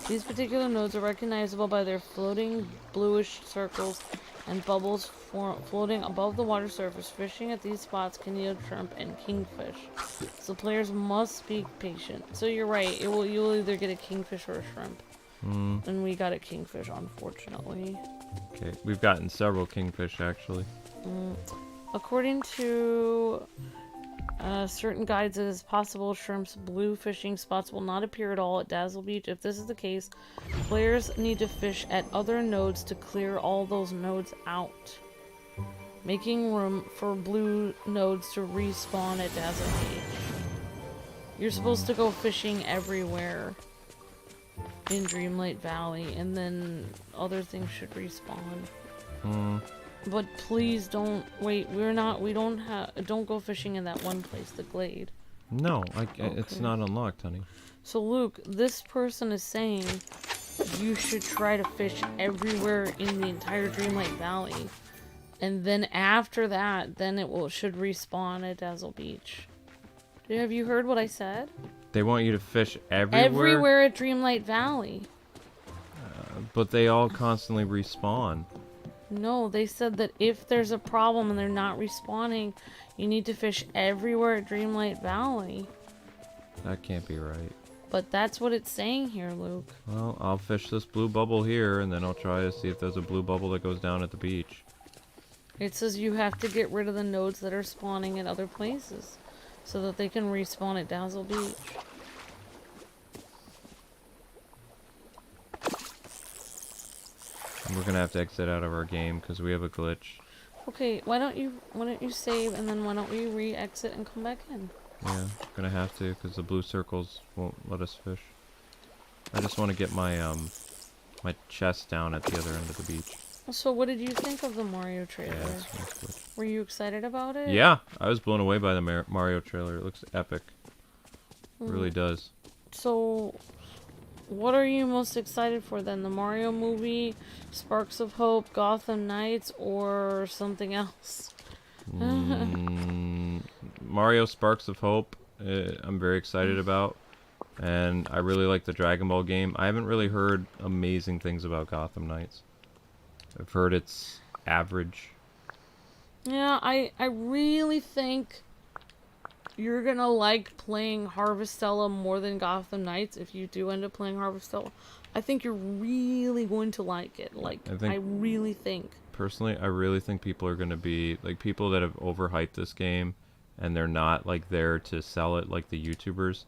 These particular nodes are recognizable by their floating bluish circles and bubbles floating above the water surface. Fishing at these spots can yield shrimp and kingfish, so players must be patient. So you're right, you'll either get a kingfish or a shrimp. And we got a kingfish, unfortunately. Okay, we've gotten several kingfish, actually. According to certain guides, it is possible shrimp's blue fishing spots will not appear at all at Dazzle Beach. If this is the case, players need to fish at other nodes to clear all those nodes out, making room for blue nodes to respawn at Dazzle Beach. You're supposed to go fishing everywhere in Dreamlight Valley, and then other things should respawn. But please don't don't go fishing in that one place, the glade. No, it's Okay. not unlocked, honey. So Luke, this person is saying you should try to fish everywhere in the entire Dreamlight Valley, and then after that, then should respawn at Dazzle Beach. Have you heard what I said? They want you to fish everywhere? Everywhere at Dreamlight Valley. But they all constantly respawn. No, they said that if there's a problem and they're not respawning, you need to fish everywhere at Dreamlight Valley. That can't be right. But that's what it's saying here, Luke. Well, I'll fish this blue bubble here, and then I'll try to see if there's a blue bubble that goes down at the beach. It says you have to get rid of the nodes that are spawning at other places, so that they can respawn at Dazzle Beach. And we're gonna have to exit out of our game because we have a glitch. Okay, why don't you save, and then why don't we re-exit and come back in? Yeah, gonna have to because the blue circles won't let us fish. I just want to get my my chest down at the other end of the beach. So what did you think of the Mario trailer? Yeah, it's nice glitch. Were you excited about it? Yeah, I was blown away by the Mario trailer. It looks epic. It really does. So, what are you most excited for then? The Mario movie, Sparks of Hope, Gotham Knights, or something else? Mario Sparks of Hope, I'm very excited about. And I really like the Dragon Ball game. I haven't really heard amazing things about Gotham Knights. I've heard it's average. Yeah, I really think you're gonna like playing Harvestella more than Gotham Knights if you do end up playing Harvestella. I think you're really going to like it. Like, I really think. Personally, I really think people are going to be, like, people that have overhyped this game and they're not, like, there to sell it like the YouTubers.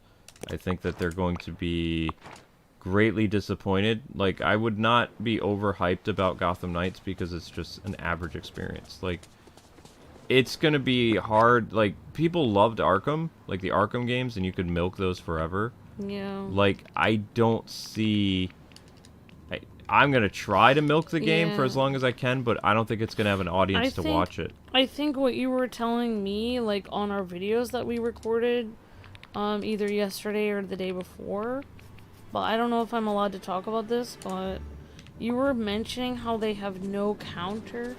I think that they're going to be greatly disappointed. Like, I would not be overhyped about Gotham Knights because it's just an average experience. Like, it's going to be hard. Like, people loved Arkham, like the Arkham games, and you could milk those forever. Yeah. Like, I don't see... I'm going to try to milk the game for as long as I can, but I don't think it's going to have an audience to watch it. I think what you were telling me, like, on our videos that we recorded, either yesterday or the day before, but I don't know if I'm allowed to talk about this, but you were mentioning how they have no counter.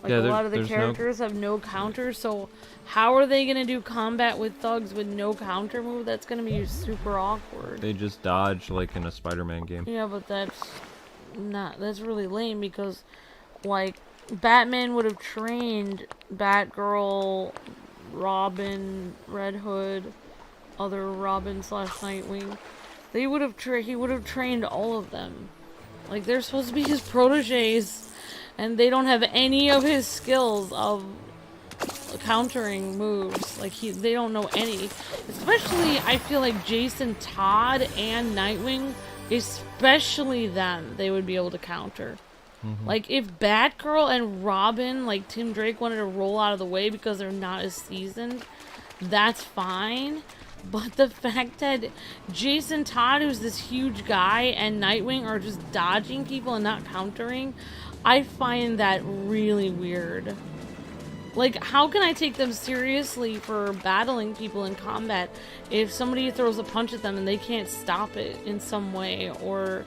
Like, a lot of the characters have no counter, so how are they going to do combat with thugs with no counter move? That's going to be super awkward. They just dodge like in a Spider-Man game. Yeah, but that's really lame because, like, Batman would have trained Batgirl, Robin, Red Hood, other Robin / Nightwing. He would have trained all of them. Like, they're supposed to be his proteges. And they don't have any of his skills of countering moves. Like, they don't know any. Especially, I feel like Jason Todd and Nightwing, especially them, they would be able to counter. Like, if Batgirl and Robin, like Tim Drake, wanted to roll out of the way because they're not as seasoned, that's fine. But the fact that Jason Todd, who's this huge guy, and Nightwing are just dodging people and not countering, I find that really weird. Like, how can I take them seriously for battling people in combat if somebody throws a punch at them and they can't stop it in some way or,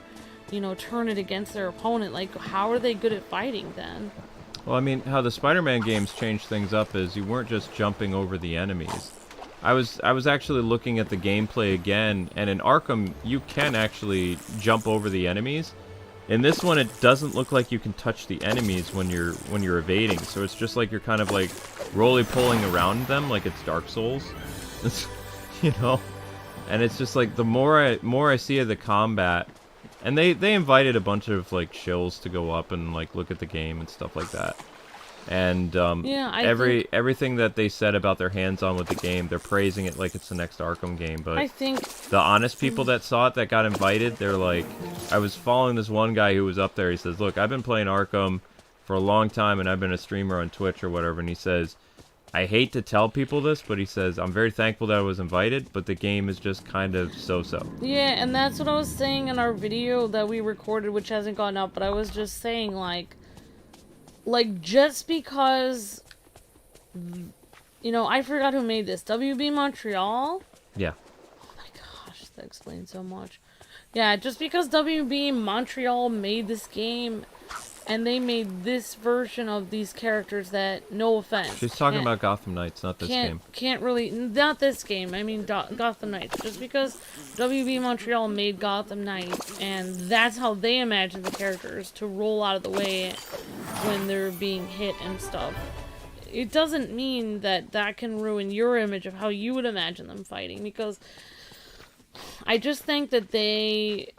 you know, turn it against their opponent? Like, how are they good at fighting then? Well, I mean, how the Spider-Man games changed things up is you weren't just jumping over the enemies. I was actually looking at the gameplay again, and in Arkham, you can actually jump over the enemies. In this one, it doesn't look like you can touch the enemies when you're evading, so it's just like you're kind of like roly-poling around them, like it's Dark Souls, you know. And it's just like the more I see of the combat, and they invited a bunch of like shills to go up and like look at the game and stuff like that. And everything that they said about their hands-on with the game, they're praising it like it's the next Arkham game. But I think the honest people that saw it, that got invited, they're like, I was following this one guy who was up there. He says, look, I've been playing Arkham for a long time, and I've been a streamer on Twitch or whatever. And he says, I hate to tell people this, but he says, I'm very thankful that I was invited, but the game is just kind of so-so. Yeah, and that's what I was saying in our video that we recorded, which hasn't gone up, but I was just saying, like, just because, you know, I forgot who made this. WB Montreal? Yeah. Oh my gosh, that explains so much. Yeah, just because WB Montreal made this game, and they made this version of these characters that, no offense. She's talking about Gotham Knights, not this game. Can't really, not this game, I mean Gotham Knights. Just because WB Montreal made Gotham Knights, and that's how they imagine the characters to roll out of the way when they're being hit and stuff. It doesn't mean that that can ruin your image of how you would imagine them fighting, because I just think that they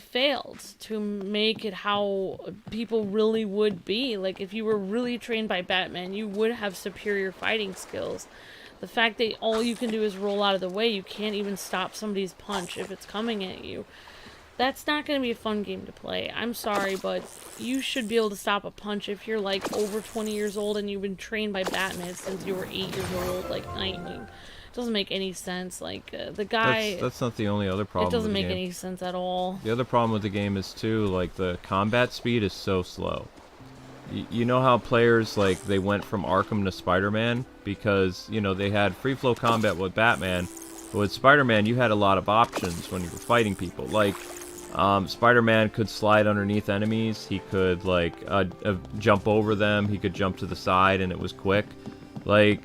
failed to make it how people really would be. Like, if you were really trained by Batman, you would have superior fighting skills. The fact that all you can do is roll out of the way, you can't even stop somebody's punch if it's coming at you. That's not going to be a fun game to play. I'm sorry, but you should be able to stop a punch if you're, like, over 20 years old and you've been trained by Batman since you were 8 years old, like 19. Doesn't make any sense. Like, the guy... That's not the only other problem. It doesn't with the make game. any sense at all. The other problem with the game is, too, like, the combat speed is so slow. you know how players, like, they went from Arkham to Spider-Man? Because, you know, they had free flow combat with Batman, but with Spider-Man, you had a lot of options when you were fighting people. Like, Spider-Man could slide underneath enemies, he could, like, jump over them, he could jump to the side, and it was quick. Like,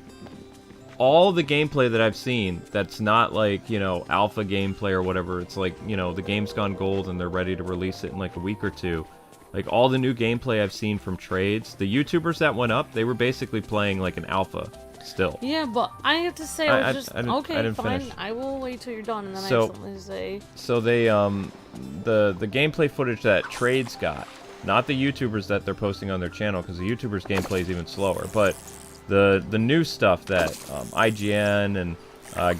all the gameplay that I've seen that's not, like, you know, alpha gameplay or whatever, it's like, you know, the game's gone gold and they're ready to release it in, like, a week or two. Like, all the new gameplay I've seen from trades, the YouTubers that went up, they were basically playing, like, an alpha still. Yeah, but I have to say, I okay, didn't fine. finish. I will wait till you're done, and then I So- have something to say. So they, the gameplay footage that trades got, not the YouTubers that they're posting on their channel, because the YouTubers' gameplay is even slower, but the new stuff that IGN and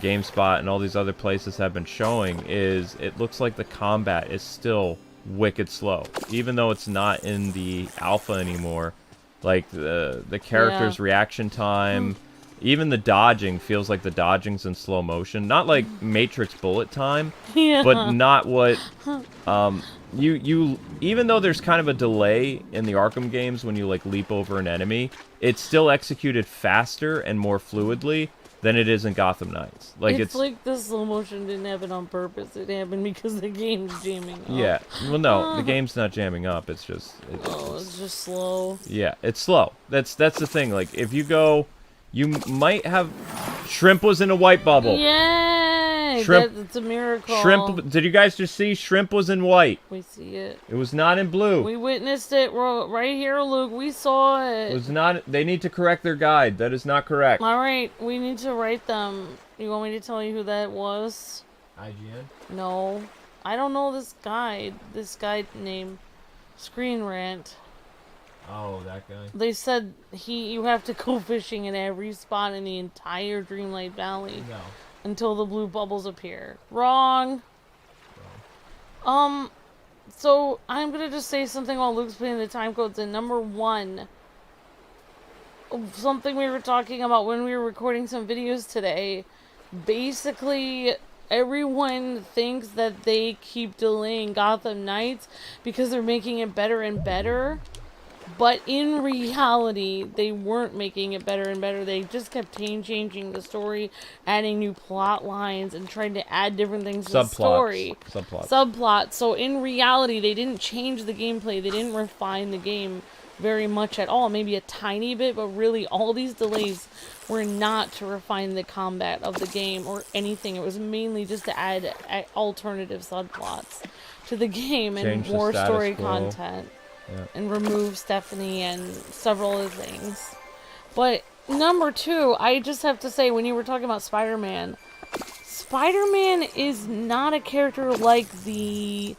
GameSpot and all these other places have been showing is, it looks like the combat is still wicked slow, even though it's not in the alpha anymore. Like, the character's reaction time, even the dodging feels like the dodging's in slow motion. Not like Matrix bullet time, Yeah. but not what you even though there's kind of a delay in the Arkham games when you, like, leap over an enemy, it's still executed faster and more fluidly than it is in Gotham Knights. Like, it's like the slow motion didn't happen on purpose. It happened because the game's jamming up. yeah. Well, no, the game's not jamming up. It's just It's just slow. yeah, it's slow. That's the thing. Like, if you go, you might have Shrimp was in a white bubble. Yay! Shrimp- It's a miracle. Shrimp, did you guys just see Shrimp was in white? We see it. It was not in blue. We witnessed it right here, Luke. We saw It it. was not. They need to correct their guide. That is not correct. Alright, we need to write them. You want me to tell you who that was? IGN? No. I don't know this guy. This guy named Screen Rant. Oh, that guy. They said you have to go fishing in every spot in the entire Dreamlight Valley No. until the blue bubbles appear. Wrong. So I'm gonna just say something while Luke's putting the time codes in. Number 1. Something we were talking about when we were recording some videos today. Basically, everyone thinks that they keep delaying Gotham Knights because they're making it better and better. But in reality, they weren't making it better and better. They just kept changing the story, adding new plot lines, and trying to add different things to the story. Subplots. So in reality, they didn't change the gameplay. They didn't refine the game very much at all. Maybe a tiny bit, but really all these delays were not to refine the combat of the game or anything. It was mainly just to add alternative subplots to the game and Change the more status story quo. content. Yeah. And remove Stephanie and several other things. But number 2, I just have to say, when you were talking about Spider-Man, Spider-Man is not a character like the,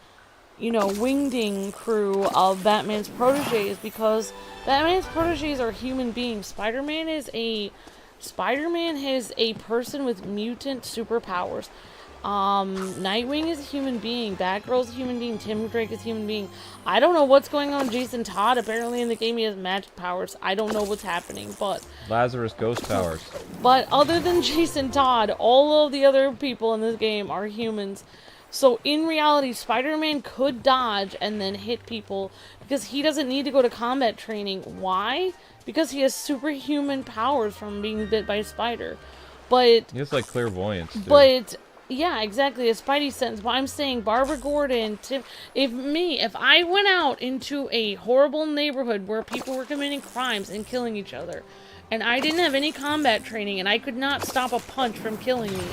you know, wingding crew of Batman's proteges, because Batman's proteges are human beings. Spider-Man has a person with mutant superpowers. Nightwing is a human being. Batgirl's a human being. Tim Drake is a human being. I don't know what's going on with Jason Todd. Apparently in the game he has magic powers. I don't know what's happening, but Lazarus ghost powers. But other than Jason Todd, all of the other people in this game are humans. So in reality, Spider-Man could dodge and then hit people because he doesn't need to go to combat training. Why? Because he has superhuman powers from being bit by a spider. But He has, like, clairvoyance, too. But yeah, exactly, a Spidey sense. But I'm saying Barbara Gordon, if I went out into a horrible neighborhood where people were committing crimes and killing each other, and I didn't have any combat training and I could not stop a punch from killing me,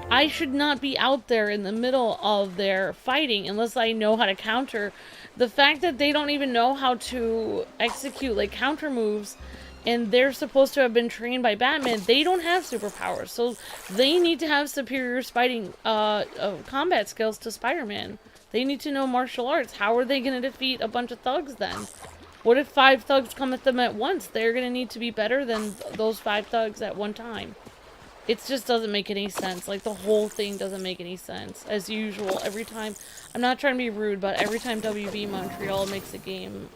I should not be out there in the middle of their fighting unless I know how to counter. The fact that they don't even know how to execute, like, counter moves, and they're supposed to have been trained by Batman, they don't have superpowers, so they need to have superior fighting combat skills to Spider-Man. They need to know martial arts. How are they going to defeat a bunch of thugs then? What if 5 thugs come at them at once? They're going to need to be better than those 5 thugs at one time. It just doesn't make any sense. Like, the whole thing doesn't make any sense. As usual, every time, I'm not trying to be rude, but every time WB Montreal makes a game,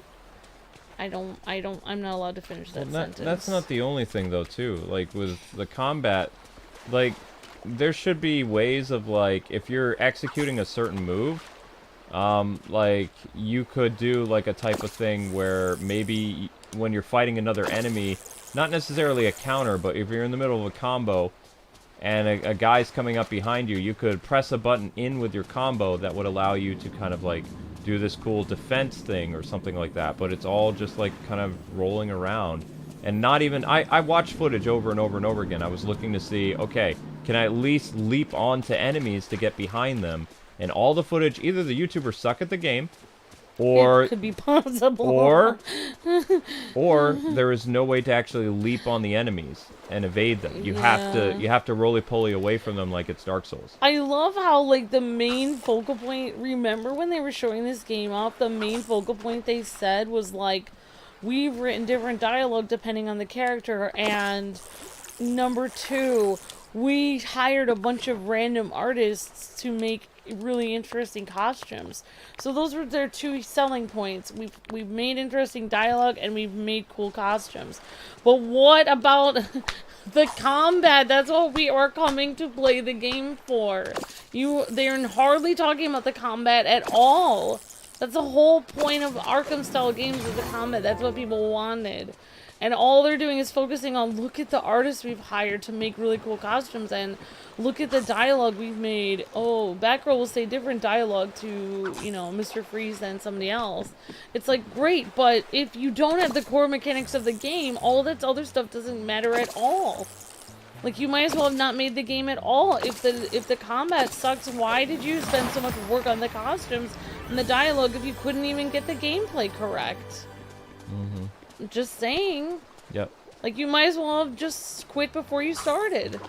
I'm not allowed to finish that sentence. That's not the only thing, though, too. Like, with the combat, like, there should be ways of, like, if you're executing a certain move, Like, you could do, like, a type of thing where maybe when you're fighting another enemy, not necessarily a counter, but if you're in the middle of a combo and a guy's coming up behind you, you could press a button in with your combo that would allow you to kind of, like, do this cool defense thing or something like that. But it's all just, like, kind of rolling around. And not even... I watched footage over and over and over again. I was looking to see, okay, can I at least leap onto enemies to get behind them? And all the footage, either the YouTubers suck at the game, or... It could be possible. Or there is no way to actually leap on the enemies and evade them. You have to roly-poly away from them like it's Dark Souls. I love how, like, the main focal point... Remember when they were showing this game off, the main focal point they said was, like, we've written different dialogue depending on the character, and number 2, we hired a bunch of random artists to make really interesting costumes. So those were their 2 selling points. We've made interesting dialogue and we've made cool costumes. But what about the combat? That's what we are coming to play the game for. They're hardly talking about the combat at all. That's the whole point of Arkham style games, is the combat. That's what people wanted. And all they're doing is focusing on, look at the artists we've hired to make really cool costumes, and look at the dialogue we've made. Oh, Batgirl will say different dialogue to, you know, Mr. Freeze than somebody else. It's like, great, but if you don't have the core mechanics of the game, all that other stuff doesn't matter at all. Like, you might as well have not made the game at all. If the combat sucks, why did you spend so much work on the costumes and the dialogue if you couldn't even get the gameplay correct? Mm-hmm. Just saying. Yep. Like, you might as well have just quit before you started.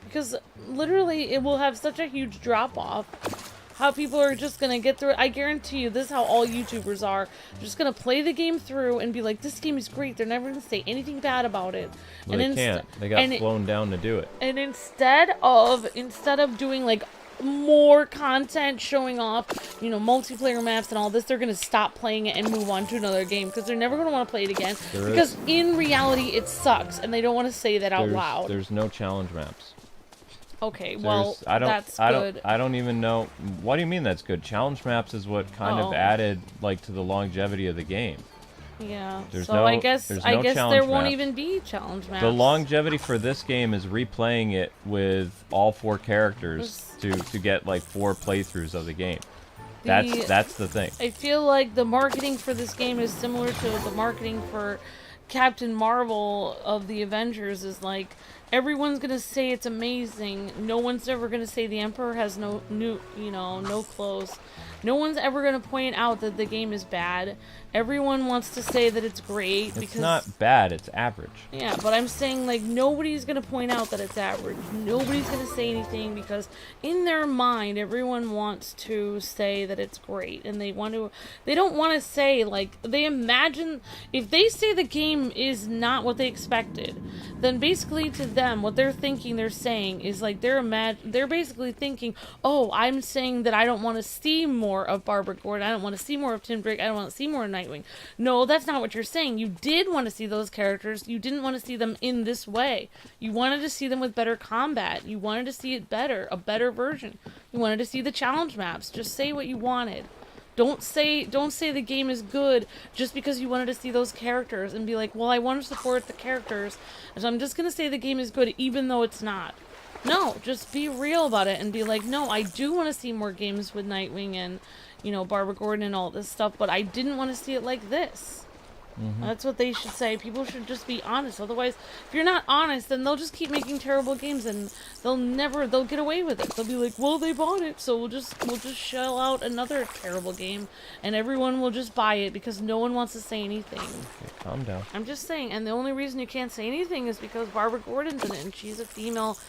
Because, literally, it will have such a huge drop-off. How people are just gonna get through it. I guarantee you, this is how all YouTubers are. They're just gonna play the game through and be like, this game is great. They're never gonna say anything bad about it. Well, and they can't. They got flown down to do it. And instead of doing, like, more content showing off, you know, multiplayer maps and all this, they're gonna stop playing it and move on to another game because they're never gonna want to play it again. Because in reality, it sucks, and they don't want to say that out loud. There's no challenge maps. Okay, well, that's good. I don't even know. What do you mean that's good? Challenge maps is what kind of added, like, to the longevity of the game. Yeah. There's so no, I guess there's no there won't maps. even be challenge maps. The longevity for this game is replaying it with all 4 characters to get, like, 4 playthroughs of the game. That's the thing. I feel like the marketing for this game is similar to the marketing for Captain Marvel of the Avengers. Is like, everyone's gonna say it's amazing. No one's ever gonna say the Emperor has no clothes. No one's ever gonna point out that the game is bad. Everyone wants to say that it's great because it's not bad, it's average. Yeah, but I'm saying, like, nobody's gonna point out that it's average. Nobody's gonna say anything because in their mind, everyone wants to say that it's great, and they don't want to say, like, they imagine, if they say the game is not what they expected, then basically to them, what they're thinking they're saying is, like, they're basically thinking, oh, I'm saying that I don't want to see more of Barbara Gordon, I don't want to see more of Tim Drake, I don't want to see more of Nightwing. No, that's not what you're saying. You did want to see those characters. You didn't want to see them in this way. You wanted to see them with better combat. You wanted to see it better, a better version. You wanted to see the challenge maps. Just say what you wanted. Don't say the game is good just because you wanted to see those characters and be like, well, I want to support the characters, so I'm just going to say the game is good even though it's not. No, just be real about it and be like, no, I do want to see more games with Nightwing and, you know, Barbara Gordon and all this stuff, but I didn't want to see it like this. Mm-hmm. That's what they should say. People should just be honest. Otherwise, if you're not honest, then they'll just keep making terrible games and they'll get away with it. They'll be like, well, they bought it, so we'll just shell out another terrible game and everyone will just buy it because no one wants to say anything. Okay, calm down. I'm just saying, and the only reason you can't say anything is because Barbara Gordon's in it and she's a female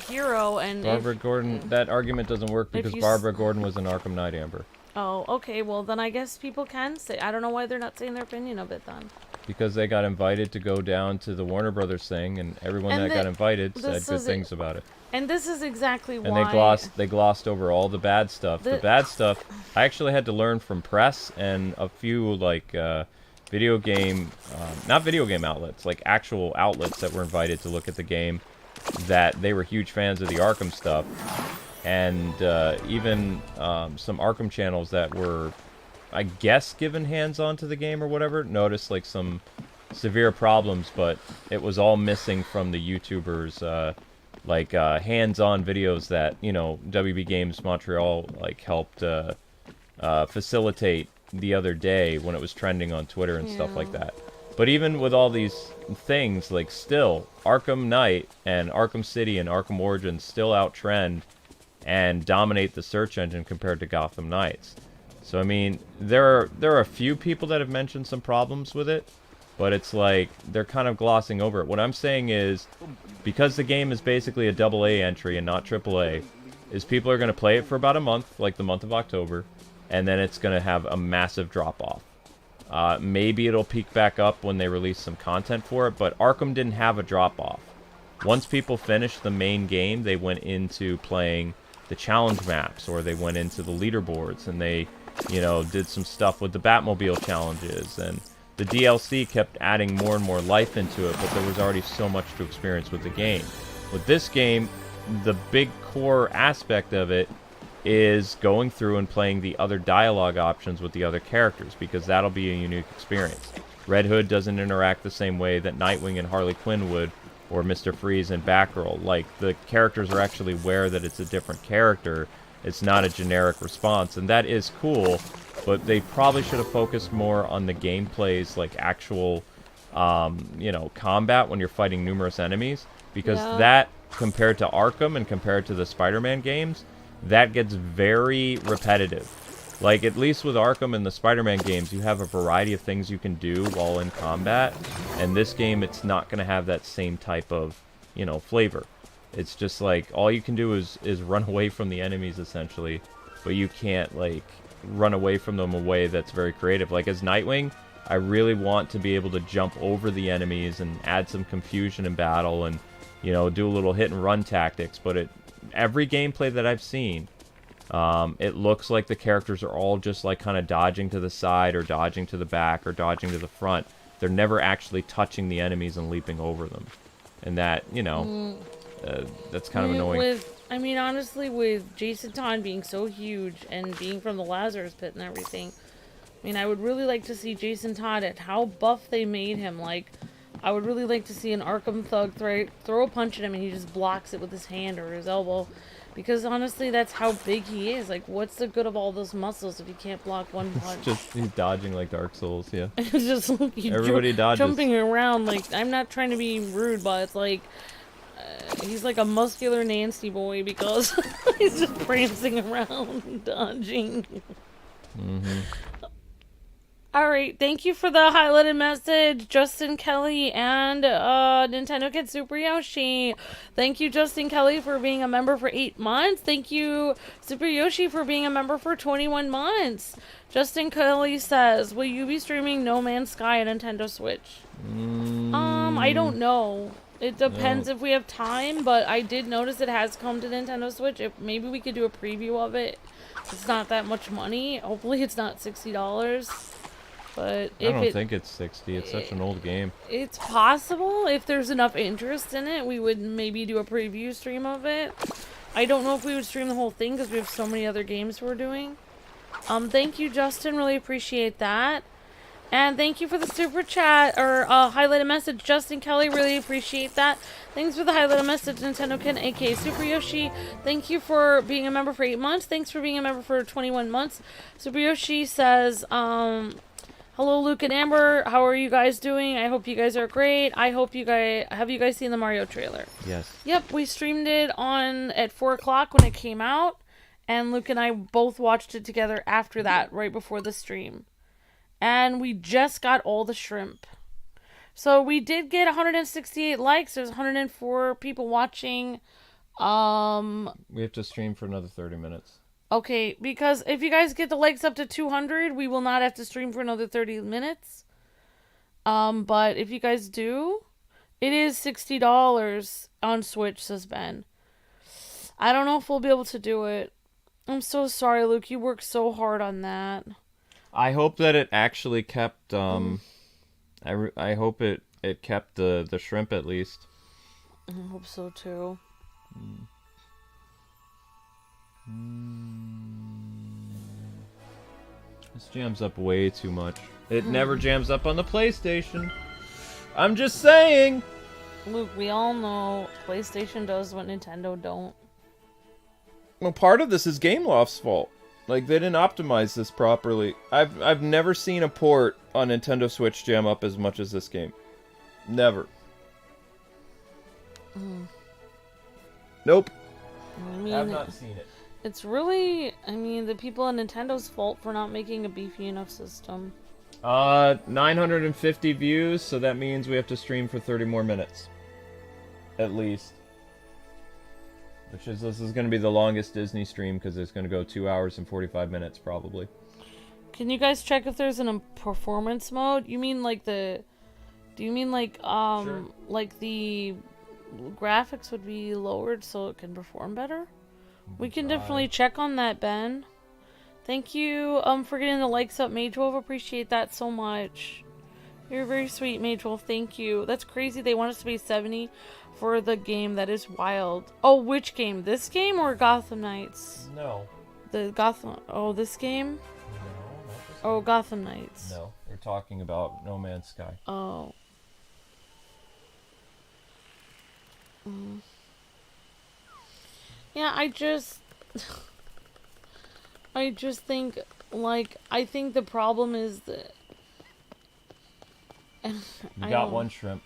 hero, and Barbara Gordon, that argument doesn't work because Barbara Gordon was an Arkham Knight Amber. Oh, okay, well then I guess people can say, I don't know why they're not saying their opinion of it then. Because they got invited to go down to the Warner Brothers thing, and everyone that got invited said good things about it. And this is exactly why... And they glossed over all the bad stuff. The bad stuff, I actually had to learn from press and a few, like, video game, not video game outlets, like actual outlets that were invited to look at the game, that they were huge fans of the Arkham stuff. and even some Arkham channels that were, I guess, given hands-on to the game or whatever, noticed like some severe problems, but it was all missing from the YouTubers, hands-on videos that, you know, WB Games Montreal like helped facilitate the other day when it was trending on Twitter and stuff like that. But even with all these things, like, still, Arkham Knight and Arkham City and Arkham Origins still outtrend and dominate the search engine compared to Gotham Knights. So, I mean, there are a few people that have mentioned some problems with it, but it's like, they're kind of glossing over it. What I'm saying is, because the game is basically a AA entry and not AAA, is people are going to play it for about a month, like the month of October, and then it's going to have a massive drop-off. Maybe it'll peak back up when they release some content for it, but Arkham didn't have a drop-off. Once people finished the main game, they went into playing the challenge maps, or they went into the leaderboards, and they, you know, did some stuff with the Batmobile challenges, and the DLC kept adding more and more life into it, but there was already so much to experience with the game. With this game, the big core aspect of it is going through and playing the other dialogue options with the other characters, because that'll be a unique experience. Red Hood doesn't interact the same way that Nightwing and Harley Quinn would, or Mr. Freeze and Batgirl. Like, the characters are actually aware that it's a different character. It's not a generic response, and that is cool, but they probably should have focused more on the gameplay's, like, actual, you know, combat when you're fighting numerous enemies, because that, compared to Arkham and compared to the Spider-Man games, that gets very repetitive. Like, at least with Arkham and the Spider-Man games, you have a variety of things you can do while in combat, and this game, it's not going to have that same type of, you know, flavor. It's just like, all you can do is run away from the enemies, essentially, but you can't, like, run away from them in a way that's very creative. Like, as Nightwing, I really want to be able to jump over the enemies and add some confusion in battle and, you know, do a little hit-and-run tactics, but every gameplay that I've seen, it looks like the characters are all just like kind of dodging to the side or dodging to the back or dodging to the front. They're never actually touching the enemies and leaping over them. And that, you know, that's kind of annoying. I mean, honestly, with Jason Todd being so huge and being from the Lazarus Pit and everything, I mean, I would really like to see Jason Todd at how buff they made him. Like, I would really like to see an Arkham thug throw a punch at him and he just blocks it with his hand or his elbow. Because honestly, that's how big he is. Like, what's the good of all those muscles if you can't block one punch? He's dodging like Dark Souls, yeah. It's just like everybody dodges. Jumping around. Like, I'm not trying to be rude, but it's like, he's like a muscular Nancy boy because he's just prancing around, dodging. Alright, thank you for the highlighted message, Justin Kelly and Nintendo Kid Super Yoshi. Thank you, Justin Kelly, for being a member for 8 months. Thank you, Super Yoshi, for being a member for 21 months. Justin Kelly says, will you be streaming No Man's Sky on Nintendo Switch? I don't know. It depends if we have time, but I did notice it has come to Nintendo Switch. Maybe we could do a preview of it. It's not that much money. Hopefully it's not $60. But I don't think it's 60. It's such an old game. It's possible. If there's enough interest in it, we would maybe do a preview stream of it. I don't know if we would stream the whole thing because we have so many other games we're doing. Thank you, Justin. Really appreciate that. And thank you for the super chat or highlighted message, Justin Kelly. Really appreciate that. Thanks for the highlighted message, Nintendo Ken, aka Super Yoshi. Thank you for being a member for 8 months. Thanks for being a member for 21 months. Super Yoshi says, hello, Luke and Amber. How are you guys doing? I hope you guys are great. I hope you guys... Have you guys seen the Mario trailer? Yes. Yep, we streamed it at 4 o'clock when it came out. And Luke and I both watched it together after that, right before the stream. And we just got all the shrimp. So we did get 168 likes. There's 104 people watching. We have to stream for another 30 minutes. Okay, because if you guys get the likes up to 200, we will not have to stream for another 30 minutes. But if you guys do, it is $60 on Switch, says Ben. I don't know if we'll be able to do it. I'm so sorry, Luke. You worked so hard on that. I hope that it actually kept, I hope it kept the shrimp at least. I hope so, too. This jams up way too much. It never jams up on the PlayStation. I'm just saying! Luke, we all know PlayStation does what Nintendo don't. Well, part of this is GameLoft's fault. Like, they didn't optimize this properly. I've never seen a port on Nintendo Switch jam up as much as this game. Never. Nope. I mean, I've not seen it. it's really, I mean, the people at Nintendo's fault for not making a beefy enough system. 950 views, so that means we have to stream for 30 more minutes. At least. This is going to be the longest Disney stream, because it's going to go 2 hours and 45 minutes, probably. Can you guys check if there's a performance mode? You mean like the... Do you mean like, Sure. like the graphics would be lowered so it can perform better? We can definitely check on that, Ben. Thank you, for getting the likes up, Mage12. Appreciate that so much. You're very sweet, Mage12. Thank you. That's crazy. They want us to be 70 for the game. That is wild. Oh, which game? This game or Gotham Knights? No. The Gotham... Oh, this game? No, not this Oh, Gotham Knights. No, we're talking about No Man's Sky. Oh. Yeah, I just think, like, I think the problem is that... You I got don't- one shrimp.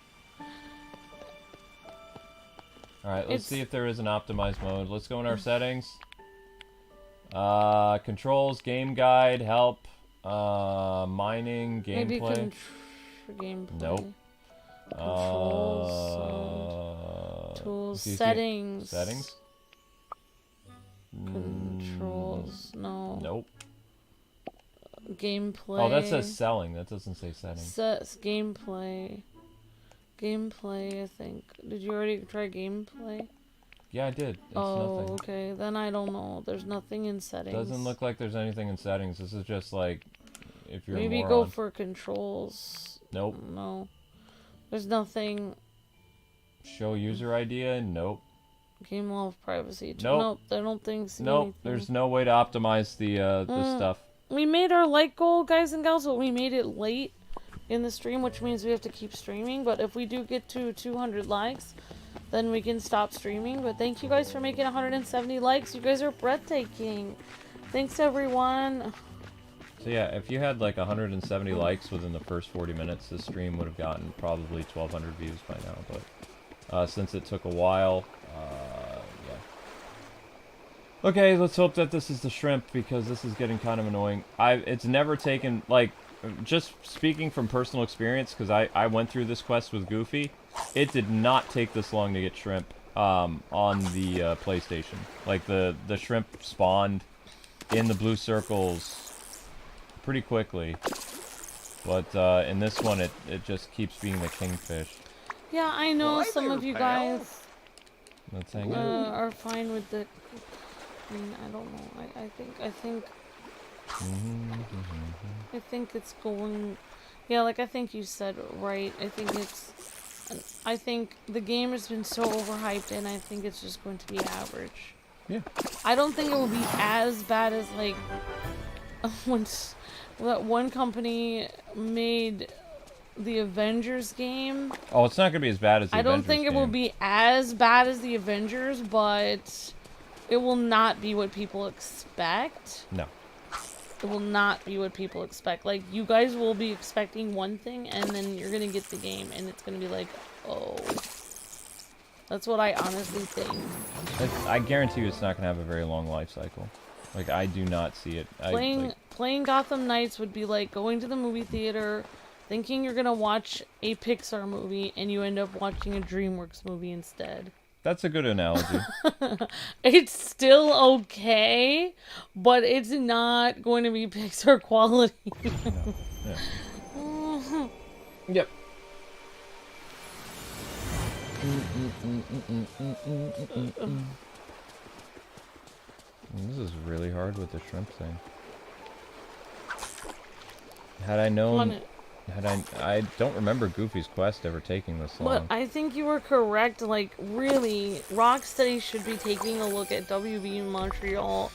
Alright, let's see if there is an optimized mode. Let's go in our settings. Controls, game guide, help, mining, Maybe gameplay. gameplay. Nope. Controls, tools, do you see- settings. Settings? Controls, no. Nope. Gameplay. Oh, that says selling. That doesn't say settings. Says gameplay. Gameplay, I think. Did you already try gameplay? Yeah, I did. It's Oh, nothing. okay. Then I don't know. There's nothing in settings. Doesn't look like there's anything in settings. This is just like if you're Maybe a go moron. for controls. Nope. No. There's nothing. Show user idea? Nope. Game law of privacy. Nope. I don't think so. Nope. There's no way to optimize the stuff. We made our like goal, guys and gals, but we made it late in the stream, which means we have to keep streaming. But if we do get to 200 likes, then we can stop streaming. But thank you guys for making 170 likes. You guys are breathtaking. Thanks, everyone. So yeah, if you had like 170 likes within the first 40 minutes, this stream would have gotten probably 1,200 views by now. But since it took a while, yeah. Okay, let's hope that this is the shrimp, because this is getting kind of annoying. It's never taken, like, just speaking from personal experience, because I went through this quest with Goofy, it did not take this long to get shrimp on the PlayStation. Like, the shrimp spawned in the blue circles pretty quickly. But in this one, it just keeps being the kingfish. Yeah, I know Hi some there, of you pal. guys Let's hang in. are fine with the... I mean, I don't know. I think it's going... Yeah, like I think you said right. I think the game has been so overhyped, and I think it's just going to be average. Yeah. I don't think it will be as bad as, like, once that one company made the Avengers game. Oh, it's not going to be as bad as the I don't Avengers think it will game. be as bad as the Avengers, but it will not be what people expect. No. It will not be what people expect. Like, you guys will be expecting one thing, and then you're gonna get the game, and it's gonna be like, oh. That's what I honestly think. I guarantee you it's not going to have a very long life cycle. Like, I do not see it. Playing Gotham Knights would be like going to the movie theater, thinking you're gonna watch a Pixar movie, and you end up watching a DreamWorks movie instead. That's a good analogy. It's still okay, but it's not going to be Pixar quality. No. Yeah. Yep. This is really hard with the shrimp thing. Had I known... I don't remember Goofy's quest ever taking this long. But I think you were correct. Like, really, Rocksteady should be taking a look at WB Montreal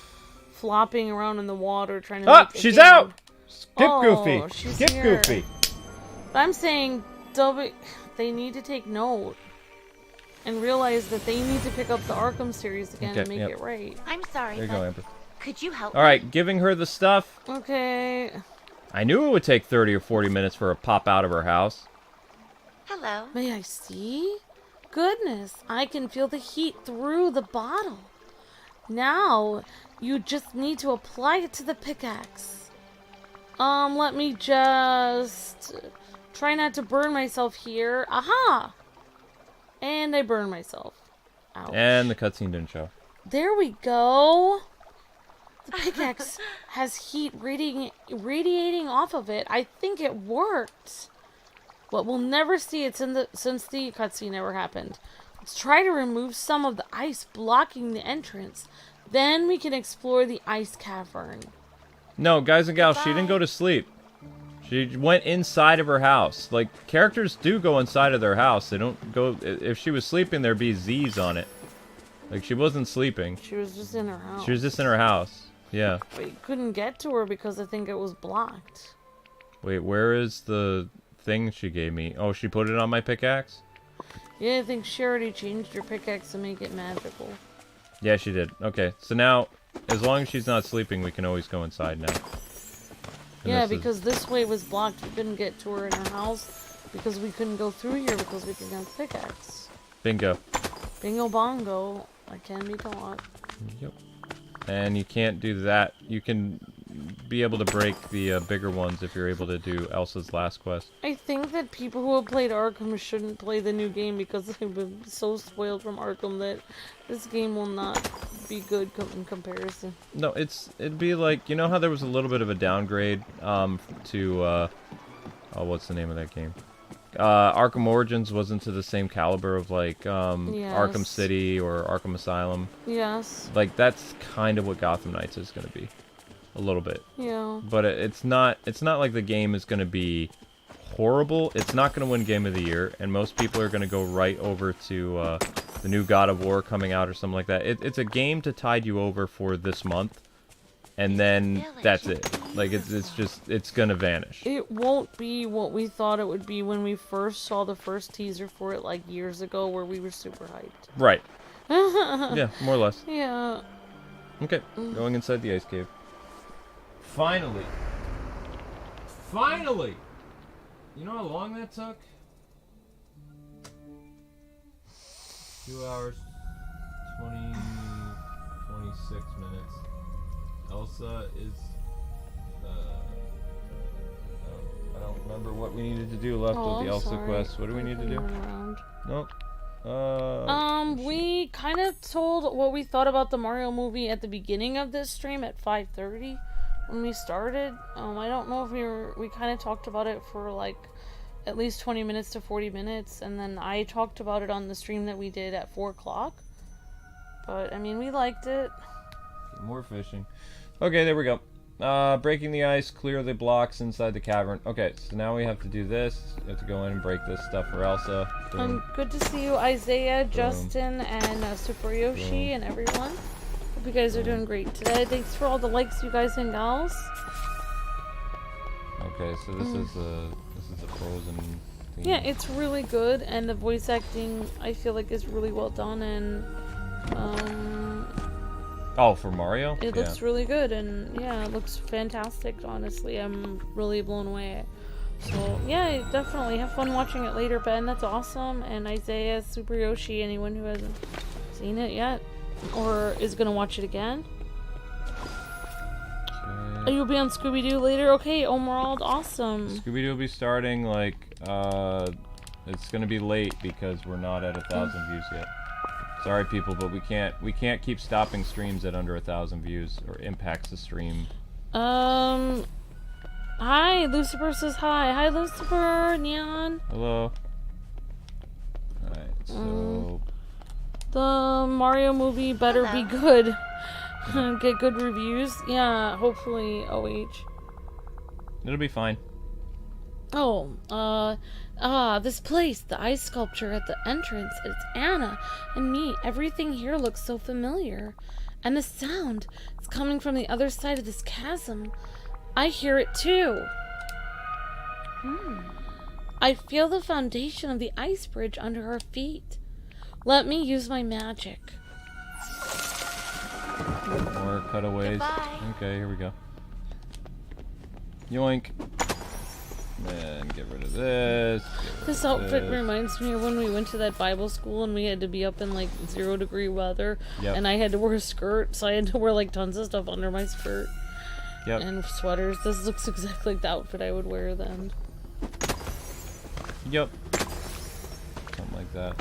flopping around in the water trying to Ah, make a she's game. out! Skip Oh, Goofy! she's Skip here. Goofy! But I'm saying they need to take note and realize that they need to pick up the Arkham series again and make it right. I'm sorry, There you but go, Amber. could you help Alright, giving her the stuff. Okay. I knew it would take 30 or 40 minutes for her to pop out of her house. Hello. May I see? Goodness, I can feel the heat through the bottle. Now, you just need to apply it to the pickaxe. Let me just try not to burn myself here. Aha! And I burned myself. Ouch. And the cutscene didn't show. There we go. The pickaxe has heat radiating off of it. I think it worked. But we'll never see it since the cutscene never happened. Let's try to remove some of the ice blocking the entrance. Then we can explore the ice cavern. No, guys and gals, she didn't go to sleep. She went inside of her house. Like, characters do go inside of their house. They don't go... If she was sleeping, there'd be Z's on it. Like, she wasn't sleeping. She was just in her house. She was just in her house. Yeah. But you couldn't get to her because I think it was blocked. Wait, where is the thing she gave me? Oh, she put it on my pickaxe? Yeah, I think she already changed her pickaxe to make it magical. Yeah, she did. Okay, so now, as long as she's not sleeping, we can always go inside now. And Yeah, this is- because this way was blocked. We couldn't get to her in her house because we couldn't go through here because we didn't have the pickaxe. Bingo. Bingo bongo. I can be taught. Yep. And you can't do that. You can be able to break the bigger ones if you're able to do Elsa's last quest. I think that people who have played Arkham shouldn't play the new game because they've been so spoiled from Arkham that this game will not be good in comparison. No, it'd be like, you know how there was a little bit of a downgrade to oh, what's the name of that game? Arkham Origins wasn't to the same caliber of like Arkham Yes. City or Arkham Asylum. Yes. Like that's kind of what Gotham Knights is going to be, a little bit. Yeah. But it's not like the game is going to be horrible. It's not going to win Game of the Year, and most people are going to go right over to the new God of War coming out or something like that. It's a game to tide you over for this month, and then that's it. Like it's going to vanish. It won't be what we thought it would be when we first saw the first teaser for it like years ago where we were super hyped. Right. Yeah, more or less. Yeah. Okay, going inside the ice cave. Finally. Finally! You know how long that took? 2 hours, 26 minutes. Elsa is, I don't remember what we needed to do left Oh, with the I'm Elsa sorry. quest. What do we need to do? Around. Nope. We kind of told what we thought about the Mario movie at the beginning of this stream at 5:30 when we started. I don't know if we kind of talked about it for like at least 20 minutes to 40 minutes, and then I talked about it on the stream that we did at 4 o'clock. But I mean, we liked it. More fishing. Okay, there we go. Breaking the ice, clear the blocks inside the cavern. Okay, so now we have to do this. We have to go in and break this stuff for Elsa. Boom. Good to see you, Isaiah, Justin, and Super Yoshi, and everyone. Hope you guys are doing great today. Thanks for all the likes, you guys and gals. Okay, so this is a frozen thing. Yeah, it's really good, and the voice acting I feel like is really well done, and Oh, for Mario? it looks really good, and yeah, it looks fantastic. Honestly, I'm really blown away. So yeah, definitely have fun watching it later, Ben. That's awesome. And Isaiah, Super Yoshi, anyone who hasn't seen it yet or is gonna watch it again. Okay. You'll be on Scooby-Doo later. Okay, Omerald, awesome. Scooby-Doo will be starting like it's gonna be late because we're not at 1,000 views yet. Sorry, people, but we can't keep stopping streams at under 1,000 views, or impacts the stream. Hi, Lucifer says hi. Hi, Lucifer, Neon. Hello. Alright, so... The Mario movie better be good. Get good reviews. Yeah, hopefully, OH. It'll be fine. This place, the ice sculpture at the entrance, it's Anna and me. Everything here looks so familiar. And the sound, it's coming from the other side of this chasm. I hear it too. I feel the foundation of the ice bridge under our feet. Let me use my magic. More cutaways. Goodbye. Okay, here we go. Yoink. And get rid of this. This outfit reminds me of when we went to that Bible school and we had to be up in like 0-degree weather. Yep. And I had to wear a skirt, so I had to wear like tons of stuff under my skirt. Yep. And sweaters. This looks exactly like the outfit I would wear then. Yep. Something like that.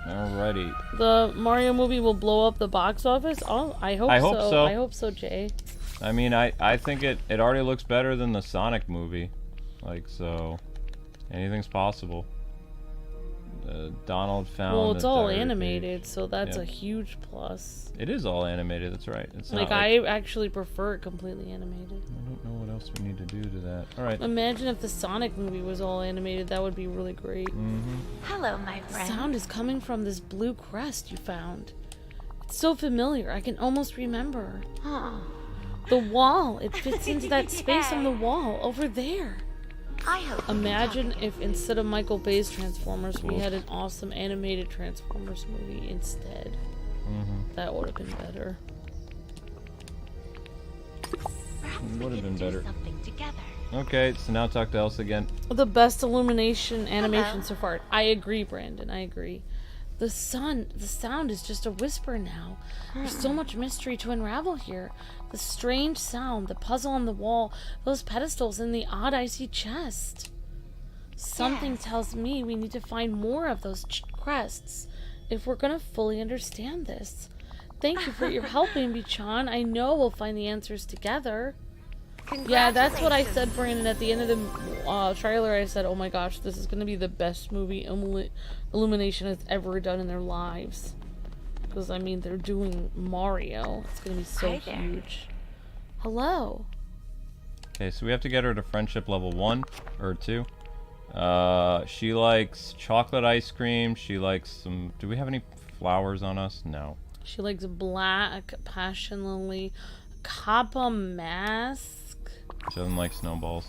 Alrighty. The Mario movie will blow up the box office? Oh, I hope so. I hope so, Jay. I mean, I think it already looks better than the Sonic movie. Like, so anything's possible. Donald found. Well, it's all diary animated, page. so that's Yep. a huge plus. It is all animated. That's right. It's Like, not I actually prefer it completely animated. I don't know what else we need to do to that. All right. Imagine if the Sonic movie was all animated. That would be really great. Hello, my The friend. sound is coming from this blue crest you found. It's so familiar. I can almost remember. Oh, The wall. It fits into that space on the wall over there. I hope. we can Imagine talk if instead of Michael Bay's Transformers, we had an awesome animated Transformers movie instead. That would have been better. Perhaps we Would have can been do better. something together. Okay, so now talk to Elsa again. The best illumination animation Hello. so far. I agree, Brandon. I agree. The sound is just a whisper now. There's so much mystery to unravel here. The strange sound, the puzzle on the wall, those pedestals, and the odd icy chest. Something tells me we need to find more of those crests if we're gonna fully understand this. Thank you for your helping me, Chan. I know we'll find the answers together. Yeah, that's what I said, Brandon. At the end of the trailer, I said, oh my gosh, this is going to be the best movie Illumination has ever done in their lives. Because, I mean, they're doing Mario. It's going to be so Hi there. huge. Hello. Okay, so we have to get her to friendship level 1 or 2. She likes chocolate ice cream. She likes some. Do we have any flowers on us? No. She likes black passion lily, Kappa mask. She doesn't like snowballs.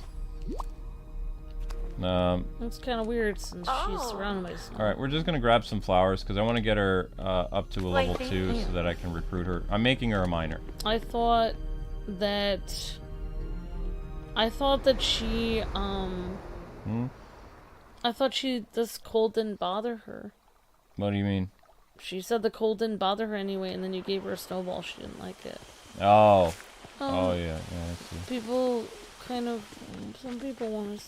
That's kind of weird since she's surrounded by snow. Alright, we're just gonna grab some flowers because I want to get her up to a level thank 2 you. so that I can recruit her. I'm making her a minor. I thought that she, I thought this cold didn't bother her. What do you mean? She said the cold didn't bother her anyway, and then you gave her a snowball. She didn't like it. Oh. Oh, yeah. I see. People some people want to.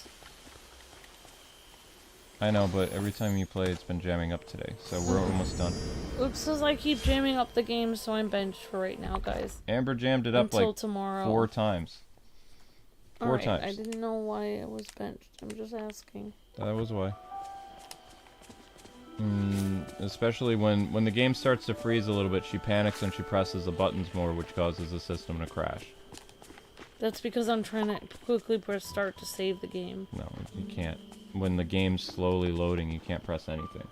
I know, but every time you play, it's been jamming up today, so we're almost done. Oops, says I keep jamming up the game, so I'm benched for right now, guys. Amber jammed it up Until like tomorrow. 4 times. Four Alright, times. I didn't know why I was benched. I'm just asking. That was why. Especially when the game starts to freeze a little bit, she panics and she presses the buttons more, which causes the system to crash. That's because I'm trying to quickly press start to save the game. No, you can't. When the game's slowly loading, you can't press anything.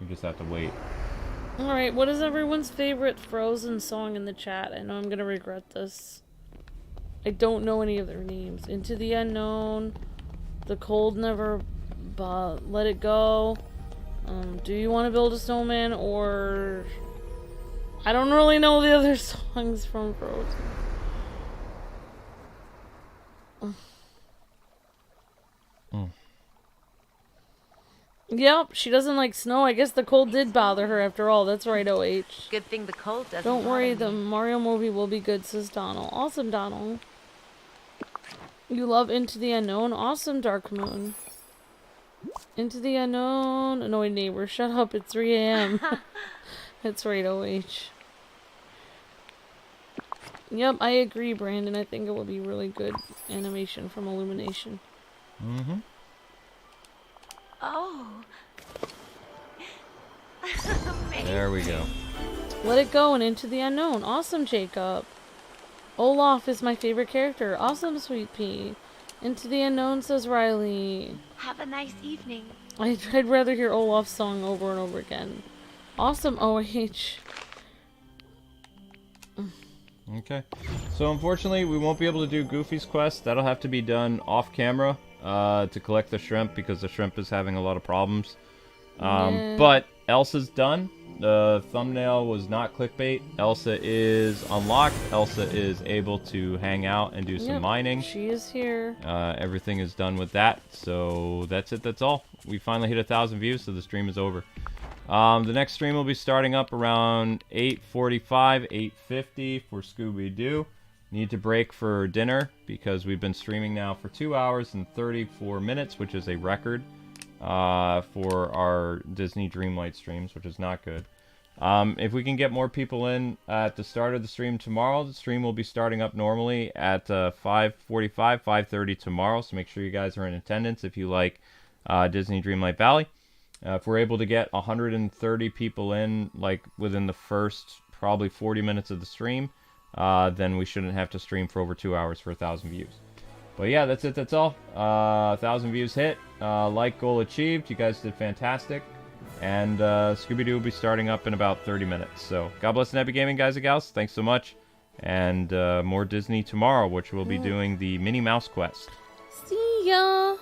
You just have to wait. Alright, what is everyone's favorite Frozen song in the chat? I know I'm gonna regret this. I don't know any of their names. Into the Unknown, The Cold Never Let It Go, Do You Want to Build a Snowman, or... I don't really know the other songs from Frozen. Yep, she doesn't like snow. I guess the cold did bother her after all. That's right, OH. Good thing the cold doesn't. Don't worry, bother the me. Mario movie will be good, says Donald. Awesome, Donald. You love Into the Unknown? Awesome, Dark Moon. Into the Unknown. Annoyed neighbor. Shut up, it's 3 a.m. That's right, OH. Yep, I agree, Brandon. I think it will be really good animation from Illumination. Mm-hmm. Oh. There we go. Let It Go and Into the Unknown. Awesome, Jacob. Olaf is my favorite character. Awesome, Sweet Pea. Into the unknown, says Riley. Have a nice evening. I'd rather hear Olaf's song over and over again. Awesome, OH. Okay. So unfortunately, we won't be able to do Goofy's quest. That'll have to be done off camera to collect the shrimp because the shrimp is having a lot of problems. Yeah. But Elsa's done. The thumbnail was not clickbait. Elsa is unlocked. Elsa is able to hang out and do some mining. She is here. Everything is done with that. So that's it. That's all. We finally hit 1,000 views, so the stream is over. The next stream will be starting up around 8:45, 8:50 for Scooby-Doo. Need to break for dinner because we've been streaming now for 2 hours and 34 minutes, which is a record for our Disney Dreamlight streams, which is not good. If we can get more people in at the start of the stream tomorrow, the stream will be starting up normally at 5:45, 5:30 tomorrow, so make sure you guys are in attendance if you like Disney Dreamlight Valley. If we're able to get 130 people in, like, within the first probably 40 minutes of the stream, then we shouldn't have to stream for over 2 hours for 1,000 views. But yeah, that's it, that's all. 1,000 views hit. Like goal achieved. You guys did fantastic. And Scooby-Doo will be starting up in about 30 minutes. So, God bless and happy gaming, guys and gals. Thanks so much. And more Disney tomorrow, which we'll be doing the Minnie Mouse quest. See ya!